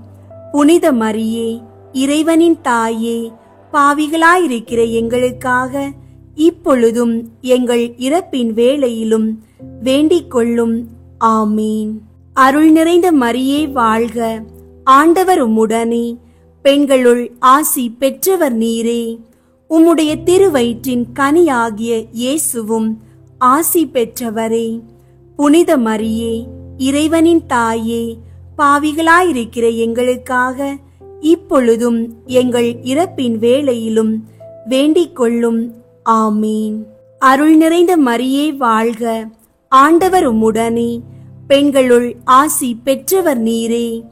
புனித மரியே, இறைவனின் தாயே, பாவிகளாயிருக்கிற எங்களுக்காக இப்பொழுதும் எங்கள் இறப்பின் வேளையிலும் வேண்டிக் கொள்ளும். ஆமீன். அருள் நிறைந்த மரியே வாழ்க. ஆண்டவர் உம்முடனே, பெண்களுள் ஆசி பெற்றவர் நீரே. உம்முடைய திருவயிற்றின் கனியாகிய இயேசுவும் ஆசி பெற்றவரே. புனித மரியே, இறைவனின் தாயே, பாவிகளாயிருக்கிற எங்களுக்காக இப்பொழுதும் எங்கள் இறப்பின் வேளையிலும் வேண்டிக் கொள்ளும். ஆமீன். அருள் நிறைந்த மரியே வாழ்க. ஆண்டவர் உம்முடனே, பெண்களுள் ஆசி பெற்றவர் நீரே.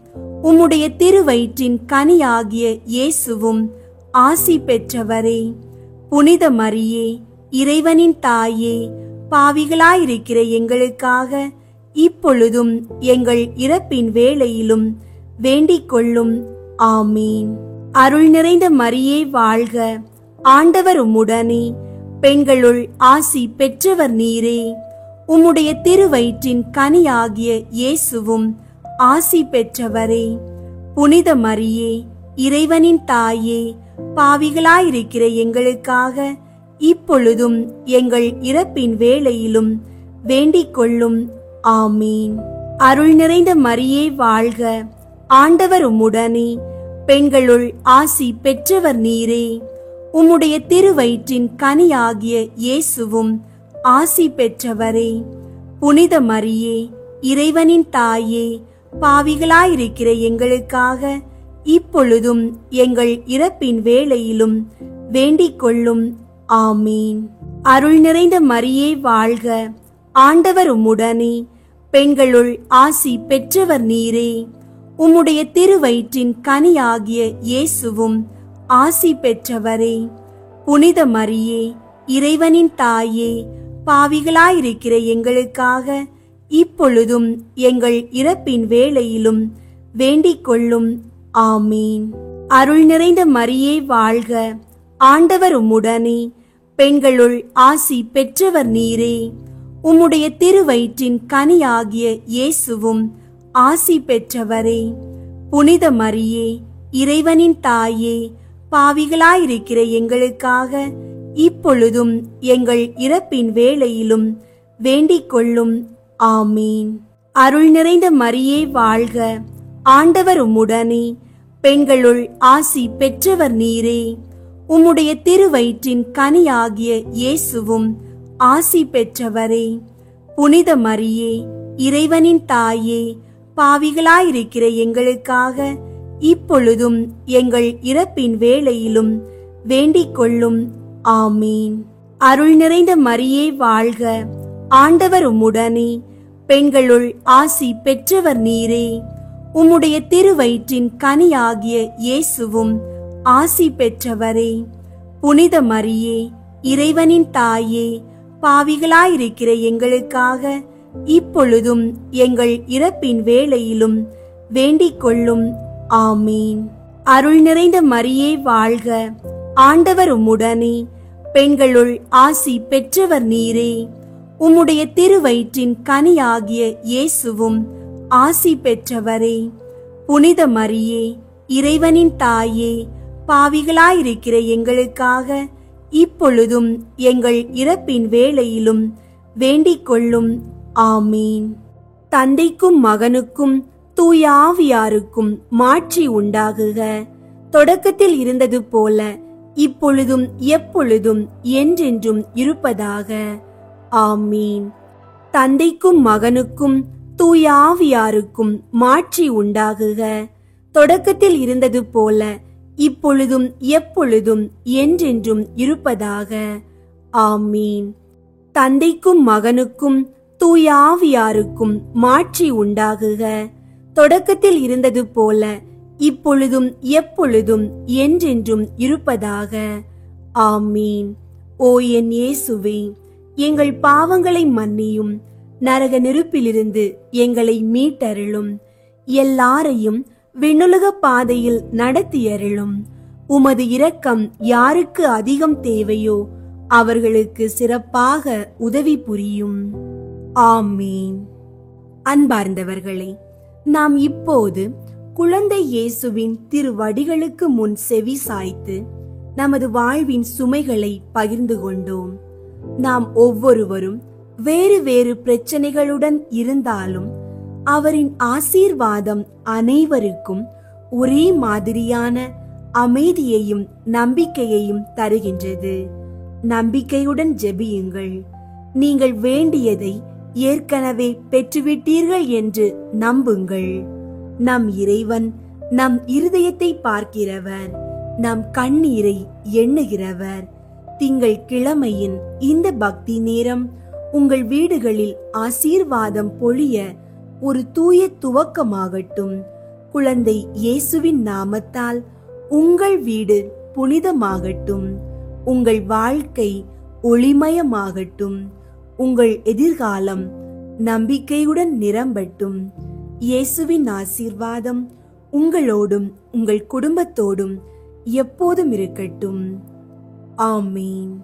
உம்முடைய திருவயிற்றின் கனியாகிய இயேசுவும் ஆசி பெற்றவரே. புனித மரியே, இறைவனின் தாயே, பாவிகளாயிருக்கிற எங்களுக்காக இப்பொழுதும் எங்கள் இறப்பின் வேளையிலும் வேண்டிக் கொள்ளும். ஆமீன். அருள் நிறைந்த மரியே வாழ்க. ஆண்டவர் உம்முடனே, பெண்களுள் ஆசி பெற்றவர் நீரே. உம்முடைய திருவயிற்றின் கனியாகிய இயேசுவும் ஆசி பெற்றவரே. புனித மரியே, இறைவனின் தாயே, பாவிகளாயிருக்கிற எங்களுக்காக இப்பொழுதும் எங்கள் இறப்பின் வேளையிலும் வேண்டிக் கொள்ளும். ஆமீன். அருள் நிறைந்த மரியே வாழ்க. ஆண்டவர் உம்முடனே, பெண்களுள் ஆசி பெற்றவர் நீரே. உம்முடைய திருவயிற்றின் கனியாகிய இயேசுவும் ஆசி பெற்றவரே. புனித மரியே, இறைவனின் தாயே, பாவிகளாயிருக்கிற எங்களுக்காக இப்பொழுதும் எங்கள் இறப்பின் வேளையிலும் வேண்டிக் கொள்ளும். ஆமீன். அருள் நிறைந்த மரியே வாழ்க. ஆண்டவர் உம்முடனே, பெண்களுள் ஆசி பெற்றவர் நீரே. உம்முடைய திருவயிற்றின் கனியாகிய இயேசுவும் ஆசி பெற்றவரே. புனித மரியே, இறைவனின் தாயே, பாவிகளாயிருக்கிற எங்களுக்காக இப்பொழுதும் எங்கள் இறப்பின் வேளையிலும் வேண்டிக் கொள்ளும். ஆமீன். அருள் நிறைந்த மரியே வாழ்க, ஆண்டவர் உம்முடனே, பெண்களுள் ஆசி பெற்றவர் நீரே. உம்முடைய திருவயிற்றின் கனியாகிய இயேசுவும் ஆசி பெற்றவரே. புனித மரியே, இறைவனின் தாயே, பாவிகளாயிருக்கிற எங்களுக்காக இப்பொழுதும் எங்கள் இறப்பின் வேளையிலும் வேண்டிக் கொள்ளும். ஆமீன். அருள் நிறைந்த மரியே வாழ்க, ஆண்டவர் உம்முடனே, பெண்களுள் ஆசி பெற்றவர் நீரே. உம்முடைய திருவயிற்றின் கனியாகிய இயேசுவும் ஆசி பெற்றவரே. புனித மரியே, இறைவனின் தாயே, பாவிகளாயிருக்கிற எங்களுக்காக இப்பொழுதும் எங்கள் இறப்பின் வேளையிலும் வேண்டிக் கொள்ளும். ஆமீன். அருள் நிறைந்த மரியே வாழ்க, ஆண்டவர் உம்முடனே, பெண்களுள் ஆசி பெற்றவர் நீரே. உம்முடைய திருவயிற்றின் கனியாகிய இயேசுவும் ஆசி பெற்றவரே. புனித மரியே, இறைவனின் தாயே, பாவிகளாயிருக்கிற எங்களுக்காக இப்பொழுதும் எங்கள் இறப்பின் வேளையிலும் வேண்டிக் கொள்ளும். ஆமீன். அருள் நிறைந்த மரியே வாழ்க, ஆண்டவர் உம்முடனே, பெண்களுள் ஆசி பெற்றவர் நீரே. உம்முடைய திருவயிற்றின் கனியாகிய இயேசுவும் ஆசி பெற்றவரே. புனித மரியே, இறைவனின் தாயே, பாவிகளாயிருக்கிற எங்களுக்காக இப்பொழுதும் எங்கள் இறப்பின் வேளையிலும் வேண்டிக் கொள்ளும். ஆமீன். தந்தைக்கும் மகனுக்கும் தூய ஆவியாருக்கும் மாட்சி உண்டாகுக. தொடக்கத்தில் இருந்தது போல இப்பொழுதும் எப்பொழுதும் என்றென்றும் இருப்பதாக. ஆமீன். தந்தைக்கும் மகனுக்கும் தூய ஆவியாருக்கும் மாட்சி உண்டாகுக. தொடக்கத்தில் இருந்தது போல இப்பொழுதும் எப்பொழுதும் என்றென்றும் இருப்பதாக. ஆமீன். தந்தைக்கும் மகனுக்கும் தூய ஆவியாருக்கும் மாட்சி உண்டாகுக. தொடக்கத்தில் இருந்தது போல இப்பொழுதும் எப்பொழுதும் என்றென்றும் இருப்பதாக. ஆமீன். ஓ என் இயேசுவே, எங்கள் பாவங்களை மன்னியும், நரக நெருப்பிலிருந்து எங்களை மீட்டருளும், எல்லாரையும் விண்ணுலக பாதையில் நடத்தியருளும். உமது இரக்கம் யாருக்கு அதிகம் தேவையோ அவர்களுக்கு சிறப்பாக உதவி புரியும். ஆமீன். அன்பார்ந்தவர்களே, நாம் இப்போது குழந்தை இயேசுவின் திருவடிகளுக்கு முன் செவி சாய்த்து நமது வாழ்வின் சுமைகளை பகிர்ந்து கொண்டோம். நாம் ஒவ்வொருவரும் வேறு வேறு பிரச்சனைகளுடன் இருந்தாலும் அவரின் ஆசீர்வாதம் அனைவருக்கும் ஒரே மாதிரியான அமைதியையும் நம்பிக்கையையும் தருகின்றது. நம்பிக்கையுடன் ஜெபியுங்கள். நீங்கள் வேண்டியதை ஏற்கனவே பெற்றுவிட்டீர்கள் என்று நம்புங்கள். நம் இறைவன் நம் இருதயத்தை பார்க்கிறவர், நம் கண்ணீரை எண்ணுகிறவர். திங்கள் கிழமையின் இந்த பக்தி நேரம் உங்கள் வீடுகளில் ஆசீர்வாதம் பொழிய ஒரு தூய துவக்கமாகட்டும். குழந்தை இயேசுவின் நாமத்தால் உங்கள் வீடு புனிதமாகட்டும். உங்கள் வாழ்க்கை ஒளிமயமாகட்டும். உங்கள் எதிர்காலம் நம்பிக்கையுடன் நிரம்பட்டும். இயேசுவின் ஆசீர்வாதம் உங்களோடும் உங்கள் குடும்பத்தோடும் எப்போதும் இருக்கட்டும். ஆமீன்.